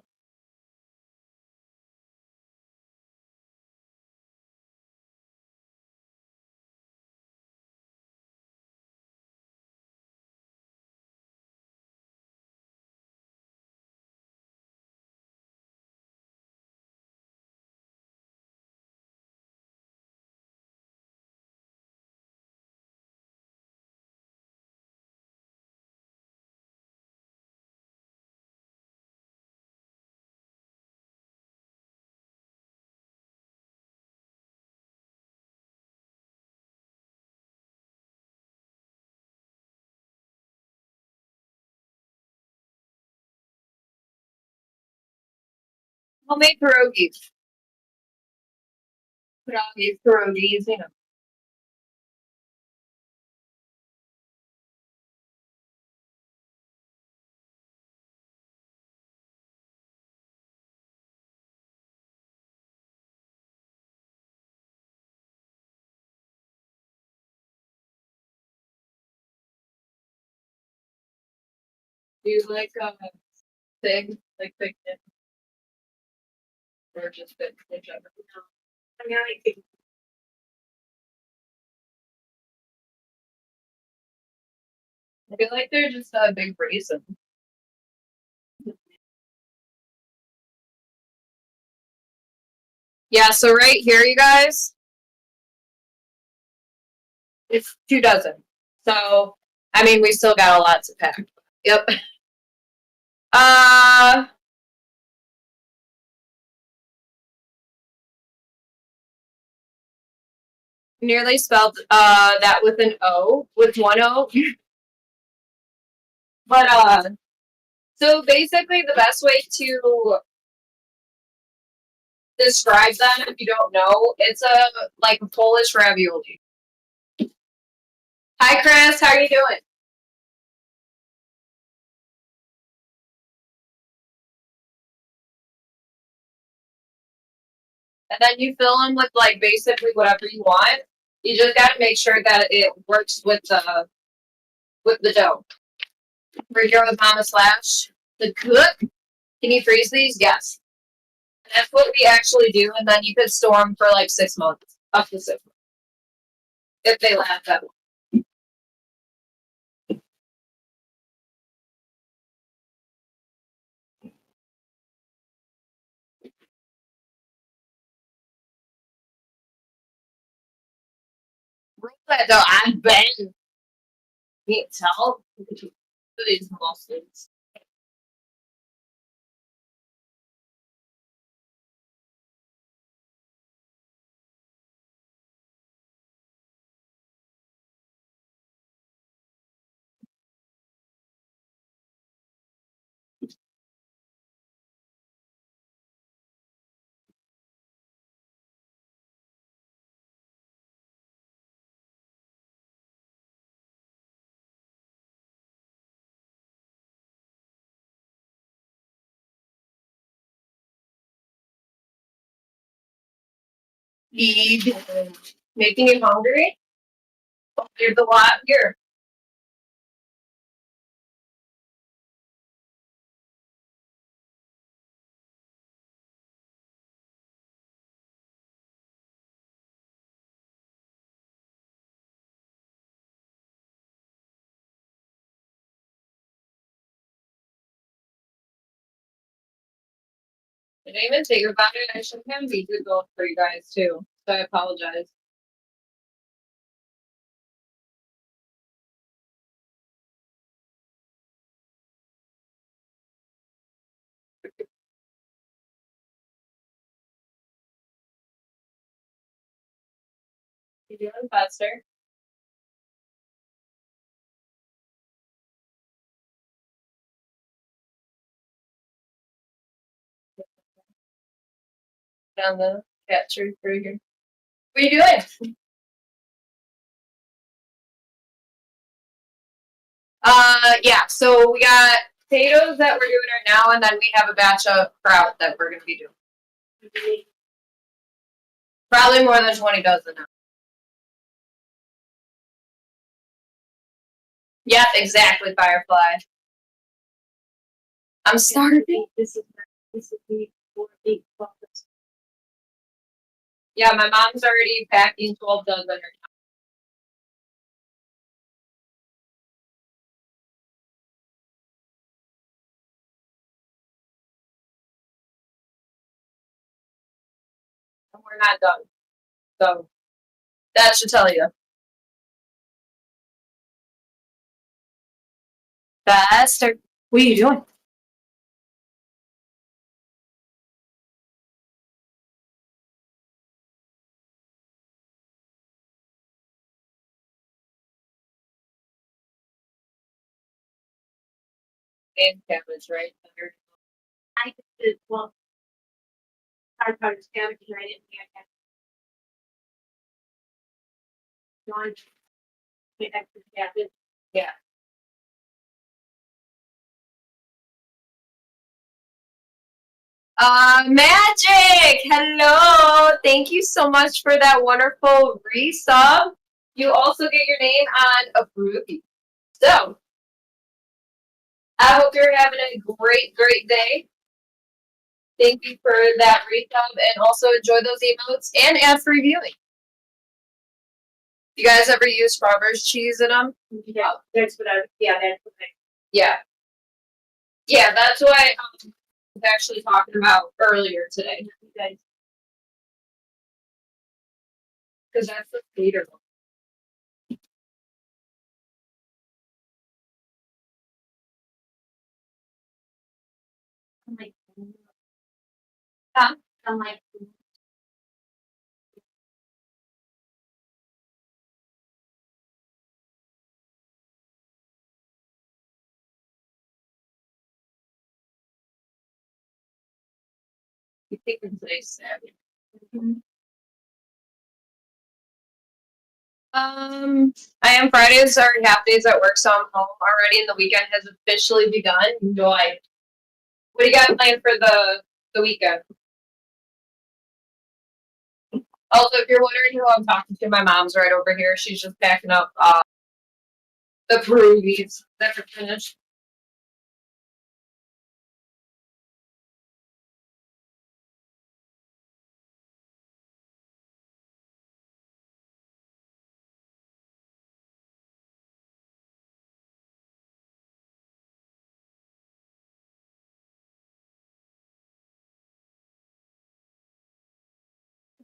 Homemade pierogies. Pierogies, you know. Do you like fig? Like fig dip? Or just fig, whichever. I mean, I think I feel like they're just a big raisin. Yeah, so right here, you guys, it's 2 dozen. So, I mean, we still got a lot to pack. Yep. Nearly spelled that with an O, with one O. But so basically the best way to describe them if you don't know, it's like a Polish ravioli. Hi Chris, how are you doing? And then you fill them with like basically whatever you want. You just gotta make sure that it works with the dough. We're here with Mamaslash, the cook. Can you freeze these? Yes. And that's what we actually do, and then you could store them for like 6 months, up to 6 months, if they last that long. Roll that dough. I've been. Can't tell. These muscles. Feed. Making you hungry? Here's a lot here. I didn't even think about it. I should have these gold for you guys too. So I apologize. You're doing faster. Down the cat tree through here. What are you doing? Yeah, so we got potatoes that we're doing right now, and then we have a batch of kraut that we're gonna be doing. Probably more than 20 dozen now. Yep, exactly, Firefly. I'm starving. This is the 4 big buckets. Yeah, my mom's already packing 12 dozen right now. And we're not done. So that should tell you. Faster. What are you doing? And cabbage, right? I did, well, hard part is cabbage, and I didn't have John, get extra cabbage. Yeah. Magic! Hello! Thank you so much for that wonderful resub. You also get your name on a Pierogi. So, I hope you're having a great, great day. Thank you for that resub, and also enjoy those emotes and ad-free viewing. You guys ever use farmer's cheese in them? Yeah, that's what I, Yeah. Yeah, that's what I was actually talking about earlier today. Because that's the theater. I'm like, Huh? I'm like, You think today's Saturday? I am Fridays are half days at work, so I'm home already, and the weekend has officially begun. Enjoy. What do you got planned for the weekend? Also, if you're wondering who I'm talking to, my mom's right over here. She's just packing up the Pierogis that are finished.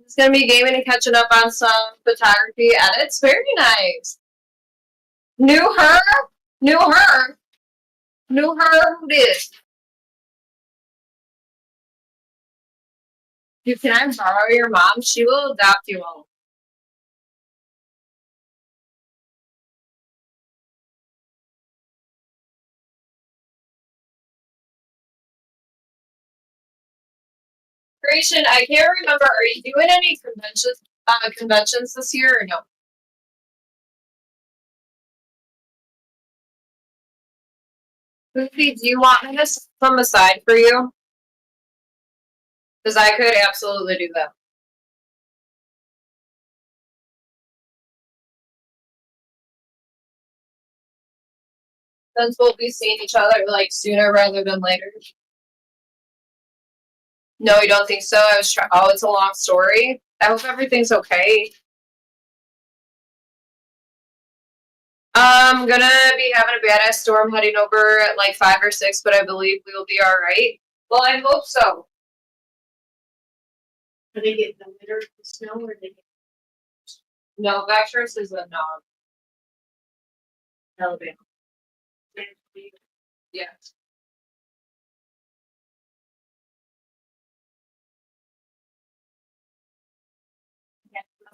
It's gonna be gaming and catching up on some photography edits. Very nice. Knew her? Knew her? Knew her? Who did? Dude, can I borrow your mom? She will adopt you all. Creation, I can't remember. Are you doing any conventions this year or no? Lucy, do you want me to from the side for you? Because I could absolutely do that. Since we'll be seeing each other like sooner rather than later. No, you don't think so? I was trying. Oh, it's a long story. I hope everything's okay. I'm gonna be having a badass storm heading over at like 5 or 6, but I believe we will be all right. Well, I hope so. are they getting the winter snow or they get No, Vectress is a no. Alabama? Yeah.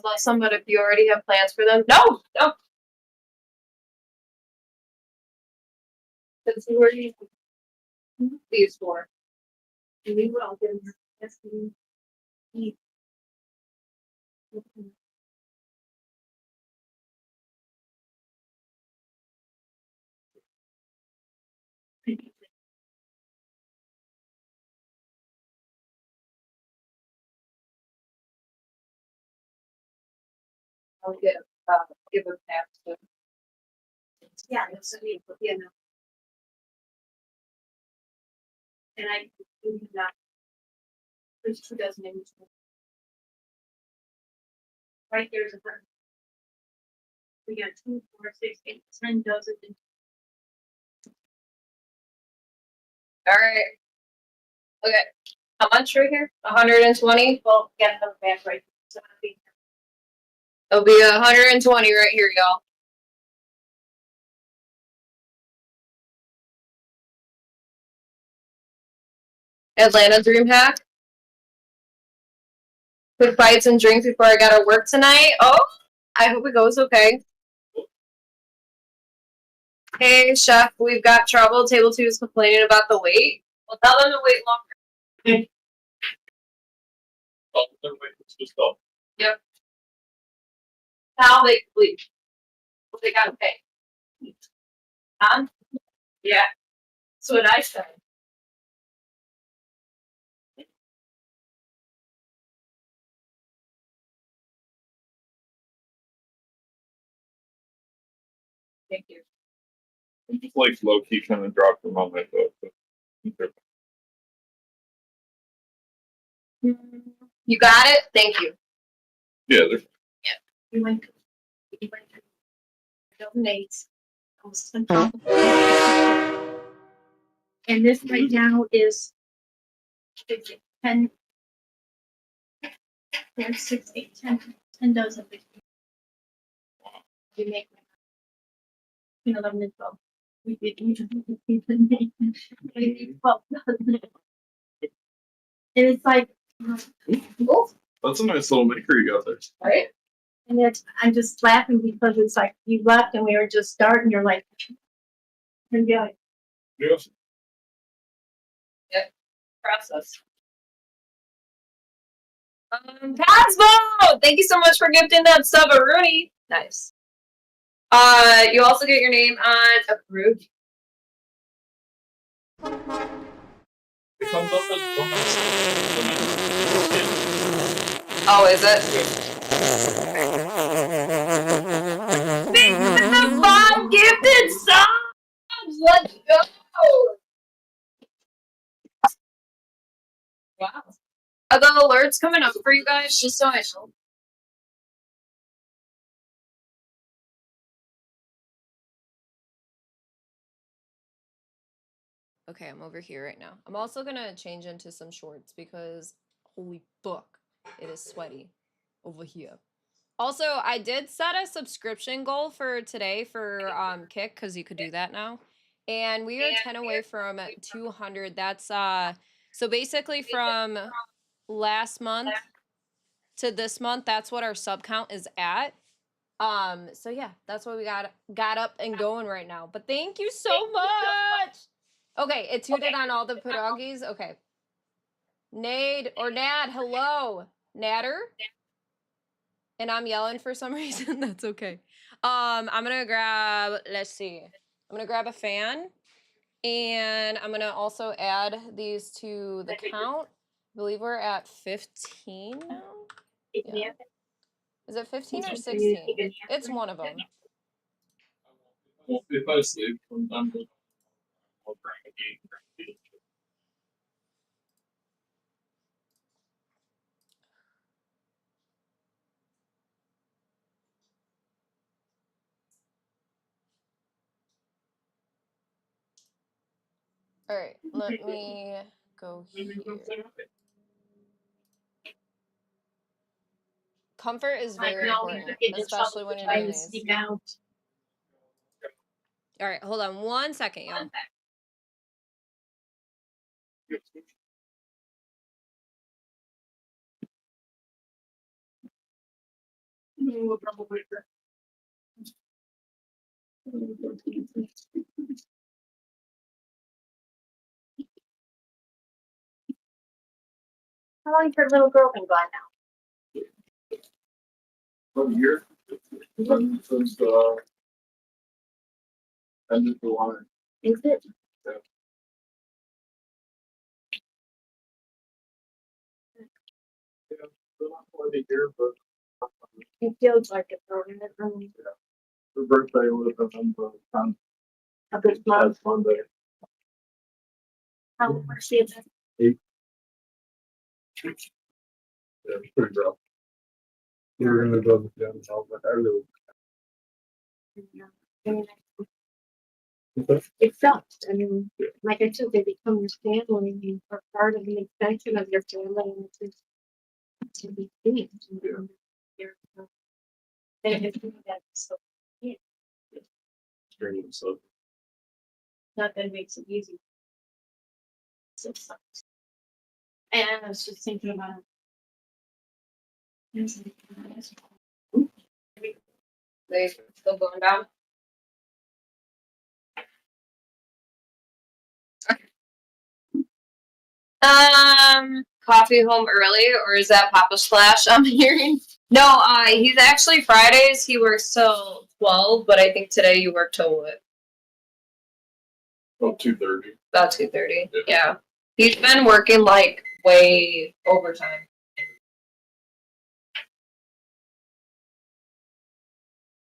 bless them, but if you already have plans for them, no. That's who are you? These four. We will get them. Yes, we need. I'll give a pass to. Yeah, that's what we, you know. And I do not. There's 2 dozen in each one. Right there's a bird. We got 2, 4, 6, 8, 10 dozen. All right. Okay. How much right here? 120. Well, get them back right. So It'll be 120 right here, y'all. Atlanta Dream Hack. Quick bites and drinks before I gotta work tonight. Oh, I hope it goes okay. Hey, chef, we've got trouble. Table 2 is complaining about the wait. Well, tell them to wait longer. Oh, they're waiting to just go. Yep. How they leave. Well, they gotta pay. Huh? Yeah. That's what I said. Thank you. I'm just like low key kind of dropped them on my foot. But You got it? Thank you. yeah, they're we went donates. And this right now is 10, 4, 6, 8, 10 dozen. You make 11 and 12. We did 12 dozen. And it's like, that's a nice little maker you got there. Right? and it's, I'm just laughing because it's like you left and we were just starting. You're like, and you're like, Yes. Process. Pasmo! Thank you so much for gifting that sub a Rooney. Nice. You also get your name on a Pierogi. It comes up as one of Oh, is it? Thank you for the 5 gifted subs! Let's go! Wow. Are the alerts coming up for you guys? Just so I know. Okay, I'm over here right now. I'm also gonna change into some shorts because holy fuck, it is sweaty over here. Also, I did set a subscription goal for today for Kick because you could do that now, and we are 10 away from 200. That's so basically from last month to this month, that's what our sub count is at. So yeah, that's what we got up and going right now. But thank you so much. Okay, it tooted on all the Pierogis. Okay. Nade or Nad, hello. Natter. And I'm yelling for some reason. That's okay. I'm gonna grab, let's see. I'm gonna grab a fan. And I'm gonna also add these to the count. I believe we're at 15 now. Yeah. Is it 15 or 16? It's one of them. If I sleep, I'm done with I'll bring a game. All right, let me go here. Comfort is very important, especially when you're doing these. All right, hold on 1 second, y'all. How long's your little girl been gone now? From here, since end of July. Is it? Yeah, still not quite a year, but It feels like it's over. her birthday would have been on the 10th. A good month. Last Monday. How old was she then? Yeah, it's pretty rough. We were gonna go to the gym, so I was like, I really. It sucks. I mean, like I said, they become your family and are part of the extension of your family, and it's just to be seen. And it's that's so Training, so not that it makes it easy. So it sucks. And I was just thinking about They still going down. Coffee home early, or is that Papa Slash I'm hearing? No, he's actually Fridays. He works till 12, but I think today you work till what? about 2:30. About 2:30. Yeah. Yeah. He's been working like way overtime.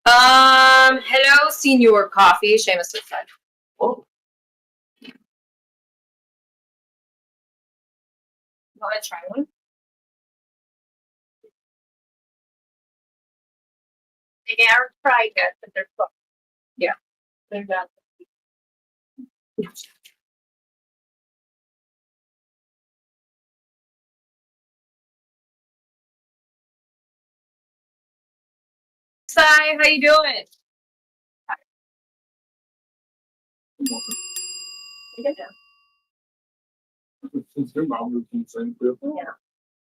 Hello, Senior Coffee. Seamus said. Oh, Want to try one? they are tried that, but they're cooked. Yeah. They're not. Sai, how you doing? since your mom was in St. Louis. Yeah.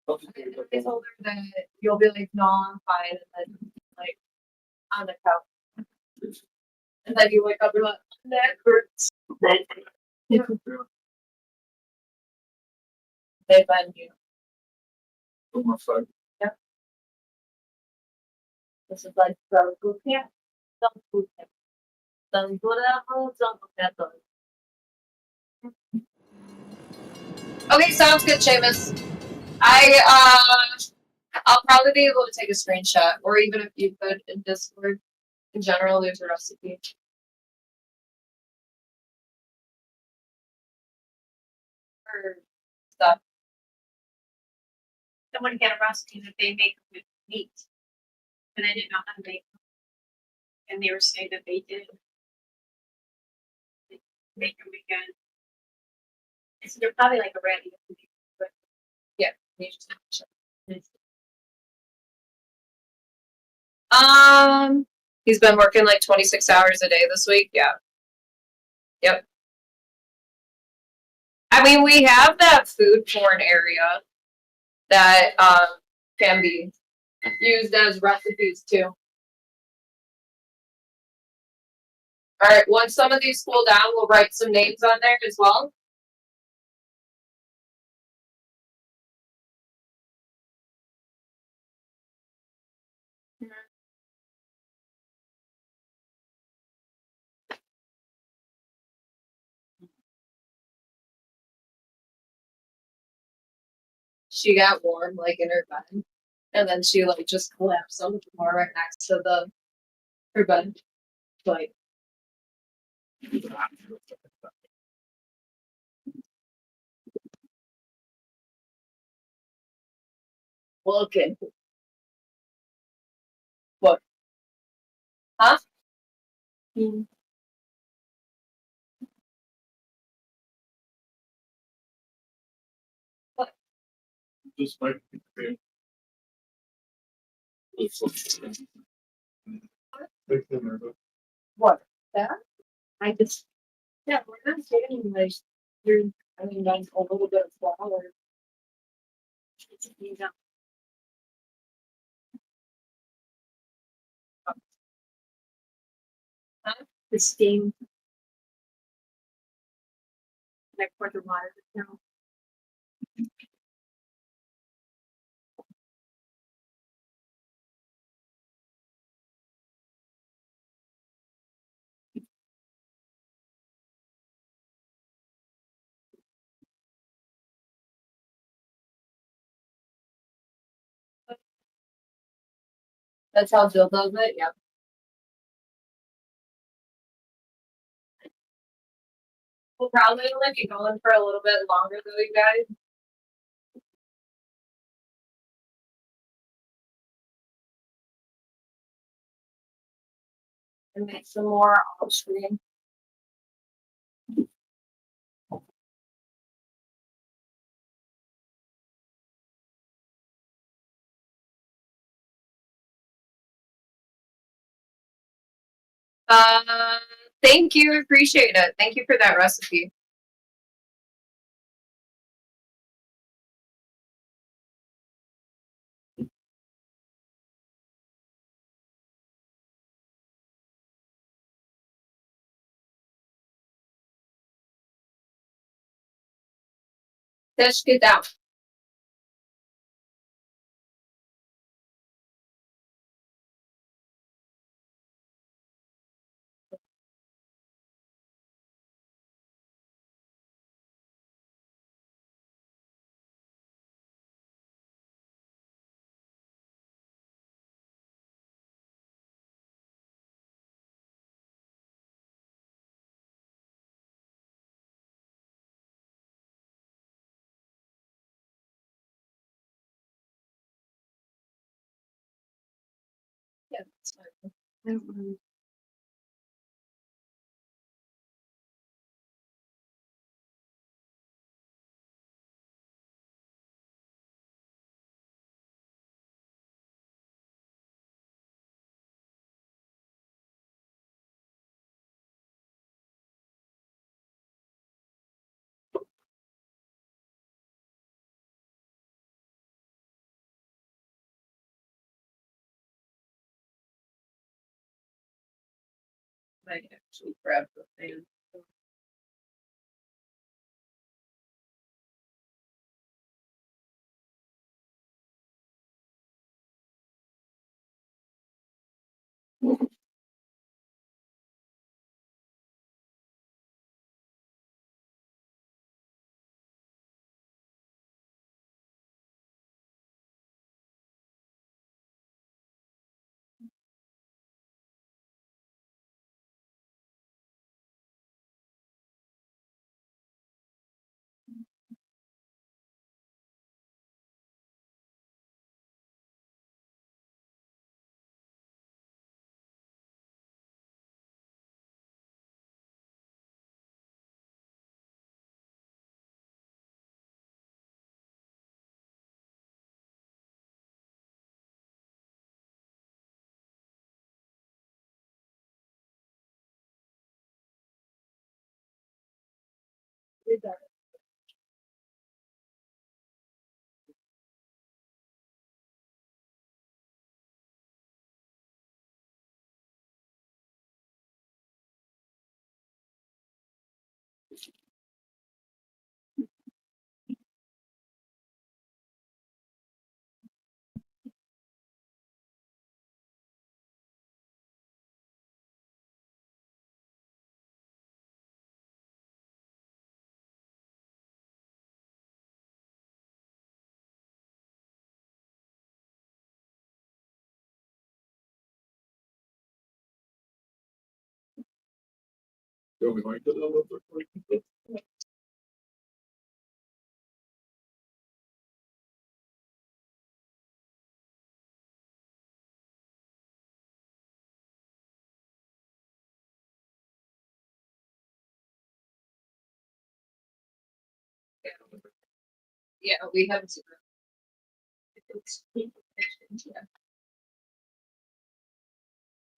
I told her that you'll be like, no, I'm fine, and then like on the couch, and then you wake up and like, that hurts. Yeah. They've been you. On my side. This is like the food camp. Some food camp. Some good apple, some pepper. Okay, sounds good, Seamus. I'll probably be able to take a screenshot, or even if you could in Discord. In general, there's a recipe. For stuff. Someone had a recipe that they make with meat. And I didn't know how to make them. And they were saying that they did. They make them again. And so they're probably like a ready. You just have to check. He's been working like 26 hours a day this week. Yeah. Yep. I mean, we have that food porn area that can be used as recipes too. All right, once some of these cool down, we'll write some names on there as well. She got warm like in her bed, and then she like just collapsed on the floor right next to her bed. Like, looking. What? Huh? Just like the What? That? I just. Yeah, we're not saying like you're. I mean, like a little bit of flour. You know. The steam. And I poured the water down. That's how Jill does it. Yep. We'll probably only be going for a little bit longer though, you guys. And make some more off screen. Thank you, appreciate it. Thank you for that recipe. Tish, get down. Yeah, that's fine. I don't know. I actually grab the fan. Don't we like it? Yeah, we have zero.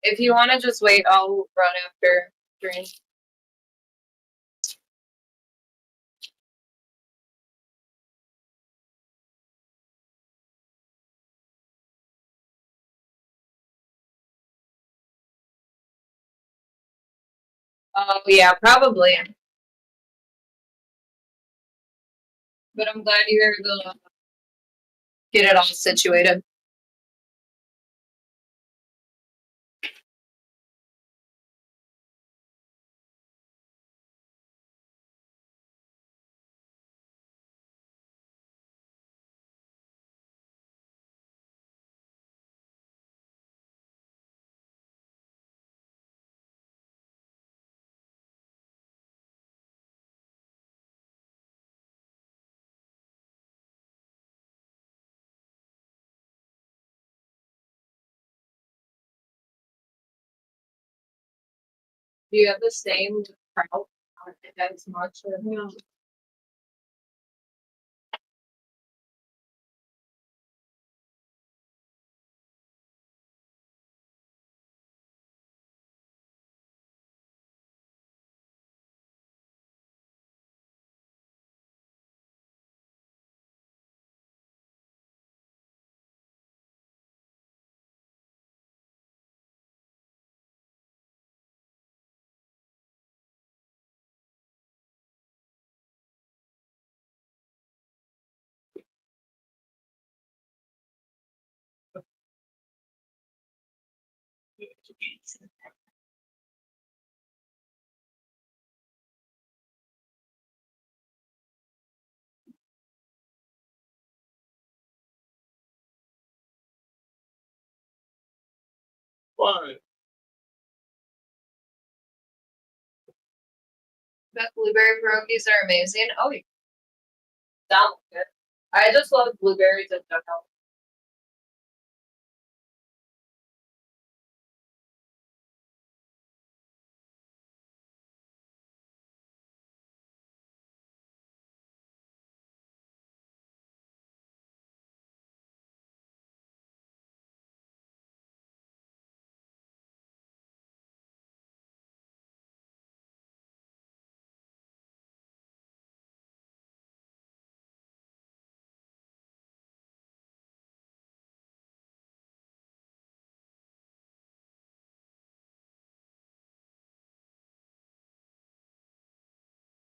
If you want to just wait, I'll run after Dream. Oh yeah, probably. But I'm glad you're able to get it all situated. Do you have the same trout? As much or no? Why? But blueberry pierogies are amazing. Oh, yeah. Sound good. I just love blueberries in general.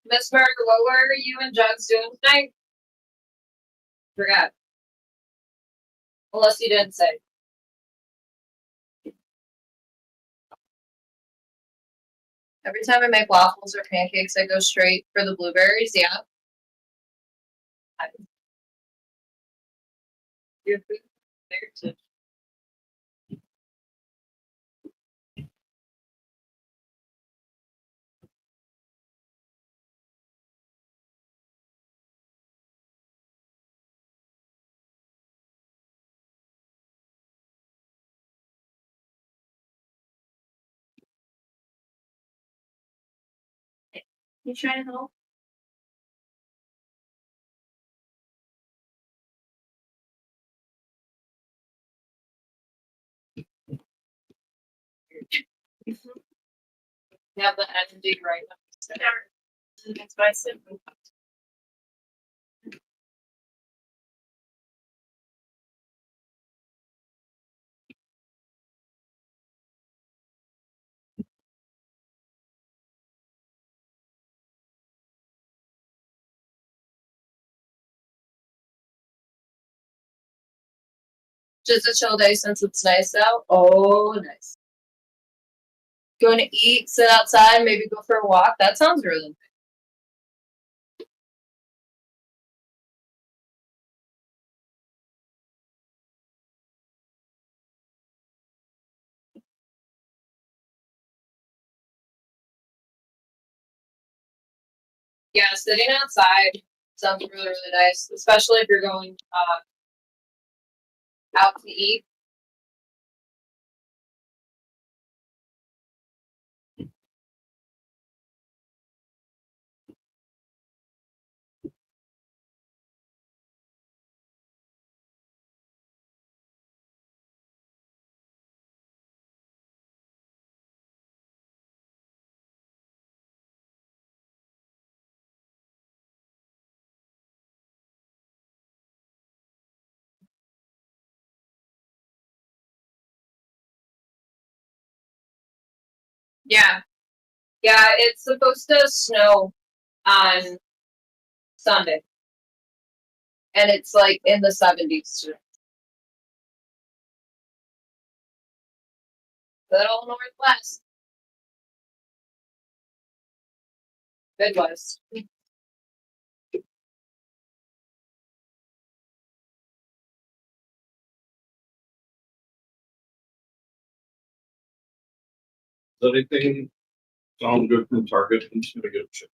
Miss Murder, what were you and Jugs doing tonight? Forgot. Unless you didn't say. Every time I make waffles or pancakes, I go straight for the blueberries. Yeah. Your food there too. You trying to help? You have the energy right now. That's what I said. Just a chill day since it's nice out. Oh, nice. Going to eat, sit outside, maybe go for a walk. That sounds really nice. Yeah, sitting outside sounds really, really nice, especially if you're going out to eat. Yeah. Yeah, it's supposed to snow on Sunday. And it's like in the 70s today. Good old Northwest. Midwest. Does anything sound good from Target? I'm just gonna get a check.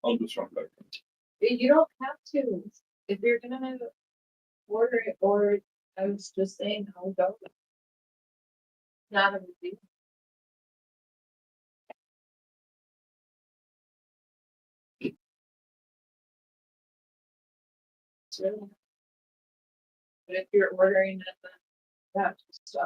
I'll just run back. You don't have to. If you're gonna order it, or I was just saying, I'll go. Not a big deal. It's really not. But if you're ordering it, then that's just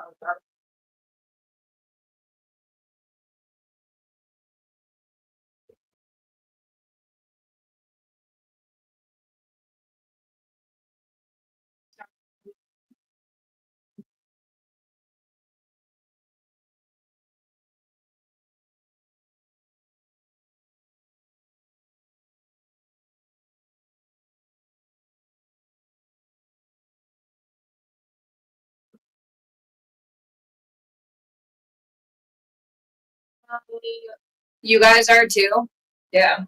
You guys are too? Yeah.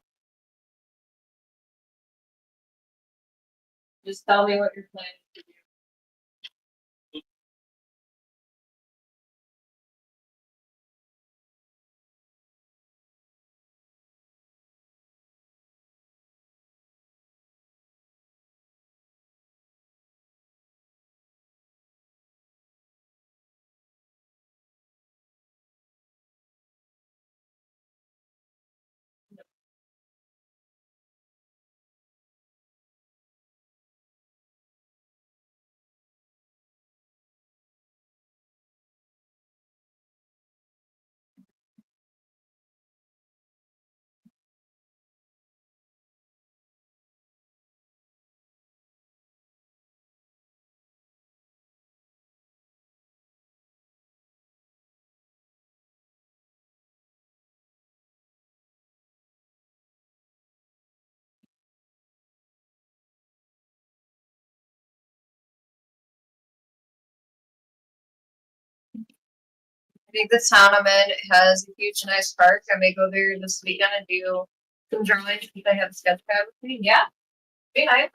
Just tell me what you're planning to do. I think the town I'm in has a huge, nice park. I may go there this weekend and do some drawing since I have a sketch pad with me. Yeah, be nice.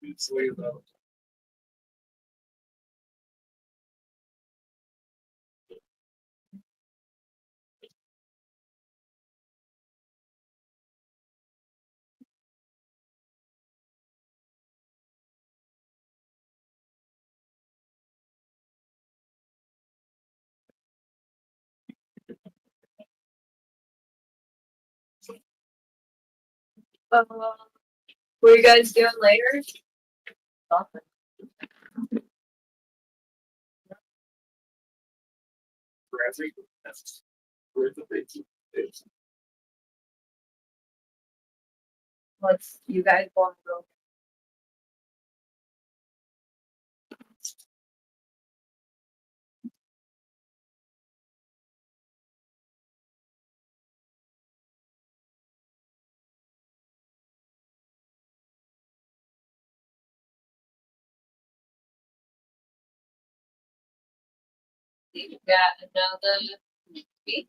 It's way about. What are you guys doing later? Nothing. Graphic. That's where the big is. What's you guys want to go? You got another beef.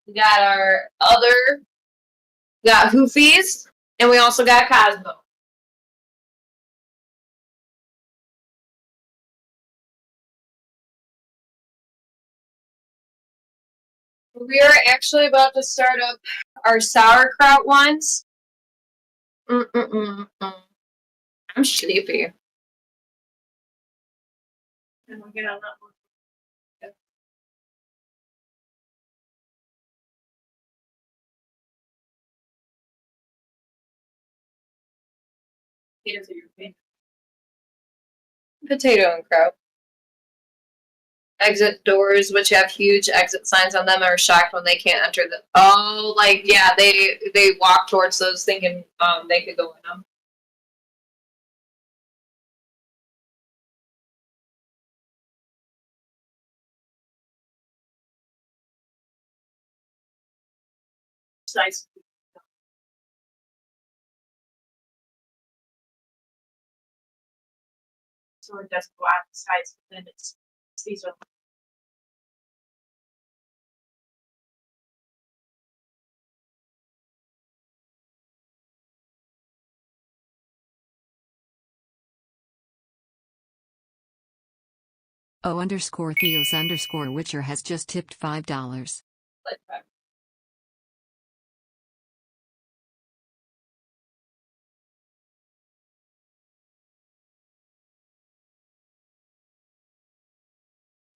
We got our other, got Hoofies, and we also got Cosmo. We are actually about to start up our sauerkraut ones. I'm sleepy. And we'll get on that one. Potatoes are your favorite. Potato and kraut. Exit doors, which have huge exit signs on them, are shocked when they can't enter the. Oh, like yeah, they walk towards those thinking they could go in them. Size. So it doesn't go out the sides, but then these are. O_Theos_Witcher has just tipped $5. Like that.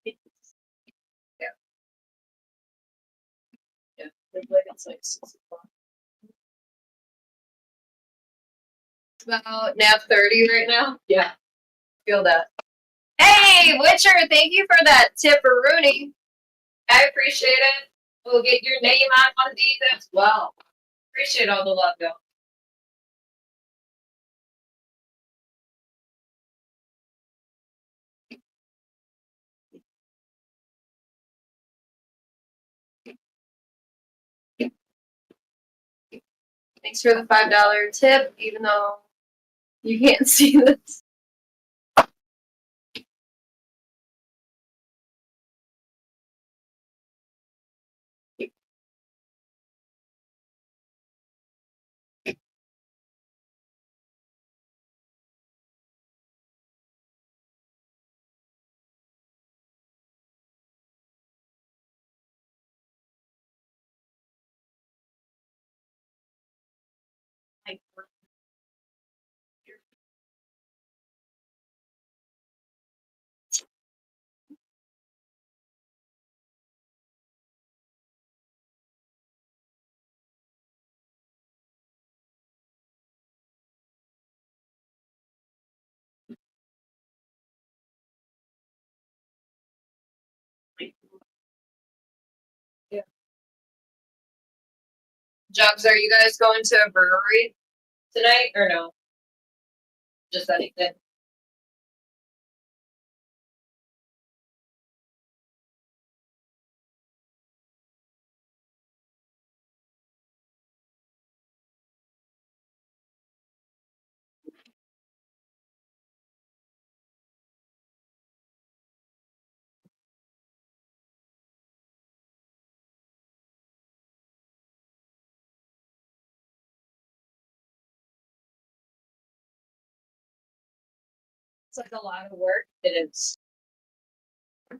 Yeah, it's like 6 o'clock. It's about nap 30 right now. Yeah, feel that. Hey, Witcher, thank you for that tip, Rooney. I appreciate it. We'll get your name on one of these as well. Appreciate all the love, though. Thanks for the $5 tip, even though you can't see this. Like, Yeah. Jugs, are you guys going to a brewery tonight or no? Just anything. It's like a lot of work. It is. A lot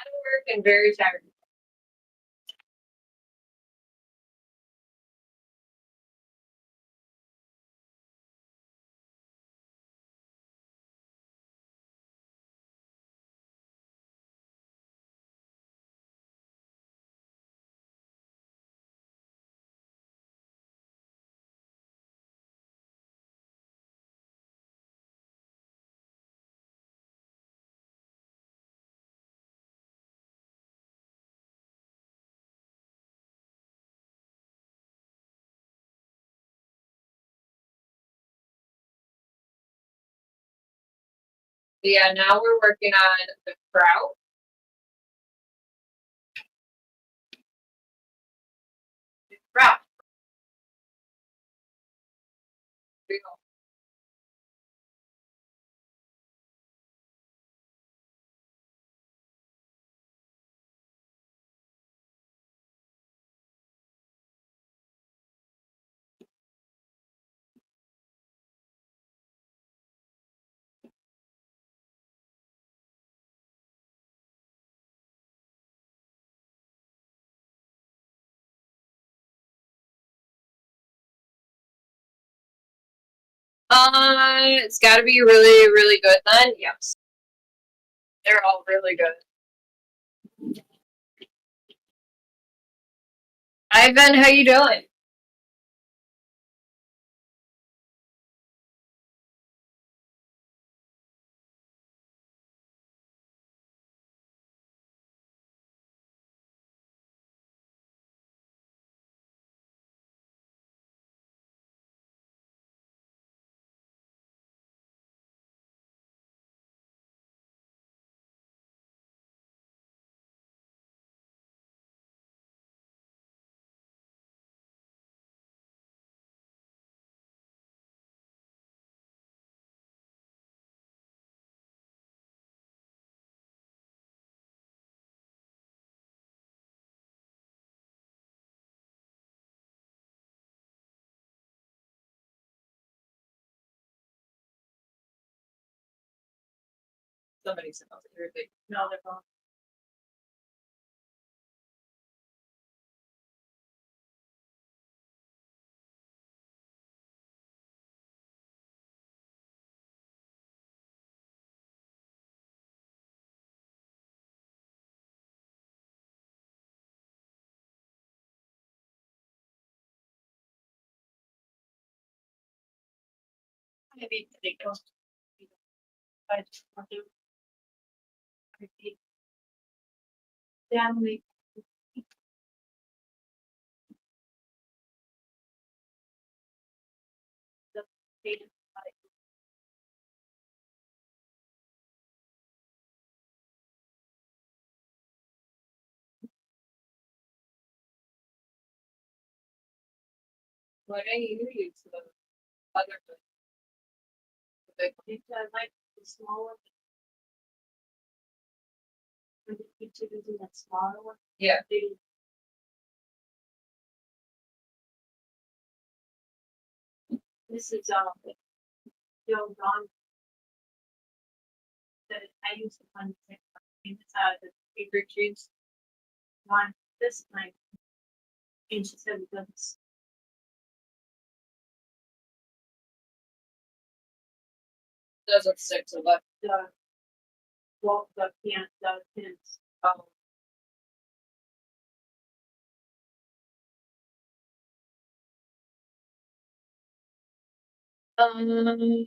of work and very tired. Yeah, now we're working on the kraut. Route. Here we go. It's got to be really, really good then. Yes. They're all really good. Ivan, how you doing? Somebody said irritating. No, they're wrong. Maybe they go. I just want to repeat. Family. The data. What do you use the other the big one? It's like the smaller. For the picture using that smaller one. Yeah. They- This is Joe Don. That I use the one that it's out of the paper tubes. One this night. And she said it doesn't. Doesn't stick to what? The well, the pins. Oh. Um.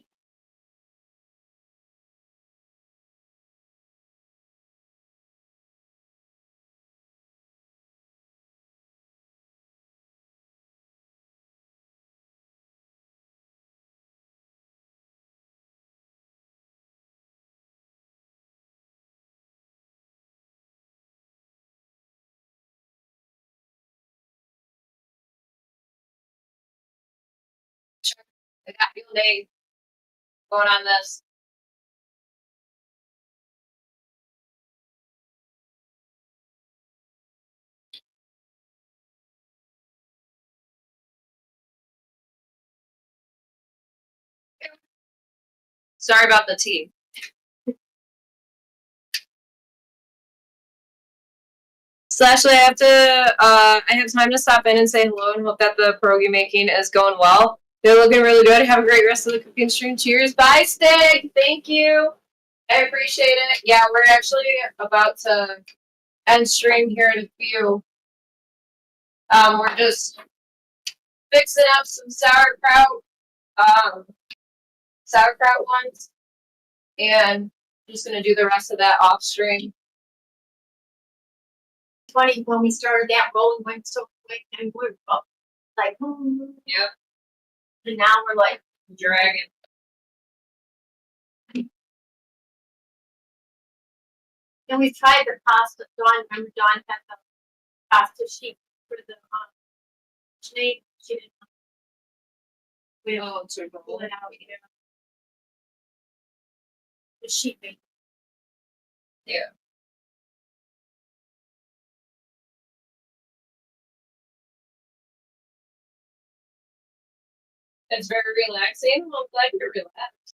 I got you day going on this. Sorry about the tea. So actually, I have time to stop in and say hello and hope that the pierogi making is going well. They're looking really good. Have a great rest of the cooking stream. Cheers. Bye, Stig. Thank you. I appreciate it. Yeah, we're actually about to end stream here in a few. We're just fixing up some sauerkraut ones, and just gonna do the rest of that off stream. Funny when we started that rolling went so quick and we're like, Yep. and now we're like Dragon. And we tried the pasta. Dawn, remember Dawn had the pasta sheet for the snake. She didn't. We pull it out. You know. The sheet made. Yeah. It's very relaxing. I'm glad you're relaxed.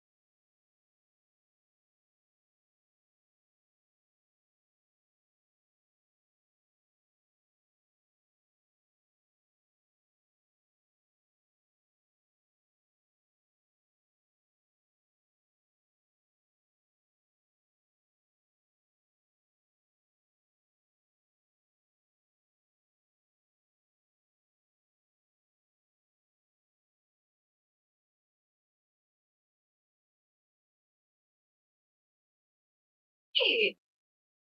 Hey,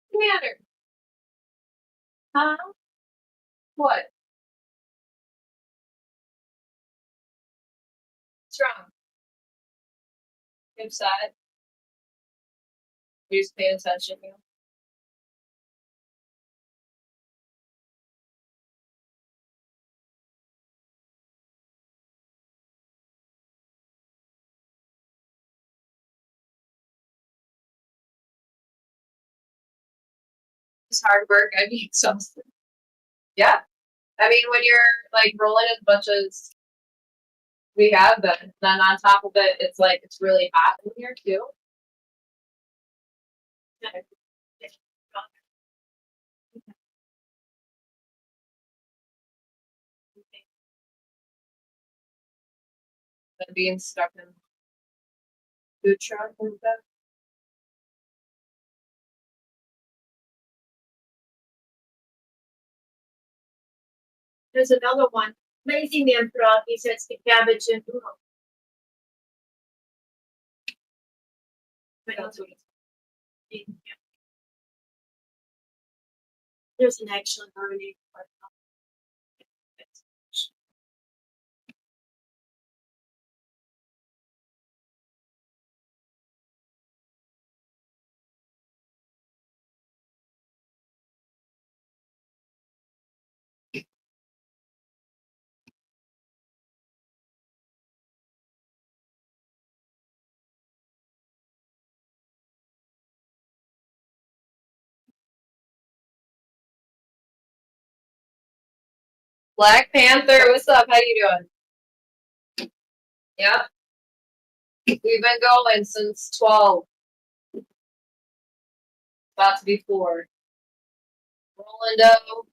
what's the matter? Huh? What? What's wrong? You upset? You just paying attention. You know? It's hard work. I'd be exhausted. Yeah. I mean, when you're like rolling as much as we have been, then on top of it, it's like it's really hot in here too. Than being stuck in food truck and stuff. There's another one. Lazy man pierogi. That's the cabbage and noodle. That's what it's. There's an excellent marinade. Black Panther, what's up? How you doing? Yep. We've been going since 12. About to be 4. Rolling dough,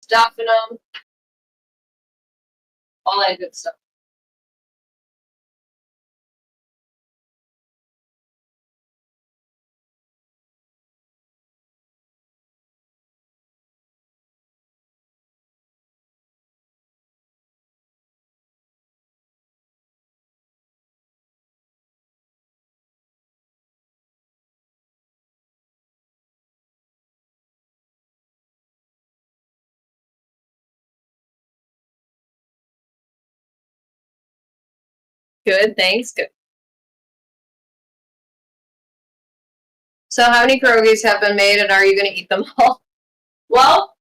stuffing them, all that good stuff. Good, thanks. Good. So how many pierogies have been made and are you going to eat them all? Well,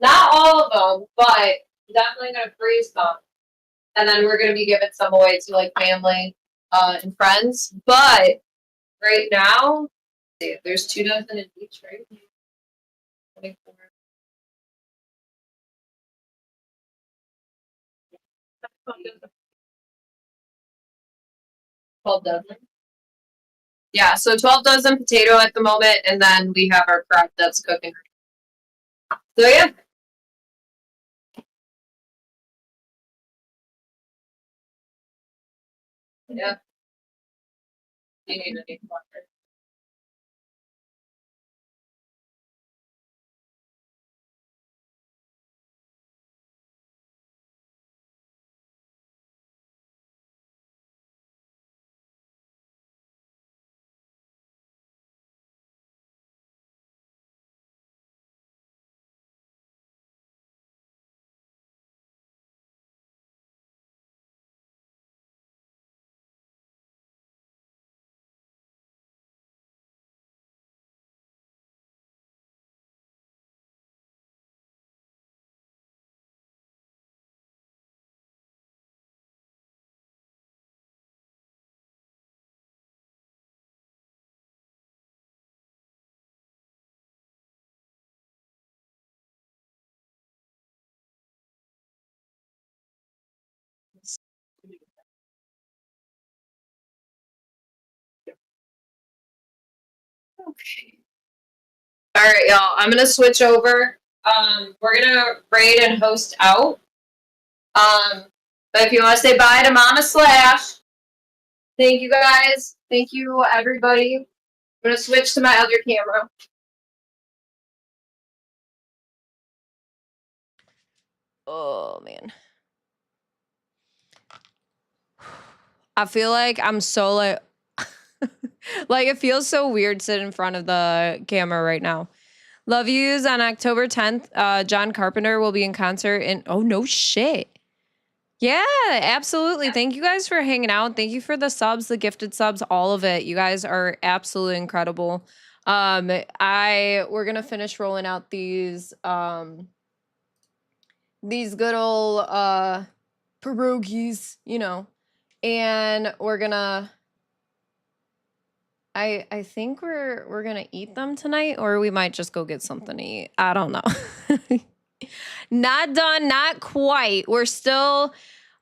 not all of them, but definitely going to freeze some. And then we're going to be giving some away to like family and friends. But right now, see, there's 2 dozen in each, right? 24. 12 dozen. Yeah, so 12 dozen potato at the moment, and then we have our prep that's cooking. So yeah. Yeah. You need to water. Okay. All right, y'all. I'm gonna switch over. We're gonna raid and host out. But if you want to say bye to Mamaslash, thank you guys. Thank you, everybody. I'm gonna switch to my other camera. Oh man. I feel like I'm so like like it feels so weird sitting in front of the camera right now. Love Yous on October 10th. John Carpenter will be in concert in oh no shit. Yeah, absolutely. Thank you guys for hanging out. Thank you for the subs, the gifted subs, all of it. You guys are absolutely incredible. We're gonna finish rolling out these good old pierogis, you know. And we're gonna I think we're gonna eat them tonight, or we might just go get something to eat. I don't know. Not done, not quite. We're still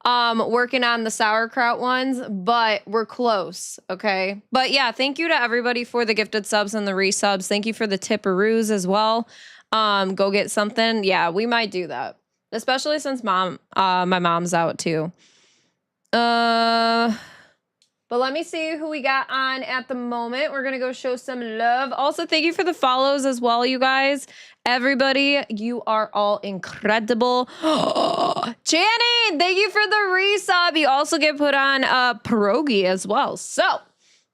working on the sauerkraut ones, but we're close. Okay. But yeah, thank you to everybody for the gifted subs and the resubs. Thank you for the tipperoos as well. Go get something. Yeah, we might do that. Especially since my mom's out too. But let me see who we got on at the moment. We're going to go show some love. Also, thank you for the follows as well, you guys. Everybody, you are all incredible. Channing, thank you for the resub. You also get put on Pierogi as well. So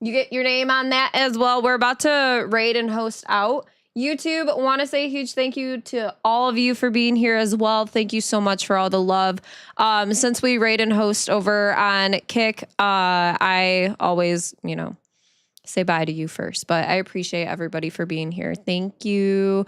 you get your name on that as well. We're about to raid and host out. YouTube, want to say a huge thank you to all of you for being here as well. Thank you so much for all the love. Since we raid and host over on Kick, I always, say bye to you first, but I appreciate everybody for being here. Thank you.